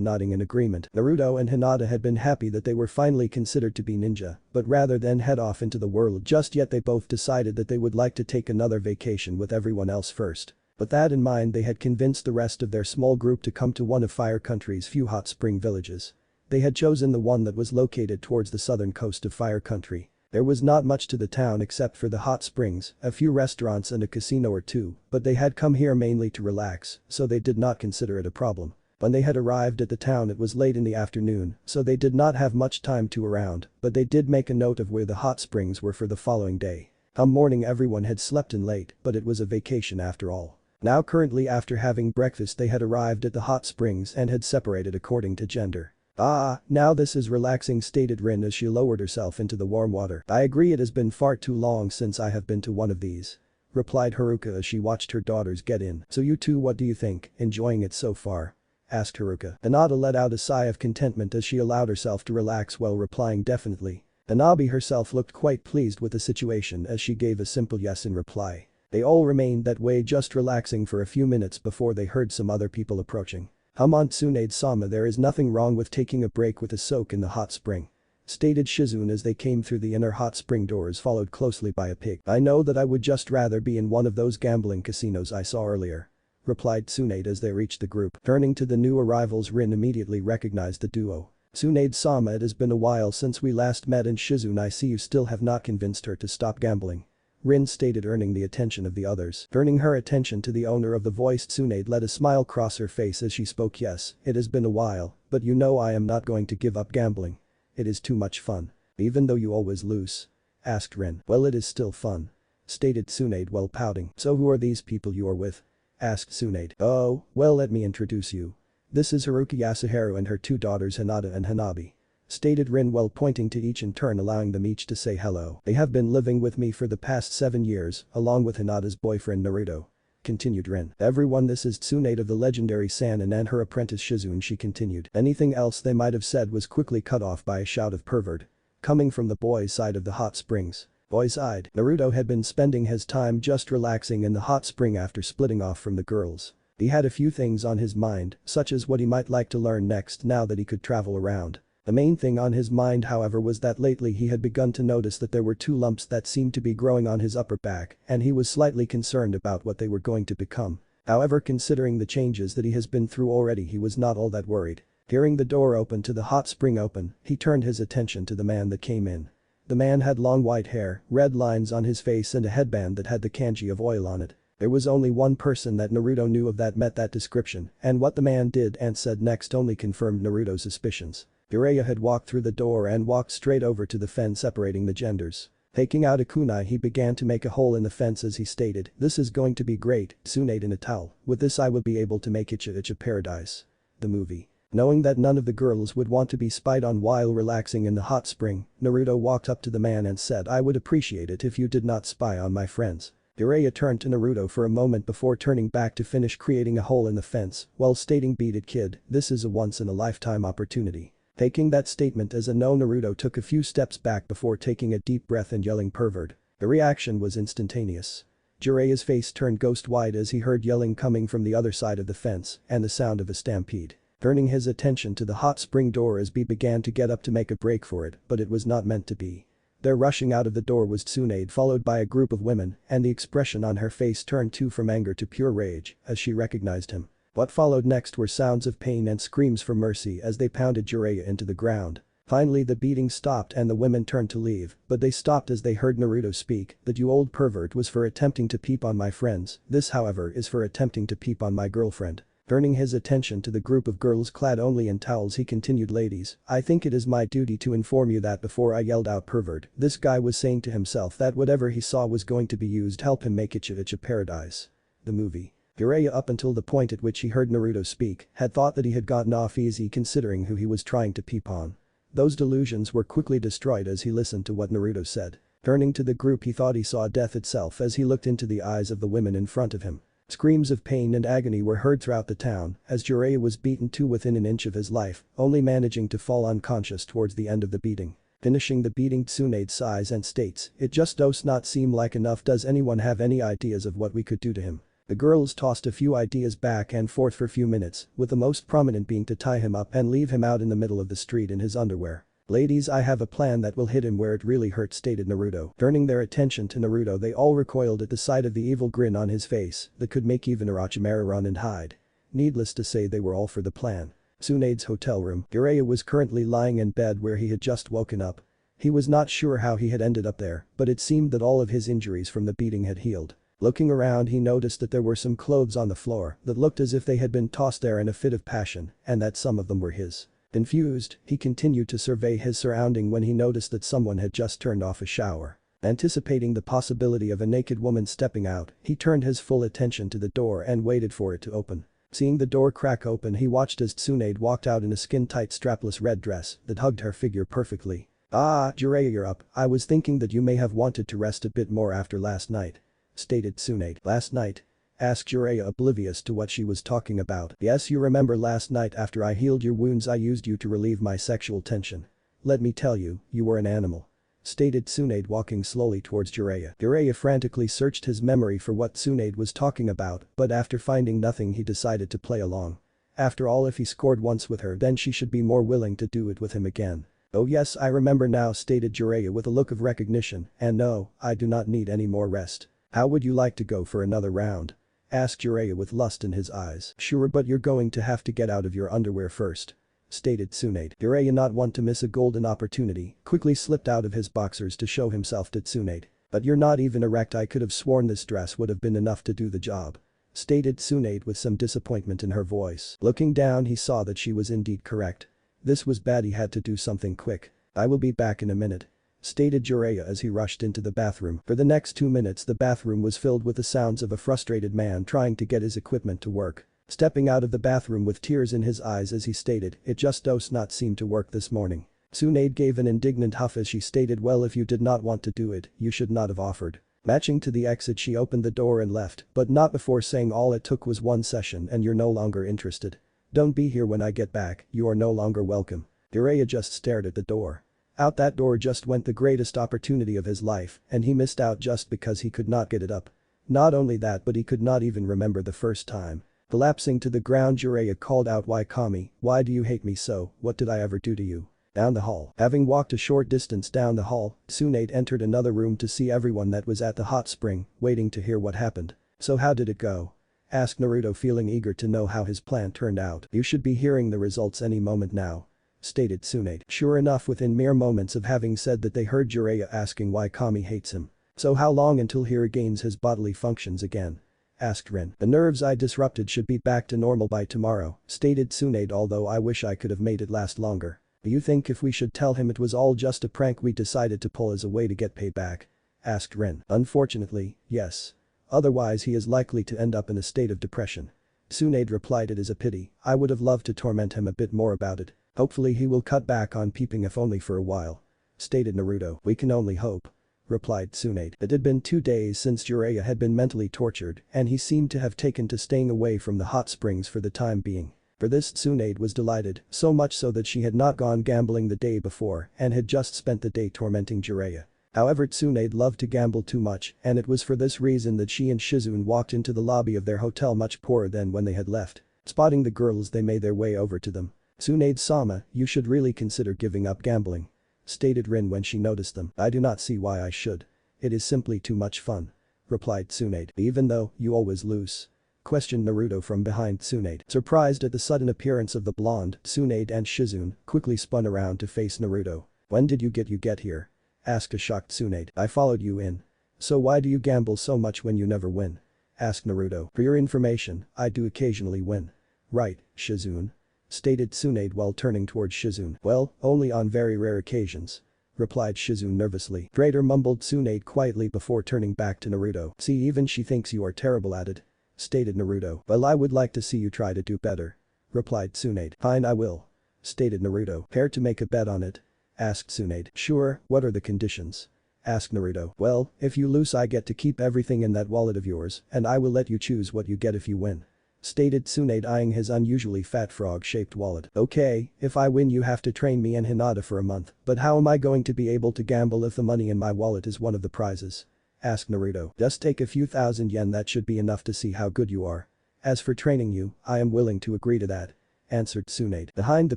nodding in agreement. Naruto and Hinata had been happy that they were finally considered to be ninja, but rather than head off into the world just yet, they both decided that they would like to take another vacation with everyone else first. But that in mind, they had convinced the rest of their small group to come to one of Fire Country's few hot spring villages. They had chosen the one that was located towards the southern coast of Fire Country. There was not much to the town except for the hot springs, a few restaurants and a casino or two, but they had come here mainly to relax, so they did not consider it a problem. When they had arrived at the town, it was late in the afternoon, so they did not have much time to around, but they did make a note of where the hot springs were for the following day. Come morning, everyone had slept in late, but it was a vacation after all. Now currently, after having breakfast, they had arrived at the hot springs and had separated according to gender. Ah, now this is relaxing, stated Rin as she lowered herself into the warm water. I agree, it has been far too long since I have been to one of these. Replied Haruka as she watched her daughters get in. So you two, what do you think, enjoying it so far? Asked Haruka. Hinata let out a sigh of contentment as she allowed herself to relax while replying definitely. Hanabi herself looked quite pleased with the situation as she gave a simple yes in reply. They all remained that way, just relaxing for a few minutes before they heard some other people approaching. Tsunade-sama, there is nothing wrong with taking a break with a soak in the hot spring. Stated Shizune as they came through the inner hot spring doors, followed closely by a pig. I know that I would just rather be in one of those gambling casinos I saw earlier. Replied Tsunade as they reached the group. Turning to the new arrivals, Rin immediately recognized the duo. Tsunade-sama, it has been a while since we last met, and Shizune, I see you still have not convinced her to stop gambling. Rin stated, earning the attention of the others. Turning her attention to the owner of the voice, Tsunade let a smile cross her face as she spoke. Yes, it has been a while, but you know I am not going to give up gambling. It is too much fun. Even though you always lose? Asked Rin. Well, it is still fun. Stated Tsunade while pouting. So who are these people you are with? Asked Tsunade. Oh, well, let me introduce you. This is Haruka Yasuharu and her two daughters Hinata and Hanabi. Stated Rin while pointing to each in turn, allowing them each to say hello. They have been living with me for the past 7 years, along with Hinata's boyfriend Naruto. Continued Rin. Everyone, this is Tsunade of the legendary Sanin and her apprentice Shizune, she continued. Anything else they might have said was quickly cut off by a shout of pervert. Coming from the boys' side of the hot springs. Boys' side. Naruto had been spending his time just relaxing in the hot spring after splitting off from the girls. He had a few things on his mind, such as what he might like to learn next now that he could travel around. The main thing on his mind, however, was that lately he had begun to notice that there were 2 lumps that seemed to be growing on his upper back, and he was slightly concerned about what they were going to become. However, considering the changes that he has been through already, he was not all that worried. Hearing the door open to the hot spring open, he turned his attention to the man that came in. The man had long white hair, red lines on his face and a headband that had the kanji of oil on it. There was only one person that Naruto knew of that met that description, and what the man did and said next only confirmed Naruto's suspicions. Jiraiya had walked through the door and walked straight over to the fence separating the genders. Taking out a kunai, he began to make a hole in the fence as he stated, "This is going to be great, Tsunade in a towel. With this I will be able to make Icha paradise." The movie. Knowing that none of the girls would want to be spied on while relaxing in the hot spring, Naruto walked up to the man and said, "I would appreciate it if you did not spy on my friends." Jiraiya turned to Naruto for a moment before turning back to finish creating a hole in the fence while stating, "Beat it, kid, this is a once-in-a-lifetime opportunity." Taking that statement as a no, Naruto took a few steps back before taking a deep breath and yelling, "Pervert." The reaction was instantaneous. Jiraya's face turned ghost white as he heard yelling coming from the other side of the fence and the sound of a stampede. Turning his attention to the hot spring door as B began to get up to make a break for it, but it was not meant to be. There rushing out of the door was Tsunade followed by a group of women, and the expression on her face turned too from anger to pure rage as she recognized him. What followed next were sounds of pain and screams for mercy as they pounded Jiraiya into the ground. Finally the beating stopped and the women turned to leave, but they stopped as they heard Naruto speak, "That you old pervert was for attempting to peep on my friends, this however is for attempting to peep on my girlfriend." Turning his attention to the group of girls clad only in towels he continued, "Ladies, I think it is my duty to inform you that before I yelled out pervert, this guy was saying to himself that whatever he saw was going to be used help him make itcha paradise." The movie. Jiraiya up until the point at which he heard Naruto speak had thought that he had gotten off easy considering who he was trying to peep on. Those delusions were quickly destroyed as he listened to what Naruto said. Turning to the group he thought he saw death itself as he looked into the eyes of the women in front of him. Screams of pain and agony were heard throughout the town as Jiraiya was beaten to within an inch of his life, only managing to fall unconscious towards the end of the beating. Finishing the beating, Tsunade sighs and states, "It just does not seem like enough. Does anyone have any ideas of what we could do to him?" The girls tossed a few ideas back and forth for a few minutes, with the most prominent being to tie him up and leave him out in the middle of the street in his underwear. "Ladies, I have a plan that will hit him where it really hurts," stated Naruto. Turning their attention to Naruto, they all recoiled at the sight of the evil grin on his face that could make even Orochimaru run and hide. Needless to say, they were all for the plan. Tsunade's hotel room. Jiraiya was currently lying in bed where he had just woken up. He was not sure how he had ended up there, but it seemed that all of his injuries from the beating had healed. Looking around, he noticed that there were some clothes on the floor that looked as if they had been tossed there in a fit of passion, and that some of them were his. Confused, he continued to survey his surrounding when he noticed that someone had just turned off a shower. Anticipating the possibility of a naked woman stepping out, he turned his full attention to the door and waited for it to open. Seeing the door crack open, he watched as Tsunade walked out in a skin-tight strapless red dress that hugged her figure perfectly. "Ah, Jiraiya, you're up. I was thinking that you may have wanted to rest a bit more after last night," stated Tsunade. "Last night?" asked Jiraiya, oblivious to what she was talking about. "Yes, you remember last night after I healed your wounds I used you to relieve my sexual tension. Let me tell you, you were an animal," stated Tsunade, walking slowly towards Jiraiya. Jiraiya frantically searched his memory for what Tsunade was talking about, but after finding nothing he decided to play along. After all, if he scored once with her, then she should be more willing to do it with him again. "Oh yes, I remember now," stated Jiraiya with a look of recognition, "and no, I do not need any more rest. How would you like to go for another round?" asked Jiraiya with lust in his eyes. "Sure, but you're going to have to get out of your underwear first," stated Tsunade. Jiraiya, not want to miss a golden opportunity, quickly slipped out of his boxers to show himself to Tsunade. "But you're not even erect. I could have sworn this dress would have been enough to do the job," stated Tsunade with some disappointment in her voice. Looking down, he saw that she was indeed correct. This was bad, he had to do something quick. "I will be back in a minute," stated Jiraiya as he rushed into the bathroom. For the next 2 minutes the bathroom was filled with the sounds of a frustrated man trying to get his equipment to work. Stepping out of the bathroom with tears in his eyes as he stated, "It just does not seem to work this morning." Tsunade gave an indignant huff as she stated, "Well, if you did not want to do it, you should not have offered." Matching to the exit, she opened the door and left, but not before saying, "All it took was one session and you're no longer interested. Don't be here when I get back, you are no longer welcome." Jiraiya just stared at the door. Out that door just went the greatest opportunity of his life, and he missed out just because he could not get it up. Not only that, but he could not even remember the first time. Collapsing to the ground, Jiraiya called out, "Why, Kami, why do you hate me so? What did I ever do to you?" Down the hall. Having walked a short distance down the hall, Tsunade entered another room to see everyone that was at the hot spring, waiting to hear what happened. "So how did it go?" asked Naruto, feeling eager to know how his plan turned out. "You should be hearing the results any moment now," stated Tsunade. Sure enough, within mere moments of having said that, they heard Jiraiya asking why Kami hates him. "So how long until he regains his bodily functions again?" asked Rin. "The nerves I disrupted should be back to normal by tomorrow," stated Tsunade, "although I wish I could have made it last longer." "Do you think if we should tell him it was all just a prank we decided to pull as a way to get payback?" asked Rin. "Unfortunately, yes. Otherwise he is likely to end up in a state of depression." Tsunade replied, "It is a pity. I would have loved to torment him a bit more about it. Hopefully he will cut back on peeping if only for a while," stated Naruto. "We can only hope," replied Tsunade. It had been 2 days since Jiraiya had been mentally tortured, and he seemed to have taken to staying away from the hot springs for the time being. For this Tsunade was delighted, so much so that she had not gone gambling the day before and had just spent the day tormenting Jiraiya. However, Tsunade loved to gamble too much, and it was for this reason that she and Shizune walked into the lobby of their hotel much poorer than when they had left. Spotting the girls, they made their way over to them. "Tsunade-sama, you should really consider giving up gambling," stated Rin when she noticed them. "I do not see why I should. It is simply too much fun," replied Tsunade. "Even though you always lose?" questioned Naruto from behind Tsunade. Surprised at the sudden appearance of the blonde, Tsunade and Shizune quickly spun around to face Naruto. "When did you get here?" asked a shocked Tsunade. "I followed you in. So why do you gamble so much when you never win?" asked Naruto. "For your information, I do occasionally win." "Right, Shizune," stated Tsunade while turning towards Shizune. "Well, only on very rare occasions," replied Shizune nervously. "Traitor," mumbled Tsunade quietly before turning back to Naruto. "See, even she thinks you are terrible at it," stated Naruto. "Well, I would like to see you try to do better," replied Tsunade. "Fine, I will," stated Naruto. "Care to make a bet on it?" asked Tsunade. "Sure, what are the conditions?" asked Naruto. "Well, if you lose I get to keep everything in that wallet of yours, and I will let you choose what you get if you win," stated Tsunade, eyeing his unusually fat frog-shaped wallet. "Okay, if I win you have to train me and Hinata for a month, but how am I going to be able to gamble if the money in my wallet is one of the prizes?" asked Naruto. "Just take a few thousand yen, that should be enough to see how good you are. As for training you, I am willing to agree to that," answered Tsunade. Behind the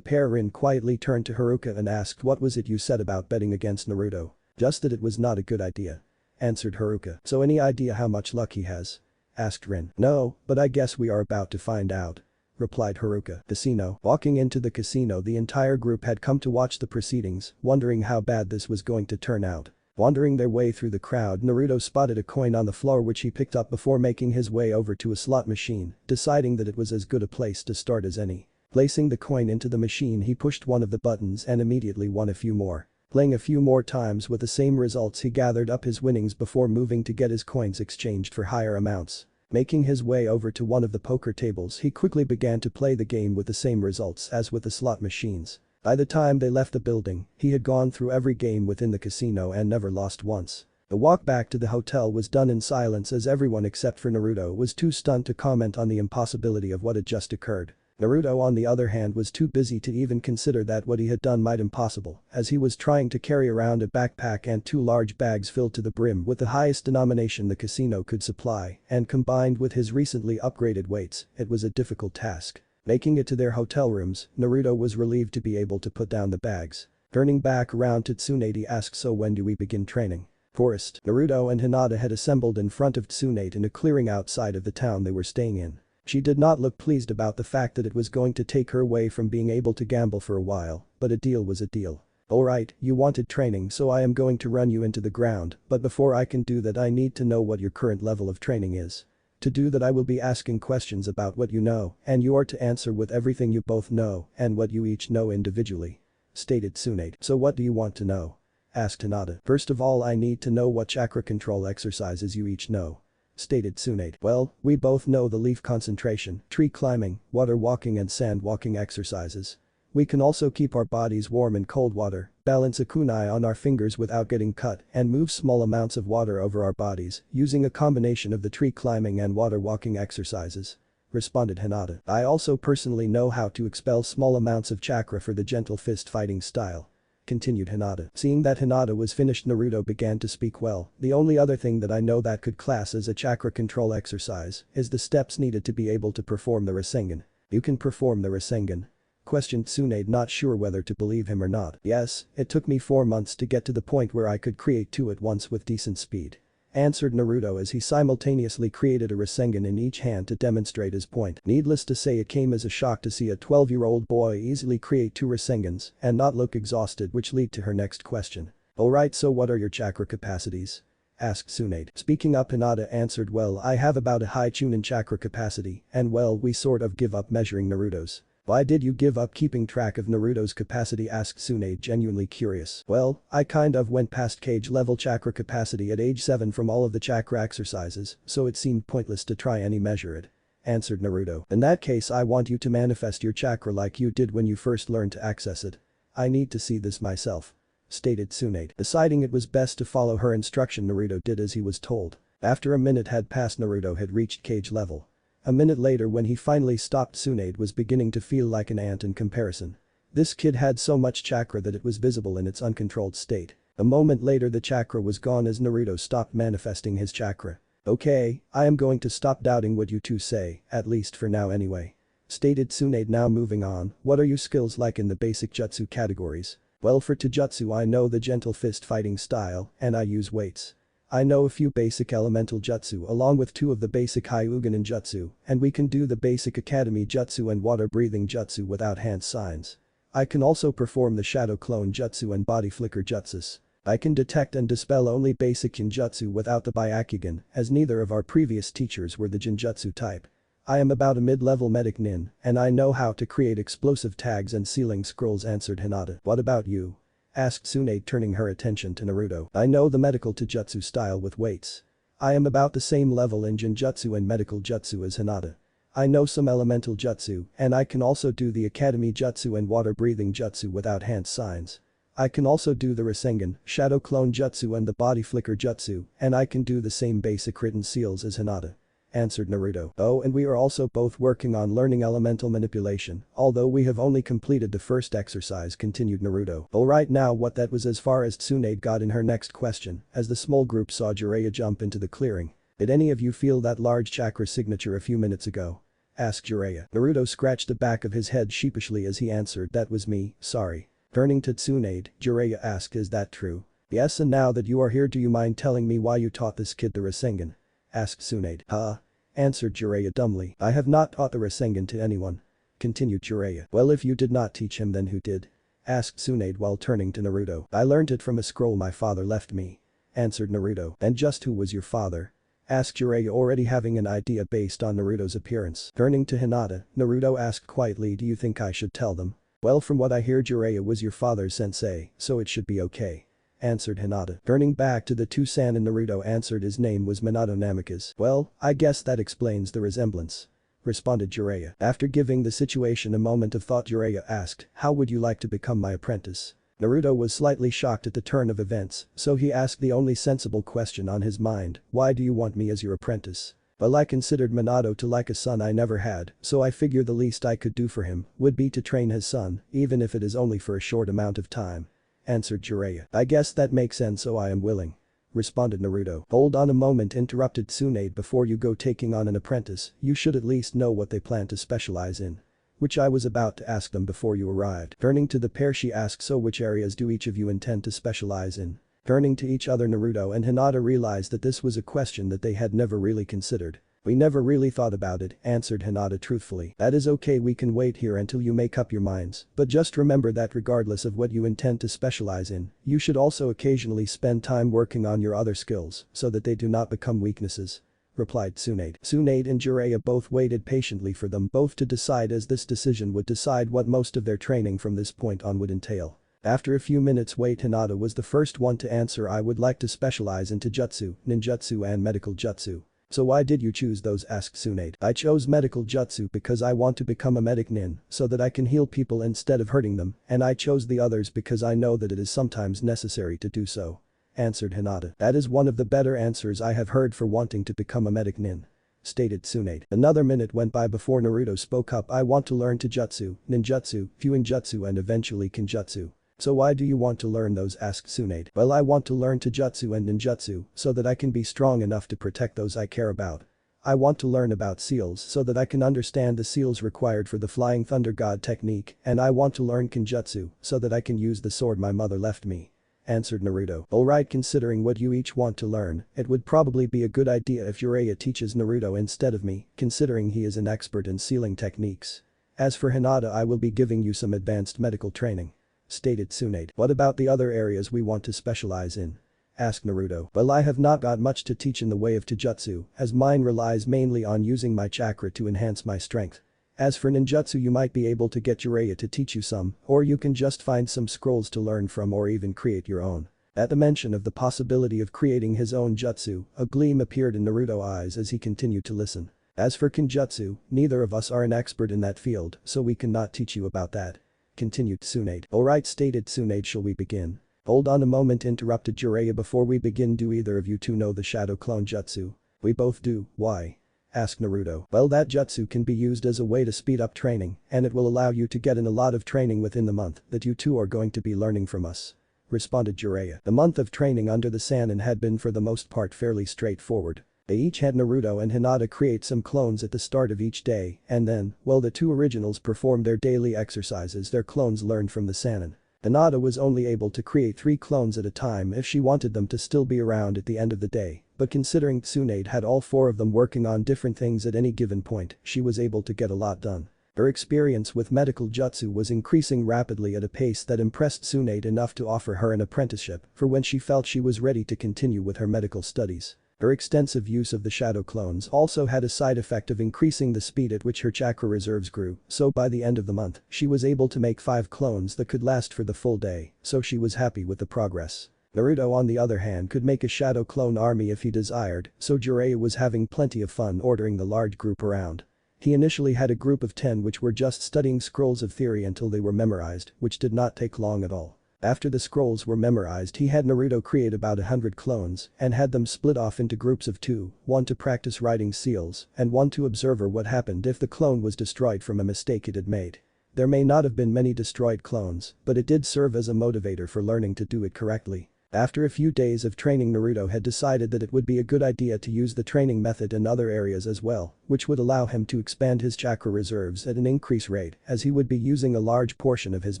pair, Rin quietly turned to Haruka and asked, "What was it you said about betting against Naruto?" "Just that it was not a good idea," answered Haruka. "So any idea how much luck he has?" asked Rin. "No, but I guess we are about to find out," replied Haruka. Casino. Walking into the casino, the entire group had come to watch the proceedings, wondering how bad this was going to turn out. Wandering their way through the crowd, Naruto spotted a coin on the floor which he picked up before making his way over to a slot machine, deciding that it was as good a place to start as any. Placing the coin into the machine, he pushed one of the buttons and immediately won a few more. Playing a few more times with the same results, he gathered up his winnings before moving to get his coins exchanged for higher amounts. Making his way over to one of the poker tables, he quickly began to play the game with the same results as with the slot machines. By the time they left the building, he had gone through every game within the casino and never lost once. The walk back to the hotel was done in silence as everyone except for Naruto was too stunned to comment on the impossibility of what had just occurred. Naruto, on the other hand, was too busy to even consider that what he had done might impossible, as he was trying to carry around a backpack and 2 large bags filled to the brim with the highest denomination the casino could supply, and combined with his recently upgraded weights, it was a difficult task. Making it to their hotel rooms, Naruto was relieved to be able to put down the bags. Turning back around to Tsunade, he asked, "So when do we begin training?" Forest. Naruto and Hinata had assembled in front of Tsunade in a clearing outside of the town they were staying in. She did not look pleased about the fact that it was going to take her away from being able to gamble for a while, but a deal was a deal. "Alright, you wanted training, so I am going to run you into the ground, but before I can do that I need to know what your current level of training is. To do that I will be asking questions about what you know, and you are to answer with everything you both know and what you each know individually," stated Tsunade. "So what do you want to know?" asked Hinata. "First of all I need to know what chakra control exercises you each know," stated Tsunade. "Well, we both know the leaf concentration, tree climbing, water walking and sand walking exercises. We can also keep our bodies warm in cold water, balance a kunai on our fingers without getting cut, and move small amounts of water over our bodies using a combination of the tree climbing and water walking exercises," responded Hinata. "I also personally know how to expel small amounts of chakra for the gentle fist fighting style," continued Hinata. Seeing that Hinata was finished, Naruto began to speak. "Well, the only other thing that I know that could class as a chakra control exercise is the steps needed to be able to perform the Rasengan." "You can perform the Rasengan?" questioned Tsunade, not sure whether to believe him or not. "Yes, it took me 4 months to get to the point where I could create 2 at once with decent speed," answered Naruto as he simultaneously created a Rasengan in each hand to demonstrate his point. Needless to say, it came as a shock to see a 12-year-old boy easily create 2 Rasengans and not look exhausted, which led to her next question. "Alright, so what are your chakra capacities?" asked Tsunade. Speaking up, Hinata answered, "Well, I have about a high Chunin chakra capacity, and well, we sort of give up measuring Naruto's." "Why did you give up keeping track of Naruto's capacity?" asked Tsunade, genuinely curious. "Well, I kind of went past cage level chakra capacity at age 7 from all of the chakra exercises, so it seemed pointless to try any measure it," answered Naruto. "In that case I want you to manifest your chakra like you did when you first learned to access it. I need to see this myself," stated Tsunade. Deciding it was best to follow her instruction, Naruto did as he was told. After a minute had passed, Naruto had reached cage level. A minute later, when he finally stopped, Tsunade was beginning to feel like an ant in comparison. This kid had so much chakra that it was visible in its uncontrolled state. A moment later the chakra was gone as Naruto stopped manifesting his chakra. Okay, I am going to stop doubting what you two say, at least for now anyway. Stated Tsunade. Now moving on, what are your skills like in the basic jutsu categories? Well, for Taijutsu I know the gentle fist fighting style, and I use weights. I know a few basic elemental jutsu along with 2 of the basic Hyuga jutsu, and we can do the basic academy jutsu and water breathing jutsu without hand signs. I can also perform the shadow clone jutsu and body flicker jutsus. I can detect and dispel only basic kinjutsu without the byakugan, as neither of our previous teachers were the jinjutsu type. I am about a mid-level medic nin, and I know how to create explosive tags and sealing scrolls, answered Hinata. What about you? Asked Tsunade, turning her attention to Naruto. I know the medical taijutsu style with weights. I am about the same level in jinjutsu and medical jutsu as Hinata. I know some elemental jutsu, and I can also do the academy jutsu and water breathing jutsu without hand signs. I can also do the Rasengan, shadow clone jutsu and the body flicker jutsu, and I can do the same basic written seals as Hinata. Answered Naruto. Oh, and we are also both working on learning elemental manipulation, although we have only completed the first exercise, continued Naruto. Alright, now what that was as far as Tsunade got in her next question, as the small group saw Jiraiya jump into the clearing. Did any of you feel that large chakra signature a few minutes ago? Asked Jiraiya. Naruto scratched the back of his head sheepishly as he answered, that was me, sorry. Turning to Tsunade, Jiraiya asked, is that true? Yes, and now that you are here, do you mind telling me why you taught this kid the Rasengan? Asked Tsunade. Huh? Answered Jiraiya dumbly. I have not taught the Rasengan to anyone. Continued Jiraiya. Well, if you did not teach him, then who did? Asked Tsunade while turning to Naruto. I learned it from a scroll my father left me. Answered Naruto. And just who was your father? Asked Jiraiya, already having an idea based on Naruto's appearance. Turning to Hinata, Naruto asked quietly, do you think I should tell them? Well, from what I hear, Jiraiya was your father's sensei, so it should be okay. Answered Hinata. Turning back to the two Sanin, Naruto answered his name was Minato Namikaze. Well, I guess that explains the resemblance. Responded Jiraiya. After giving the situation a moment of thought, Jiraiya asked, how would you like to become my apprentice? Naruto was slightly shocked at the turn of events, so he asked the only sensible question on his mind, why do you want me as your apprentice? Well, I considered Minato to like a son I never had, so I figure the least I could do for him would be to train his son, even if it is only for a short amount of time. Answered Jiraiya. I guess that makes sense, so I am willing. Responded Naruto. Hold on a moment, interrupted Tsunade, before you go taking on an apprentice, you should at least know what they plan to specialize in. Which I was about to ask them before you arrived. Turning to the pair she asked, so which areas do each of you intend to specialize in? Turning to each other, Naruto and Hinata realized that this was a question that they had never really considered. We never really thought about it, answered Hinata truthfully. That is okay, we can wait here until you make up your minds, but just remember that regardless of what you intend to specialize in, you should also occasionally spend time working on your other skills so that they do not become weaknesses. Replied Tsunade. Tsunade and Jiraiya both waited patiently for them both to decide, as this decision would decide what most of their training from this point on would entail. After a few minutes wait, Hinata was the first one to answer. I would like to specialize in taijutsu, ninjutsu and medical jutsu. So why did you choose those? Asked Tsunade. I chose medical jutsu because I want to become a medic nin so that I can heal people instead of hurting them, and I chose the others because I know that it is sometimes necessary to do so. Answered Hinata. That is one of the better answers I have heard for wanting to become a medic nin. Stated Tsunade. Another minute went by before Naruto spoke up. I want to learn taijutsu, ninjutsu, fuinjutsu and eventually kinjutsu. So why do you want to learn those? Asked Tsunade. Well, I want to learn taijutsu and ninjutsu so that I can be strong enough to protect those I care about. I want to learn about seals so that I can understand the seals required for the Flying Thunder God technique, and I want to learn kinjutsu so that I can use the sword my mother left me. Answered Naruto. Alright, considering what you each want to learn, it would probably be a good idea if Jiraiya teaches Naruto instead of me, considering he is an expert in sealing techniques. As for Hinata, I will be giving you some advanced medical training. Stated Tsunade. What about the other areas we want to specialize in? Asked Naruto. Well, I have not got much to teach in the way of taijutsu, as mine relies mainly on using my chakra to enhance my strength. As for ninjutsu, you might be able to get Jiraiya to teach you some, or you can just find some scrolls to learn from or even create your own. At the mention of the possibility of creating his own jutsu, a gleam appeared in Naruto's eyes as he continued to listen. As for kinjutsu, neither of us are an expert in that field, so we cannot teach you about that. Continued Tsunade. Alright, stated Tsunade, shall we begin? Hold on a moment, interrupted Jiraiya, before we begin, do either of you two know the shadow clone jutsu? We both do. Why? Asked Naruto. Well, that jutsu can be used as a way to speed up training, and it will allow you to get in a lot of training within the month that you two are going to be learning from us. responded Jiraiya. The month of training under the Sanin had been for the most part fairly straightforward. They each had Naruto and Hinata create some clones at the start of each day, and then, while the two originals performed their daily exercises, their clones learned from the Sanin. Hinata was only able to create 3 clones at a time if she wanted them to still be around at the end of the day, but considering Tsunade had all 4 of them working on different things at any given point, she was able to get a lot done. Her experience with medical jutsu was increasing rapidly at a pace that impressed Tsunade enough to offer her an apprenticeship for when she felt she was ready to continue with her medical studies. Her extensive use of the shadow clones also had a side effect of increasing the speed at which her chakra reserves grew, so by the end of the month, she was able to make 5 clones that could last for the full day, so she was happy with the progress. Naruto on the other hand could make a shadow clone army if he desired, so Jiraiya was having plenty of fun ordering the large group around. He initially had a group of 10 which were just studying scrolls of theory until they were memorized, which did not take long at all. After the scrolls were memorized, he had Naruto create about 100 clones and had them split off into groups of 2, one to practice writing seals and one to observe what happened if the clone was destroyed from a mistake it had made. There may not have been many destroyed clones, but it did serve as a motivator for learning to do it correctly. After a few days of training, Naruto had decided that it would be a good idea to use the training method in other areas as well, which would allow him to expand his chakra reserves at an increased rate as he would be using a large portion of his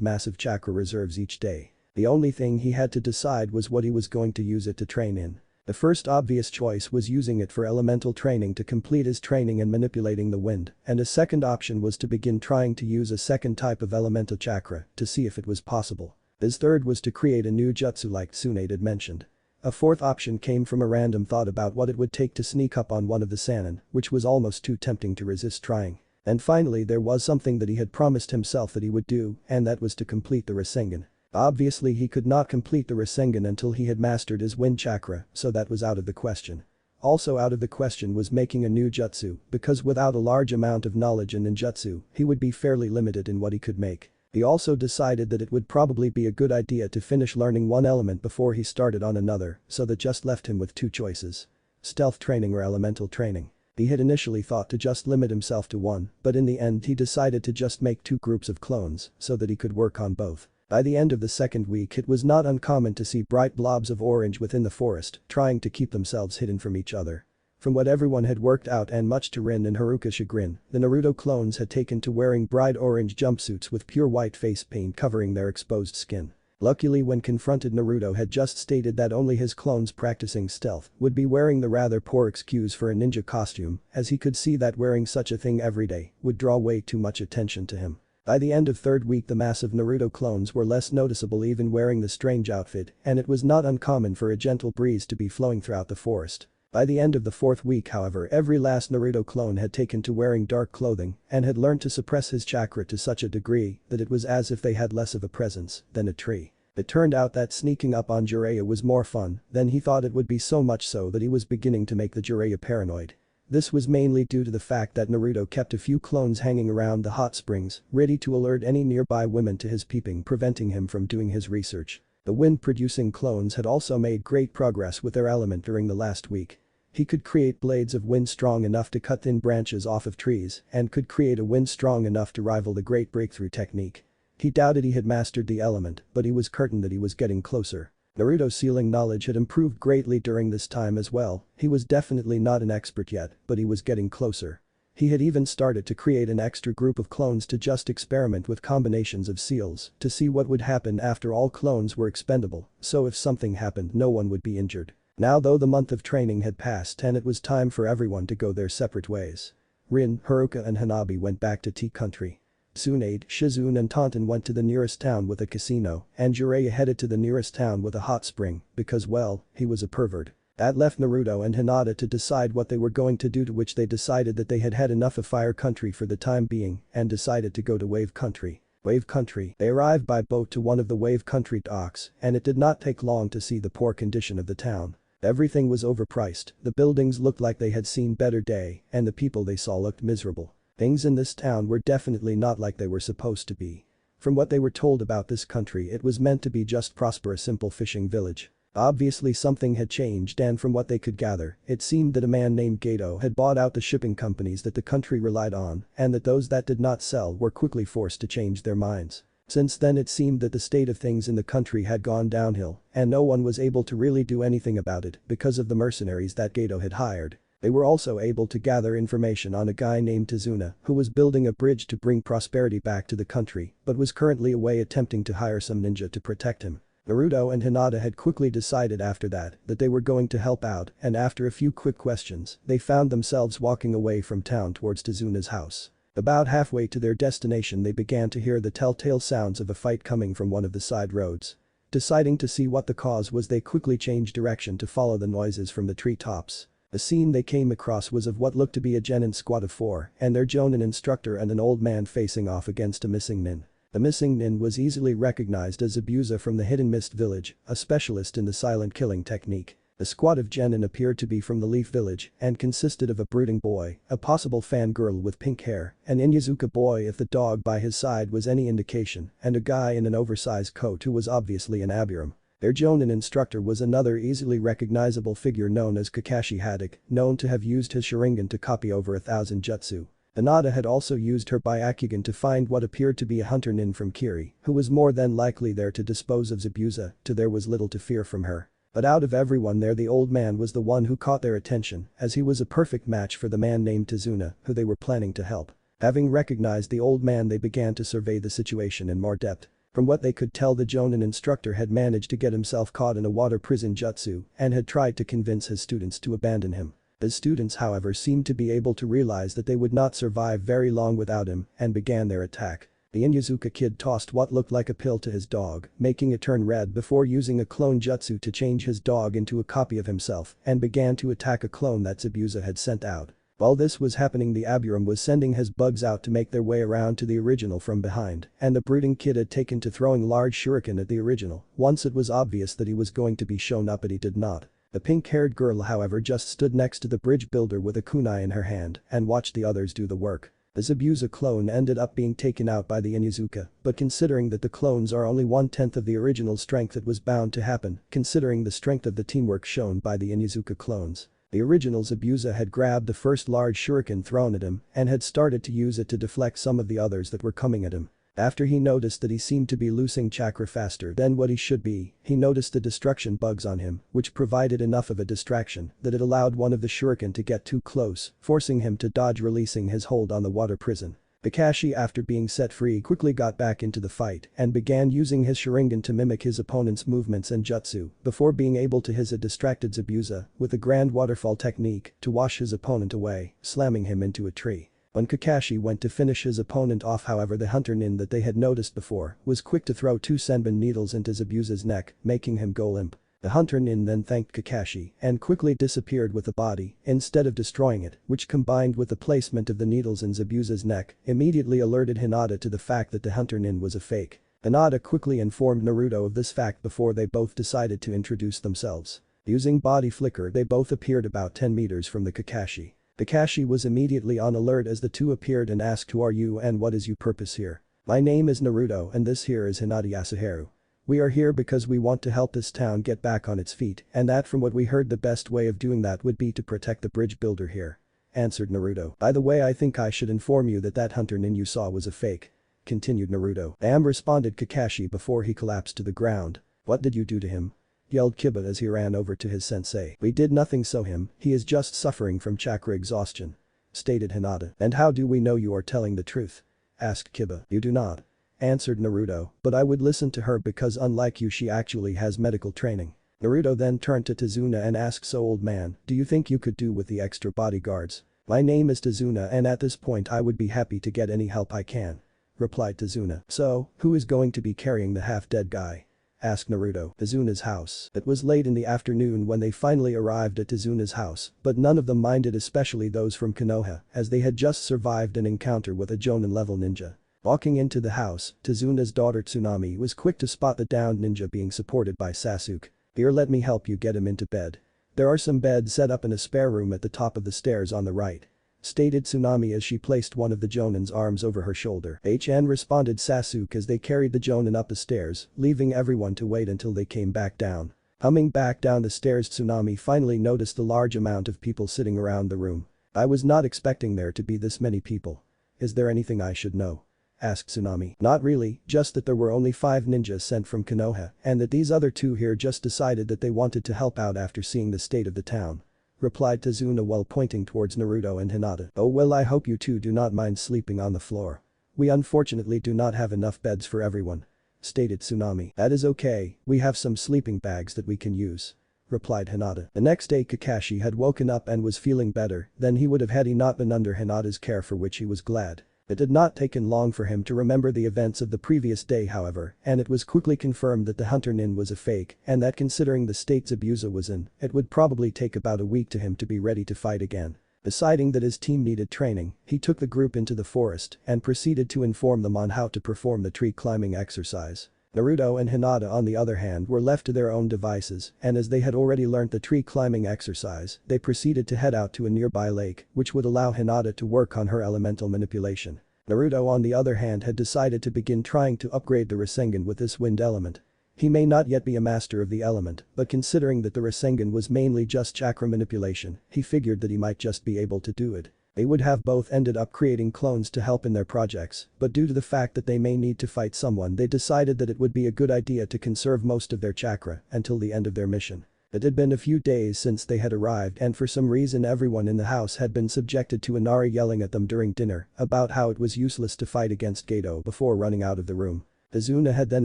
massive chakra reserves each day. The only thing he had to decide was what he was going to use it to train in. The first obvious choice was using it for elemental training to complete his training in manipulating the wind, and a second option was to begin trying to use a second type of elemental chakra to see if it was possible. His third was to create a new jutsu like Tsunade had mentioned. A fourth option came from a random thought about what it would take to sneak up on one of the Sanin, which was almost too tempting to resist trying. And finally there was something that he had promised himself that he would do, and that was to complete the Rasengan. Obviously he could not complete the Rasengan until he had mastered his wind chakra, so that was out of the question. Also out of the question was making a new jutsu, because without a large amount of knowledge in ninjutsu, he would be fairly limited in what he could make. He also decided that it would probably be a good idea to finish learning one element before he started on another, so that just left him with 2 choices. Stealth training or elemental training. He had initially thought to just limit himself to one, but in the end he decided to just make 2 groups of clones so that he could work on both. By the end of the second week it was not uncommon to see bright blobs of orange within the forest, trying to keep themselves hidden from each other. From what everyone had worked out, and much to Rin and Haruka's chagrin, the Naruto clones had taken to wearing bright orange jumpsuits with pure white face paint covering their exposed skin. Luckily, when confronted, Naruto had just stated that only his clones practicing stealth would be wearing the rather poor excuse for a ninja costume, as he could see that wearing such a thing every day would draw way too much attention to him. By the end of third week the massive Naruto clones were less noticeable even wearing the strange outfit, and it was not uncommon for a gentle breeze to be flowing throughout the forest. By the end of the 4th week, however, every last Naruto clone had taken to wearing dark clothing and had learned to suppress his chakra to such a degree that it was as if they had less of a presence than a tree. It turned out that sneaking up on Jiraiya was more fun than he thought it would be, so much so that he was beginning to make the Jiraiya paranoid. This was mainly due to the fact that Naruto kept a few clones hanging around the hot springs, ready to alert any nearby women to his peeping, preventing him from doing his research. The wind-producing clones had also made great progress with their element during the last week. He could create blades of wind strong enough to cut thin branches off of trees and could create a wind strong enough to rival the Great Breakthrough technique. He doubted he had mastered the element, but he was certain that he was getting closer. Naruto's sealing knowledge had improved greatly during this time as well. He was definitely not an expert yet, but he was getting closer. He had even started to create an extra group of clones to just experiment with combinations of seals to see what would happen after all clones were expendable, so if something happened no one would be injured. Now though the month of training had passed and it was time for everyone to go their separate ways. Rin, Haruka and Hanabi went back to Tea Country. Tsunade, Shizune and Taunton went to the nearest town with a casino, and Jiraiya headed to the nearest town with a hot spring because, well, he was a pervert. That left Naruto and Hinata to decide what they were going to do, to which they decided that they had had enough of Fire Country for the time being and decided to go to Wave Country. Wave Country. They arrived by boat to one of the Wave Country docks, and it did not take long to see the poor condition of the town. Everything was overpriced, the buildings looked like they had seen better day, and the people they saw looked miserable. Things in this town were definitely not like they were supposed to be. From what they were told about this country, it was meant to be just prosperous simple fishing village. Obviously something had changed, and from what they could gather, it seemed that a man named Gato had bought out the shipping companies that the country relied on, and that those that did not sell were quickly forced to change their minds. Since then it seemed that the state of things in the country had gone downhill and no one was able to really do anything about it because of the mercenaries that Gato had hired. They were also able to gather information on a guy named Tizuna who was building a bridge to bring prosperity back to the country but was currently away attempting to hire some ninja to protect him. Naruto and Hinata had quickly decided after that they were going to help out and after a few quick questions they found themselves walking away from town towards Tizuna's house. About halfway to their destination they began to hear the telltale sounds of a fight coming from one of the side roads. Deciding to see what the cause was they quickly changed direction to follow the noises from the treetops. The scene they came across was of what looked to be a genin squad of 4 and their jonin instructor and an old man facing off against a missing nin. The missing nin was easily recognized as Zabuza from the Hidden Mist village, a specialist in the silent killing technique. The squad of genin appeared to be from the Leaf village and consisted of a brooding boy, a possible fangirl with pink hair, an Inyazuka boy if the dog by his side was any indication, and a guy in an oversized coat who was obviously an Abiram. Their jonin instructor was another easily recognizable figure known as Kakashi Haddock, known to have used his Sharingan to copy over 1,000 jutsu. Hinata had also used her Byakugan to find what appeared to be a hunter nin from Kiri, who was more than likely there to dispose of Zabuza, there was little to fear from her. But out of everyone there the old man was the one who caught their attention as he was a perfect match for the man named Tizuna who they were planning to help. Having recognized the old man they began to survey the situation in more depth. From what they could tell the jonin instructor had managed to get himself caught in a water prison jutsu and had tried to convince his students to abandon him. His students however seemed to be able to realize that they would not survive very long without him and began their attack. The Inyazuka kid tossed what looked like a pill to his dog, making it turn red before using a clone jutsu to change his dog into a copy of himself and began to attack a clone that Zabuza had sent out. While this was happening the Abiram was sending his bugs out to make their way around to the original from behind and the brooding kid had taken to throwing large shuriken at the original once it was obvious that he was going to be shown up but he did not. The pink-haired girl however just stood next to the bridge builder with a kunai in her hand and watched the others do the work. The Zabuza clone ended up being taken out by the Inyazuka, but considering that the clones are only 1/10 of the original strength it was bound to happen considering the strength of the teamwork shown by the Inyazuka clones. The original Zabuza had grabbed the first large shuriken thrown at him and had started to use it to deflect some of the others that were coming at him. After he noticed that he seemed to be losing chakra faster than what he should be, he noticed the destruction bugs on him, which provided enough of a distraction that it allowed one of the shuriken to get too close, forcing him to dodge releasing his hold on the water prison. Kakashi after being set free quickly got back into the fight and began using his Sharingan to mimic his opponent's movements and jutsu before being able to hit a distracted Zabuza with a grand waterfall technique to wash his opponent away, slamming him into a tree. When Kakashi went to finish his opponent off however the hunter nin that they had noticed before was quick to throw 2 senbon needles into Zabuza's neck, making him go limp. The hunter nin then thanked Kakashi and quickly disappeared with the body instead of destroying it, which combined with the placement of the needles in Zabuza's neck immediately alerted Hinata to the fact that the hunter nin was a fake. Hinata quickly informed Naruto of this fact before they both decided to introduce themselves. Using body flicker they both appeared about 10 meters from the Kakashi. Kakashi was immediately on alert as the two appeared and asked who are you and what is your purpose here? My name is Naruto and this here is Hinata Yasuharu. We are here because we want to help this town get back on its feet and that from what we heard the best way of doing that would be to protect the bridge builder here. Answered Naruto. By the way I think I should inform you that hunter nin you saw was a fake. Continued Naruto. Responded Kakashi before he collapsed to the ground. What did you do to him? Yelled Kiba as he ran over to his sensei. We did nothing so he is just suffering from chakra exhaustion. Stated Hinata. And how do we know you are telling the truth? Asked Kiba. You do not. Answered Naruto, but I would listen to her because unlike you she actually has medical training. Naruto then turned to Tizuna and asked so old man, do you think you could do with the extra bodyguards? My name is Tizuna and at this point I would be happy to get any help I can. Replied Tizuna. So, who is going to be carrying the half-dead guy? Asked Naruto. Tizuna's house. It was late in the afternoon when they finally arrived at Tizuna's house, but none of them minded especially those from Konoha as they had just survived an encounter with a Jonin level ninja. Walking into the house, Tizuna's daughter Tsunami was quick to spot the downed ninja being supported by Sasuke. Here let me help you get him into bed. There are some beds set up in a spare room at the top of the stairs on the right. Stated Tsunami as she placed one of the Jonin's arms over her shoulder. HN responded Sasuke as they carried the Jonin up the stairs, leaving everyone to wait until they came back down. Coming back down the stairs Tsunami finally noticed the large amount of people sitting around the room. I was not expecting there to be this many people. Is there anything I should know? asked Tsunami. Not really, just that there were only 5 ninjas sent from Konoha, and that these other 2 here just decided that they wanted to help out after seeing the state of the town. Replied Tazuna while pointing towards Naruto and Hinata. Oh well, I hope you two do not mind sleeping on the floor. We unfortunately do not have enough beds for everyone. Stated Tsunami. That is okay, we have some sleeping bags that we can use. Replied Hinata. The next day Kakashi had woken up and was feeling better than he would have had he not been under Hinata's care, for which he was glad. It had not taken long for him to remember the events of the previous day, however, and it was quickly confirmed that the Hunter Nin was a fake and that considering the states Abusa was in, it would probably take about a week to him to be ready to fight again. Deciding that his team needed training, he took the group into the forest and proceeded to inform them on how to perform the tree climbing exercise. Naruto and Hinata on the other hand were left to their own devices, and as they had already learnt the tree climbing exercise, they proceeded to head out to a nearby lake, which would allow Hinata to work on her elemental manipulation. Naruto on the other hand had decided to begin trying to upgrade the Rasengan with this wind element. He may not yet be a master of the element, but considering that the Rasengan was mainly just chakra manipulation, he figured that he might just be able to do it. They would have both ended up creating clones to help in their projects, but due to the fact that they may need to fight someone, they decided that it would be a good idea to conserve most of their chakra until the end of their mission. It had been a few days since they had arrived, and for some reason everyone in the house had been subjected to Inari yelling at them during dinner about how it was useless to fight against Geto before running out of the room. Azuna had then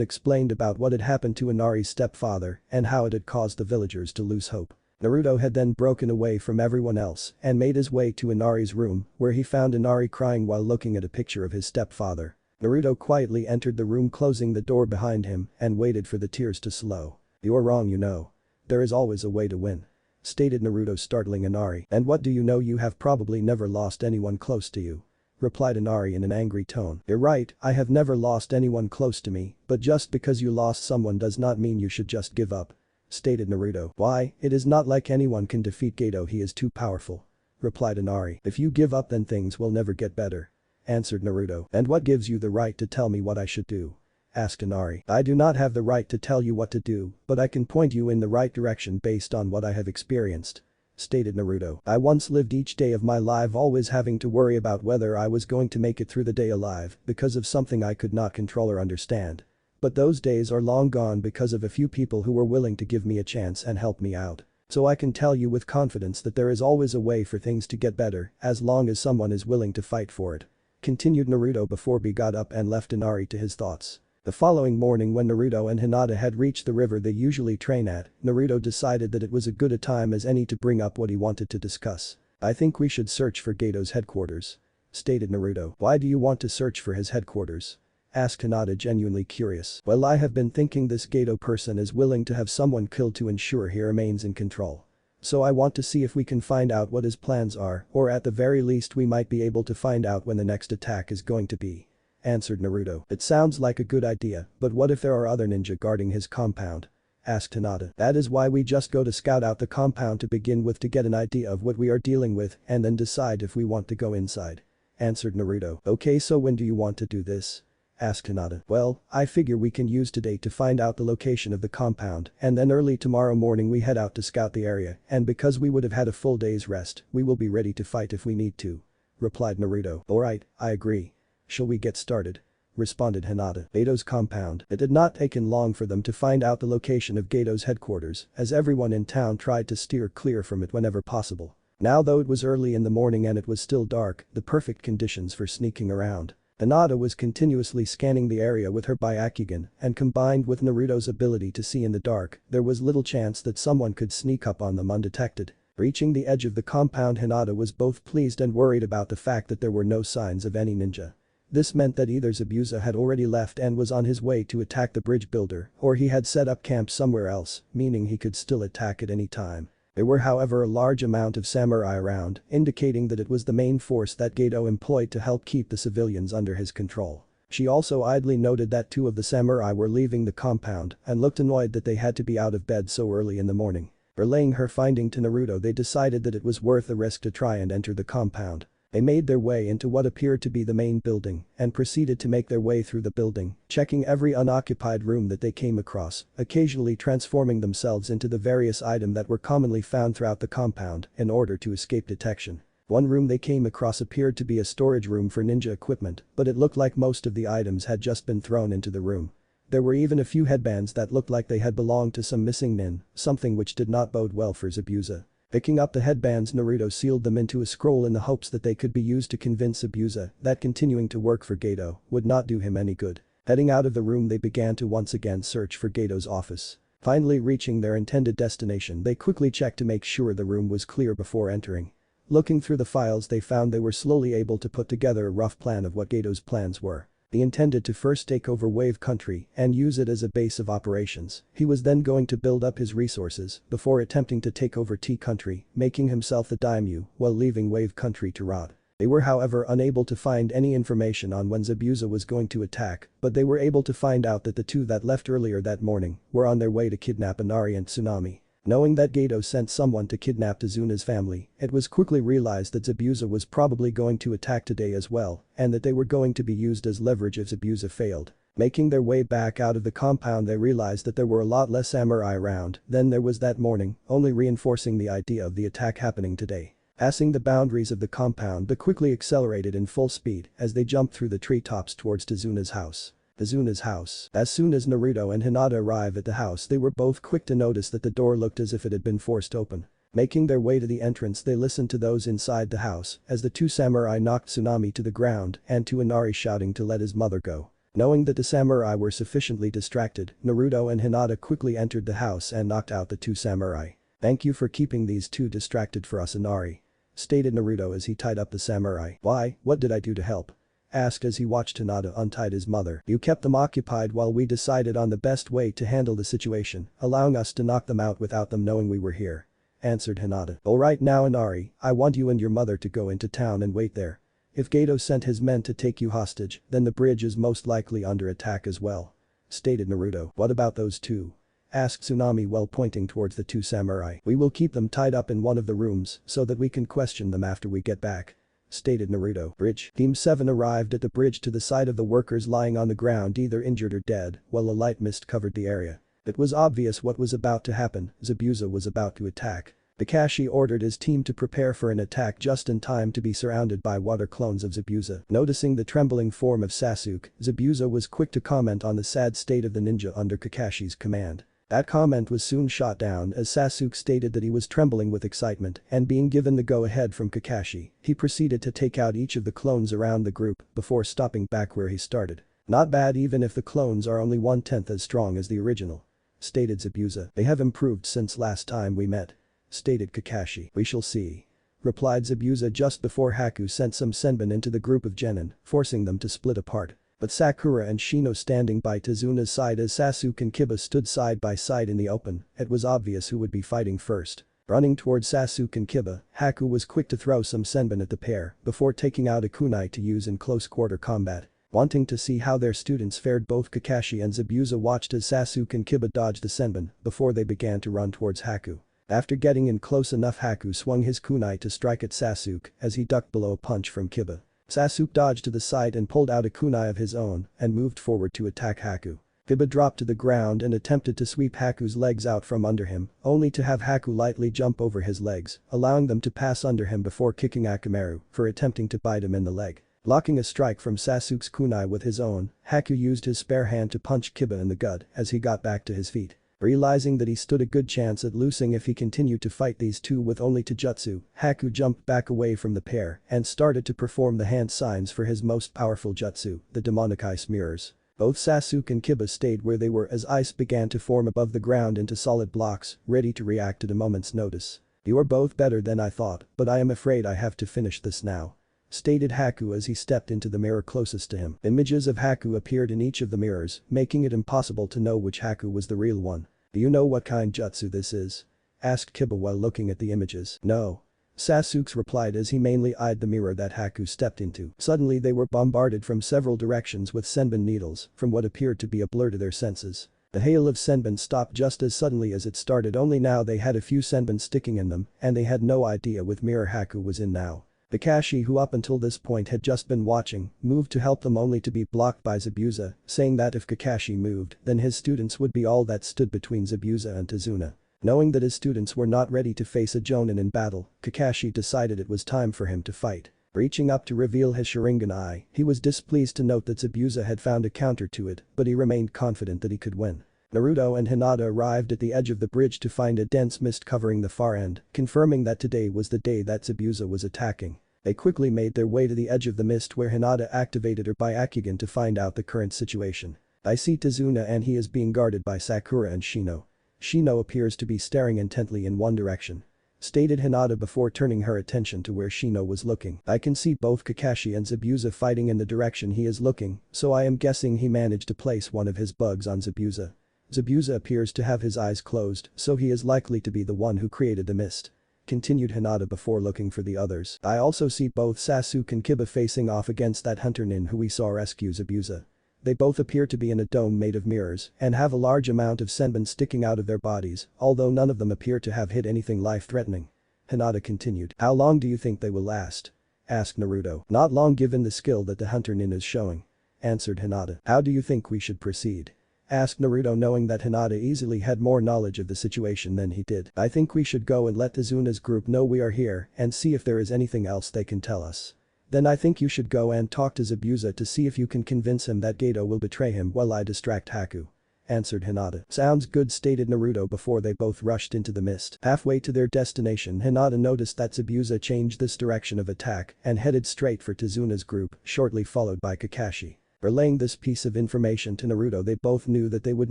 explained about what had happened to Inari's stepfather and how it had caused the villagers to lose hope. Naruto had then broken away from everyone else and made his way to Inari's room, where he found Inari crying while looking at a picture of his stepfather. Naruto quietly entered the room, closing the door behind him, and waited for the tears to slow. "You're wrong, you know. There is always a way to win," stated Naruto, startling Inari. "And what do you know, you have probably never lost anyone close to you," replied Inari in an angry tone. "You're right, I have never lost anyone close to me, but just because you lost someone does not mean you should just give up," stated Naruto. "Why, it is not like anyone can defeat Geto, he is too powerful," replied Inari. "If you give up then things will never get better," answered Naruto. "And what gives you the right to tell me what I should do?" asked Inari. "I do not have the right to tell you what to do, but I can point you in the right direction based on what I have experienced," stated Naruto. "I once lived each day of my life always having to worry about whether I was going to make it through the day alive because of something I could not control or understand. But those days are long gone because of a few people who were willing to give me a chance and help me out. So I can tell you with confidence that there is always a way for things to get better as long as someone is willing to fight for it," continued Naruto before he got up and left Inari to his thoughts. The following morning, when Naruto and Hinata had reached the river they usually train at, Naruto decided that it was as good a time as any to bring up what he wanted to discuss. "I think we should search for Geto's headquarters," stated Naruto. "Why do you want to search for his headquarters?" asked Hinata, genuinely curious. "Well, I have been thinking this Geto person is willing to have someone killed to ensure he remains in control. So I want to see if we can find out what his plans are, or at the very least we might be able to find out when the next attack is going to be," answered Naruto. "It sounds like a good idea, but what if there are other ninja guarding his compound?" asked Hinata. "That is why we just go to scout out the compound to begin with, to get an idea of what we are dealing with and then decide if we want to go inside," answered Naruto. "Okay, so when do you want to do this?" asked Hinata. "Well, I figure we can use today to find out the location of the compound, and then early tomorrow morning we head out to scout the area, and because we would have had a full day's rest, we will be ready to fight if we need to," replied Naruto. "Alright, I agree. Shall we get started?" responded Hinata. Geto's compound. It had not taken long for them to find out the location of Geto's headquarters, as everyone in town tried to steer clear from it whenever possible. Now though it was early in the morning and it was still dark, the perfect conditions for sneaking around. Hinata was continuously scanning the area with her Byakugan, and combined with Naruto's ability to see in the dark, there was little chance that someone could sneak up on them undetected. Reaching the edge of the compound, Hinata was both pleased and worried about the fact that there were no signs of any ninja. This meant that either Zabuza had already left and was on his way to attack the bridge builder, or he had set up camp somewhere else, meaning he could still attack at any time. There were however a large amount of samurai around, indicating that it was the main force that Geto employed to help keep the civilians under his control. She also idly noted that 2 of the samurai were leaving the compound and looked annoyed that they had to be out of bed so early in the morning. Relaying her finding to Naruto, they decided that it was worth the risk to try and enter the compound. They made their way into what appeared to be the main building and proceeded to make their way through the building, checking every unoccupied room that they came across, occasionally transforming themselves into the various items that were commonly found throughout the compound in order to escape detection. One room they came across appeared to be a storage room for ninja equipment, but it looked like most of the items had just been thrown into the room. There were even a few headbands that looked like they had belonged to some missing nin, something which did not bode well for Zabuza. Picking up the headbands, Naruto sealed them into a scroll in the hopes that they could be used to convince Zabuza that continuing to work for Geto would not do him any good. Heading out of the room, they began to once again search for Geto's office. Finally reaching their intended destination, they quickly checked to make sure the room was clear before entering. Looking through the files, they found they were slowly able to put together a rough plan of what Geto's plans were. He intended to first take over Wave Country and use it as a base of operations. He was then going to build up his resources before attempting to take over T Country, making himself the daimyo while leaving Wave Country to rot. They were however unable to find any information on when Zabuza was going to attack, but they were able to find out that the two that left earlier that morning were on their way to kidnap Inari and Tsunami. Knowing that Geto sent someone to kidnap Tazuna's family, it was quickly realized that Zabuza was probably going to attack today as well, and that they were going to be used as leverage if Zabuza failed. Making their way back out of the compound, they realized that there were a lot less samurai around than there was that morning, only reinforcing the idea of the attack happening today. Passing the boundaries of the compound, they quickly accelerated in full speed as they jumped through the treetops towards Tazuna's house. Tazuna's house. As soon as Naruto and Hinata arrived at the house, they were both quick to notice that the door looked as if it had been forced open. Making their way to the entrance, they listened to those inside the house as the two samurai knocked Tsunami to the ground and to Inari shouting to let his mother go. Knowing that the samurai were sufficiently distracted, Naruto and Hinata quickly entered the house and knocked out the two samurai. "Thank you for keeping these two distracted for us, Inari," stated Naruto as he tied up the samurai. "Why, what did I do to help?" asked as he watched Hinata untie his mother. "You kept them occupied while we decided on the best way to handle the situation, allowing us to knock them out without them knowing we were here," answered Hinata. "Alright, now Inari, I want you and your mother to go into town and wait there. If Geto sent his men to take you hostage, then the bridge is most likely under attack as well," stated Naruto. "What about those two?" asked Tsunami while pointing towards the two samurai. "We will keep them tied up in one of the rooms so that we can question them after we get back," stated Naruto. Bridge. Team 7 arrived at the bridge to the side of the workers lying on the ground either injured or dead, while a light mist covered the area. It was obvious what was about to happen. Zabuza was about to attack. Kakashi ordered his team to prepare for an attack just in time to be surrounded by water clones of Zabuza. Noticing the trembling form of Sasuke, Zabuza was quick to comment on the sad state of the ninja under Kakashi's command. That comment was soon shot down as Sasuke stated that he was trembling with excitement, and being given the go-ahead from Kakashi, he proceeded to take out each of the clones around the group before stopping back where he started. "Not bad even if the clones are only 1/10 as strong as the original," stated Zabuza. "They have improved since last time we met," stated Kakashi. "We shall see," replied Zabuza just before Haku sent some senbon into the group of genin, forcing them to split apart. But Sakura and Shino standing by Tazuna's side as Sasuke and Kiba stood side by side in the open, it was obvious who would be fighting first. Running towards Sasuke and Kiba, Haku was quick to throw some senbon at the pair before taking out a kunai to use in close quarter combat. Wanting to see how their students fared, both Kakashi and Zabuza watched as Sasuke and Kiba dodged the senbon before they began to run towards Haku. After getting in close enough, Haku swung his kunai to strike at Sasuke as he ducked below a punch from Kiba. Sasuke dodged to the side and pulled out a kunai of his own and moved forward to attack Haku. Kiba dropped to the ground and attempted to sweep Haku's legs out from under him, only to have Haku lightly jump over his legs, allowing them to pass under him before kicking Akamaru for attempting to bite him in the leg. Blocking a strike from Sasuke's kunai with his own, Haku used his spare hand to punch Kiba in the gut as he got back to his feet. Realizing that he stood a good chance at losing if he continued to fight these two with only Taijutsu, Haku jumped back away from the pair and started to perform the hand signs for his most powerful jutsu, the demonic ice mirrors. Both Sasuke and Kiba stayed where they were as ice began to form above the ground into solid blocks, ready to react at a moment's notice. "You are both better than I thought, but I am afraid I have to finish this now," stated Haku as he stepped into the mirror closest to him. Images of Haku appeared in each of the mirrors, making it impossible to know which Haku was the real one. "Do you know what kind jutsu this is?" asked Kiba while looking at the images. "No," Sasuke replied as he mainly eyed the mirror that Haku stepped into. Suddenly they were bombarded from several directions with senbon needles from what appeared to be a blur to their senses. The hail of senbon stopped just as suddenly as it started, only now they had a few senbon sticking in them and they had no idea which mirror Haku was in now. Kakashi, who up until this point had just been watching, moved to help them only to be blocked by Zabuza, saying that if Kakashi moved, then his students would be all that stood between Zabuza and Tazuna. Knowing that his students were not ready to face a Jonin in battle, Kakashi decided it was time for him to fight. Reaching up to reveal his Sharingan eye, he was displeased to note that Zabuza had found a counter to it, but he remained confident that he could win. Naruto and Hinata arrived at the edge of the bridge to find a dense mist covering the far end, confirming that today was the day that Zabuza was attacking. They quickly made their way to the edge of the mist where Hinata activated her Byakugan to find out the current situation. I see Tazuna and he is being guarded by Sakura and Shino. Shino appears to be staring intently in one direction. Stated Hinata before turning her attention to where Shino was looking. I can see both Kakashi and Zabuza fighting in the direction he is looking, so I am guessing he managed to place one of his bugs on Zabuza. Zabuza appears to have his eyes closed, so he is likely to be the one who created the mist. Continued Hinata before looking for the others. I also see both Sasuke and Kiba facing off against that hunter nin who we saw rescue Zabuza. They both appear to be in a dome made of mirrors and have a large amount of senbon sticking out of their bodies, although none of them appear to have hit anything life-threatening. Hinata continued. How long do you think they will last? Asked Naruto. Not long given the skill that the hunter nin is showing. Answered Hinata. How do you think we should proceed? Asked Naruto knowing that Hinata easily had more knowledge of the situation than he did. I think we should go and let Tazuna's group know we are here and see if there is anything else they can tell us. Then I think you should go and talk to Zabuza to see if you can convince him that Gato will betray him while I distract Haku. Answered Hinata. Sounds good, stated Naruto before they both rushed into the mist. Halfway to their destination, Hinata noticed that Zabuza changed this direction of attack and headed straight for Tazuna's group, shortly followed by Kakashi. Relaying this piece of information to Naruto, they both knew that they would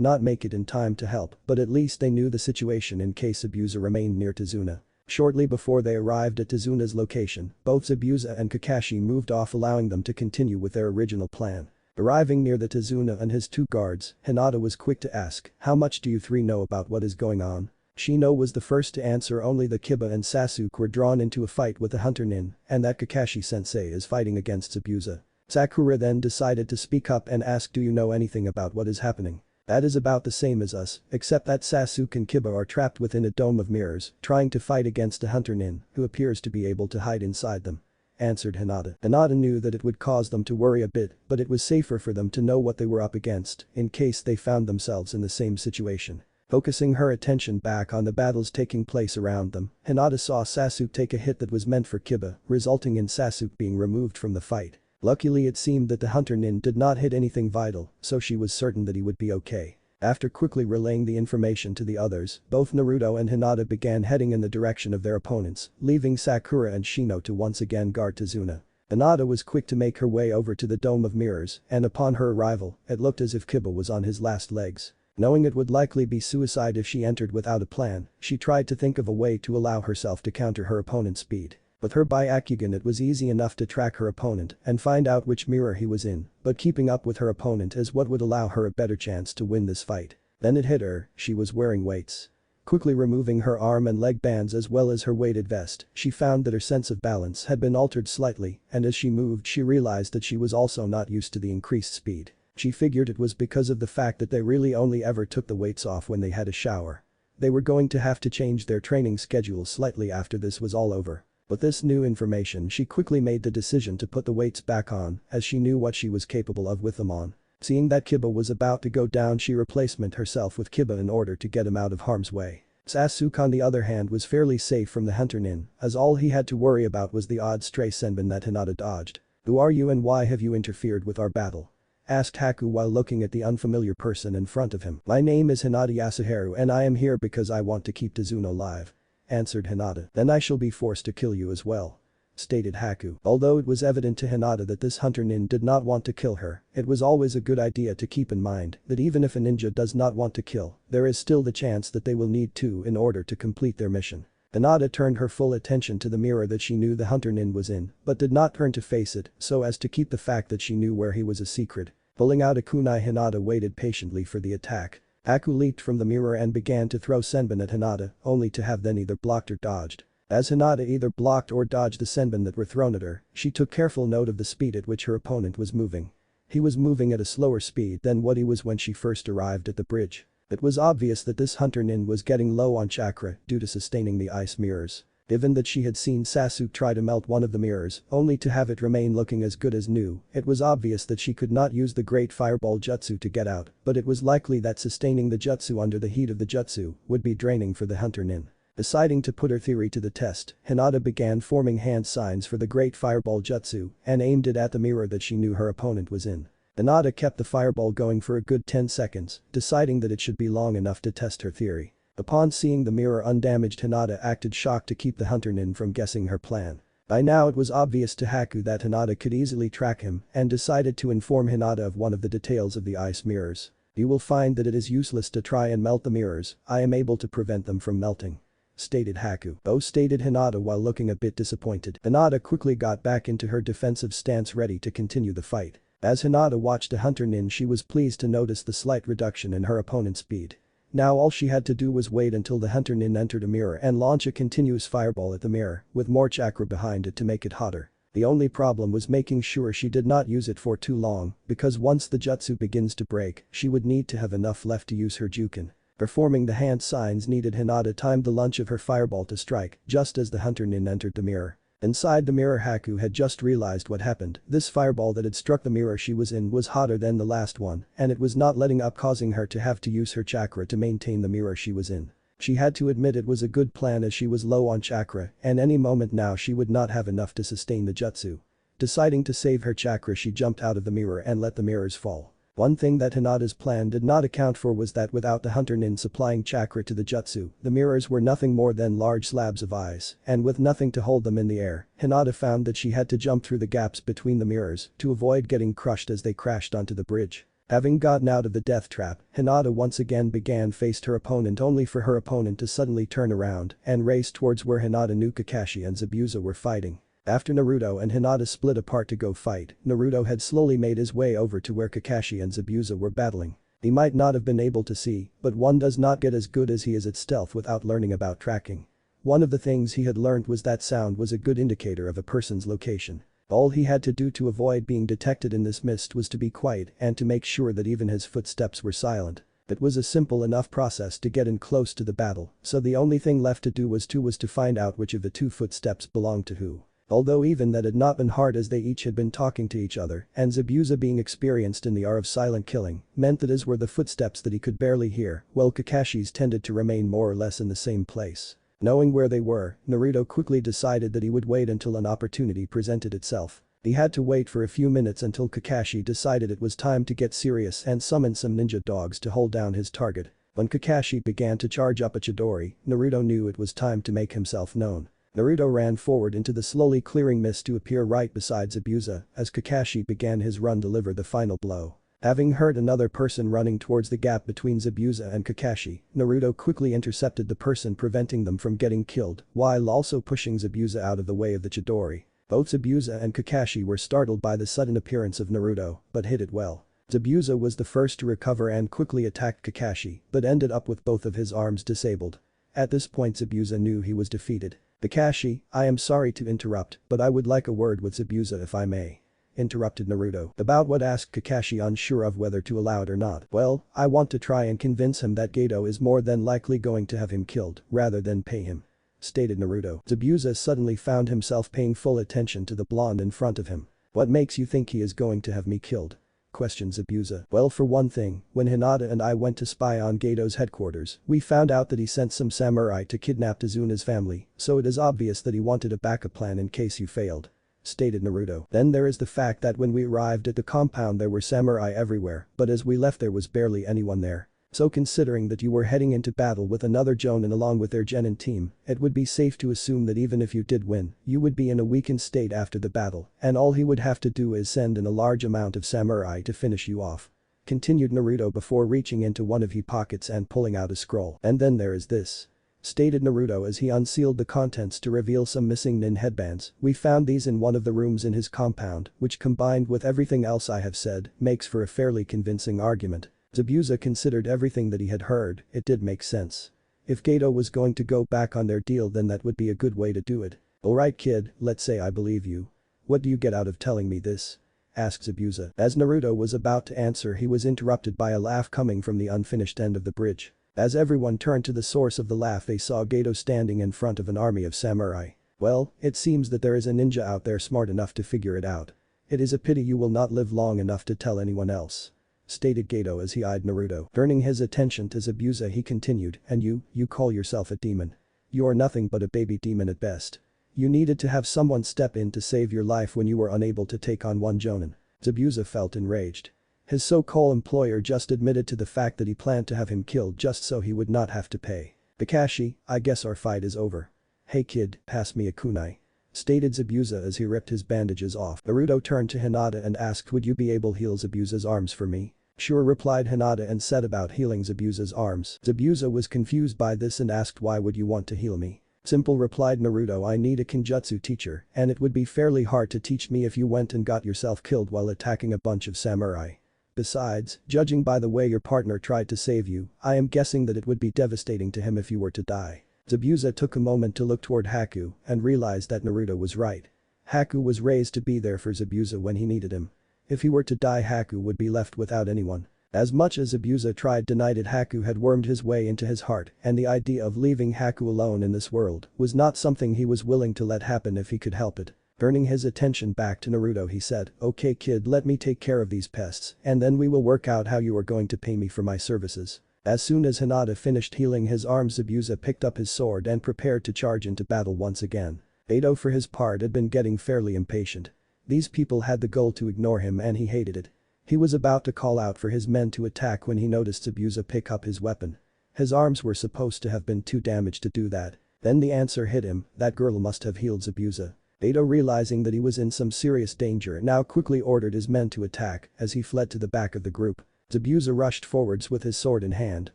not make it in time to help, but at least they knew the situation in case Zabuza remained near Tazuna. Shortly before they arrived at Tazuna's location, both Zabuza and Kakashi moved off, allowing them to continue with their original plan. Arriving near the Tazuna and his two guards, Hinata was quick to ask, how much do you three know about what is going on? Shino was the first to answer. Only the Kiba and Sasuke were drawn into a fight with the hunter nin, and that Kakashi-sensei is fighting against Zabuza. Sakura then decided to speak up and ask, do you know anything about what is happening? That is about the same as us, except that Sasuke and Kiba are trapped within a dome of mirrors, trying to fight against a hunter nin, who appears to be able to hide inside them. Answered Hinata. Hinata knew that it would cause them to worry a bit, but it was safer for them to know what they were up against, in case they found themselves in the same situation. Focusing her attention back on the battles taking place around them, Hinata saw Sasuke take a hit that was meant for Kiba, resulting in Sasuke being removed from the fight. Luckily it seemed that the hunter nin did not hit anything vital, so she was certain that he would be okay. After quickly relaying the information to the others, both Naruto and Hinata began heading in the direction of their opponents, leaving Sakura and Shino to once again guard Tazuna. Hinata was quick to make her way over to the dome of mirrors, and upon her arrival, it looked as if Kiba was on his last legs. Knowing it would likely be suicide if she entered without a plan, she tried to think of a way to allow herself to counter her opponent's speed. With her Byakugan it was easy enough to track her opponent and find out which mirror he was in, but keeping up with her opponent is what would allow her a better chance to win this fight. Then it hit her, she was wearing weights. Quickly removing her arm and leg bands as well as her weighted vest, she found that her sense of balance had been altered slightly, and as she moved she realized that she was also not used to the increased speed. She figured it was because of the fact that they really only ever took the weights off when they had a shower. They were going to have to change their training schedule slightly after this was all over. With this new information, she quickly made the decision to put the weights back on, as she knew what she was capable of with them on. Seeing that Kiba was about to go down, she replaced herself with Kiba in order to get him out of harm's way. Sasuke on the other hand was fairly safe from the hunter nin, as all he had to worry about was the odd stray senbon that Hinata dodged. Who are you and why have you interfered with our battle? Asked Haku while looking at the unfamiliar person in front of him. My name is Hinata Yasuharu and I am here because I want to keep Tazuna alive. Answered Hinata. Then I shall be forced to kill you as well. Stated Haku. Although it was evident to Hinata that this hunter nin did not want to kill her, it was always a good idea to keep in mind that even if a ninja does not want to kill, there is still the chance that they will need to in order to complete their mission. Hinata turned her full attention to the mirror that she knew the hunter nin was in, but did not turn to face it so as to keep the fact that she knew where he was a secret. Pulling out a kunai, Hinata waited patiently for the attack. Haku leaped from the mirror and began to throw senbon at Hinata, only to have then either blocked or dodged. As Hinata either blocked or dodged the senbon that were thrown at her, she took careful note of the speed at which her opponent was moving. He was moving at a slower speed than what he was when she first arrived at the bridge. It was obvious that this hunter nin was getting low on chakra due to sustaining the ice mirrors. Given that she had seen Sasuke try to melt one of the mirrors, only to have it remain looking as good as new, it was obvious that she could not use the great fireball jutsu to get out, but it was likely that sustaining the jutsu under the heat of the jutsu would be draining for the hunter nin. Deciding to put her theory to the test, Hinata began forming hand signs for the great fireball jutsu and aimed it at the mirror that she knew her opponent was in. Hinata kept the fireball going for a good 10 seconds, deciding that it should be long enough to test her theory. Upon seeing the mirror undamaged, Hinata acted shocked to keep the hunter nin from guessing her plan. By now it was obvious to Haku that Hinata could easily track him and decided to inform Hinata of one of the details of the ice mirrors. "You will find that it is useless to try and melt the mirrors, I am able to prevent them from melting," stated Haku. "Oh," stated Hinata while looking a bit disappointed. Hinata quickly got back into her defensive stance, ready to continue the fight. As Hinata watched the hunter nin, she was pleased to notice the slight reduction in her opponent's speed. Now all she had to do was wait until the hunter nin entered a mirror and launch a continuous fireball at the mirror, with more chakra behind it to make it hotter. The only problem was making sure she did not use it for too long, because once the jutsu begins to break, she would need to have enough left to use her juken. Performing the hand signs needed, Hinata timed the launch of her fireball to strike just as the hunter nin entered the mirror. Inside the mirror, Haku had just realized what happened. This fireball that had struck the mirror she was in was hotter than the last one, and it was not letting up, causing her to have to use her chakra to maintain the mirror she was in. She had to admit it was a good plan as she was low on chakra and any moment now she would not have enough to sustain the jutsu. Deciding to save her chakra, she jumped out of the mirror and let the mirrors fall. One thing that Hinata's plan did not account for was that without the hunter nin supplying chakra to the jutsu, the mirrors were nothing more than large slabs of ice, and with nothing to hold them in the air, Hinata found that she had to jump through the gaps between the mirrors to avoid getting crushed as they crashed onto the bridge. Having gotten out of the death trap, Hinata once again faced her opponent, only for her opponent to suddenly turn around and race towards where Hinata knew Kakashi and Zabuza were fighting. After Naruto and Hinata split apart to go fight, Naruto had slowly made his way over to where Kakashi and Zabuza were battling. He might not have been able to see, but one does not get as good as he is at stealth without learning about tracking. One of the things he had learned was that sound was a good indicator of a person's location. All he had to do to avoid being detected in this mist was to be quiet and to make sure that even his footsteps were silent. It was a simple enough process to get in close to the battle, so the only thing left to do was to find out which of the two footsteps belonged to who. Although even that had not been hard, as they each had been talking to each other, and Zabuza, being experienced in the art of silent killing, meant that as were the footsteps that he could barely hear, while Kakashi's tended to remain more or less in the same place. Knowing where they were, Naruto quickly decided that he would wait until an opportunity presented itself. He had to wait for a few minutes until Kakashi decided it was time to get serious and summoned some ninja dogs to hold down his target. When Kakashi began to charge up a Chidori, Naruto knew it was time to make himself known. Naruto ran forward into the slowly clearing mist to appear right beside Zabuza as Kakashi began his run to deliver the final blow. Having heard another person running towards the gap between Zabuza and Kakashi, Naruto quickly intercepted the person, preventing them from getting killed, while also pushing Zabuza out of the way of the Chidori. Both Zabuza and Kakashi were startled by the sudden appearance of Naruto, but hit it well. Zabuza was the first to recover and quickly attacked Kakashi, but ended up with both of his arms disabled. At this point Zabuza knew he was defeated. "Kakashi, I am sorry to interrupt, but I would like a word with Zabuza if I may," interrupted Naruto. "About what?" asked Kakashi, unsure of whether to allow it or not. "Well, I want to try and convince him that Geto is more than likely going to have him killed rather than pay him," stated Naruto. Zabuza suddenly found himself paying full attention to the blonde in front of him. "What makes you think he is going to have me killed?" questioned Zabuza. "Well, for one thing, when Hinata and I went to spy on Geto's headquarters, we found out that he sent some samurai to kidnap Tazuna's family, so it is obvious that he wanted a backup plan in case you failed," stated Naruto. "Then there is the fact that when we arrived at the compound there were samurai everywhere, but as we left there was barely anyone there. So considering that you were heading into battle with another Jonin along with their genin team, it would be safe to assume that even if you did win, you would be in a weakened state after the battle, and all he would have to do is send in a large amount of samurai to finish you off," continued Naruto before reaching into one of his pockets and pulling out a scroll. "And then there is this," stated Naruto as he unsealed the contents to reveal some missing nin headbands. "We found these in one of the rooms in his compound, which combined with everything else I have said, makes for a fairly convincing argument." Zabuza considered everything that he had heard. It did make sense. If Geto was going to go back on their deal, then that would be a good way to do it. "Alright kid, let's say I believe you. What do you get out of telling me this?" asked Zabuza. As Naruto was about to answer, he was interrupted by a laugh coming from the unfinished end of the bridge. As everyone turned to the source of the laugh, they saw Gato standing in front of an army of samurai. "Well, it seems that there is a ninja out there smart enough to figure it out. It is a pity you will not live long enough to tell anyone else," stated Gato as he eyed Naruto. Turning his attention to Zabuza, he continued, "And you call yourself a demon. You are nothing but a baby demon at best. You needed to have someone step in to save your life when you were unable to take on one Jonin." Zabuza felt enraged. His so-called employer just admitted to the fact that he planned to have him killed just so he would not have to pay. "Kakashi, I guess our fight is over. Hey kid, pass me a kunai," stated Zabuza as he ripped his bandages off. Naruto turned to Hinata and asked, "Would you be able to heal Zabuza's arms for me?" "Sure," replied Hinata and set about healing Zabuza's arms. Zabuza was confused by this and asked, "Why would you want to heal me?" "Simple," replied Naruto, "I need a kinjutsu teacher, and it would be fairly hard to teach me if you went and got yourself killed while attacking a bunch of samurai. Besides, judging by the way your partner tried to save you, I am guessing that it would be devastating to him if you were to die." Zabuza took a moment to look toward Haku and realized that Naruto was right. Haku was raised to be there for Zabuza when he needed him. If he were to die, Haku would be left without anyone. As much as Zabuza tried to deny it, Haku had wormed his way into his heart, and the idea of leaving Haku alone in this world was not something he was willing to let happen if he could help it. Turning his attention back to Naruto, he said, "Okay kid, let me take care of these pests, and then we will work out how you are going to pay me for my services." As soon as Hinata finished healing his arms, Zabuza picked up his sword and prepared to charge into battle once again. Gato for his part had been getting fairly impatient. These people had the goal to ignore him and he hated it. He was about to call out for his men to attack when he noticed Zabuza pick up his weapon. His arms were supposed to have been too damaged to do that. Then the answer hit him, that girl must have healed Zabuza. Gato, realizing that he was in some serious danger, now quickly ordered his men to attack as he fled to the back of the group. Zabuza rushed forwards with his sword in hand,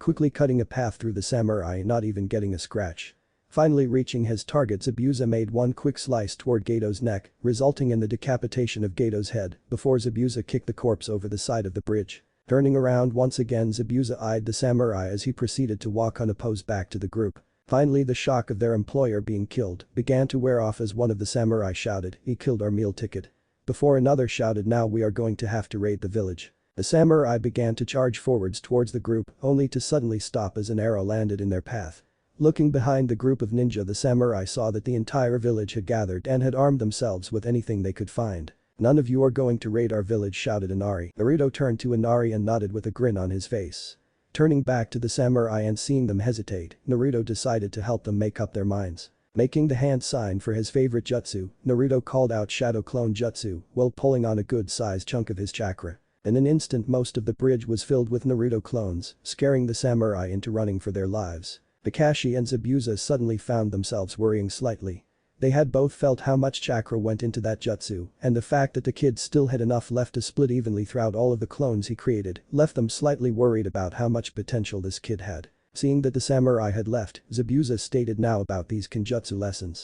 quickly cutting a path through the samurai, not even getting a scratch. Finally reaching his target, Zabuza made one quick slice toward Gato's neck, resulting in the decapitation of Gato's head before Zabuza kicked the corpse over the side of the bridge. Turning around once again, Zabuza eyed the samurai as he proceeded to walk unopposed back to the group. Finally, the shock of their employer being killed began to wear off as one of the samurai shouted, "He killed our meal ticket." Before another shouted, "Now we are going to have to raid the village." The samurai began to charge forwards towards the group, only to suddenly stop as an arrow landed in their path. Looking behind the group of ninja, the samurai saw that the entire village had gathered and had armed themselves with anything they could find. "None of you are going to raid our village," shouted Inari. Naruto turned to Inari and nodded with a grin on his face. Turning back to the samurai and seeing them hesitate, Naruto decided to help them make up their minds. Making the hand sign for his favorite jutsu, Naruto called out Shadow Clone Jutsu while pulling on a good-sized chunk of his chakra. In an instant, most of the bridge was filled with Naruto clones, scaring the samurai into running for their lives. Kakashi and Zabuza suddenly found themselves worrying slightly. They had both felt how much chakra went into that jutsu, and the fact that the kid still had enough left to split evenly throughout all of the clones he created left them slightly worried about how much potential this kid had. Seeing that the samurai had left, Zabuza stated, "Now about these kinjutsu lessons.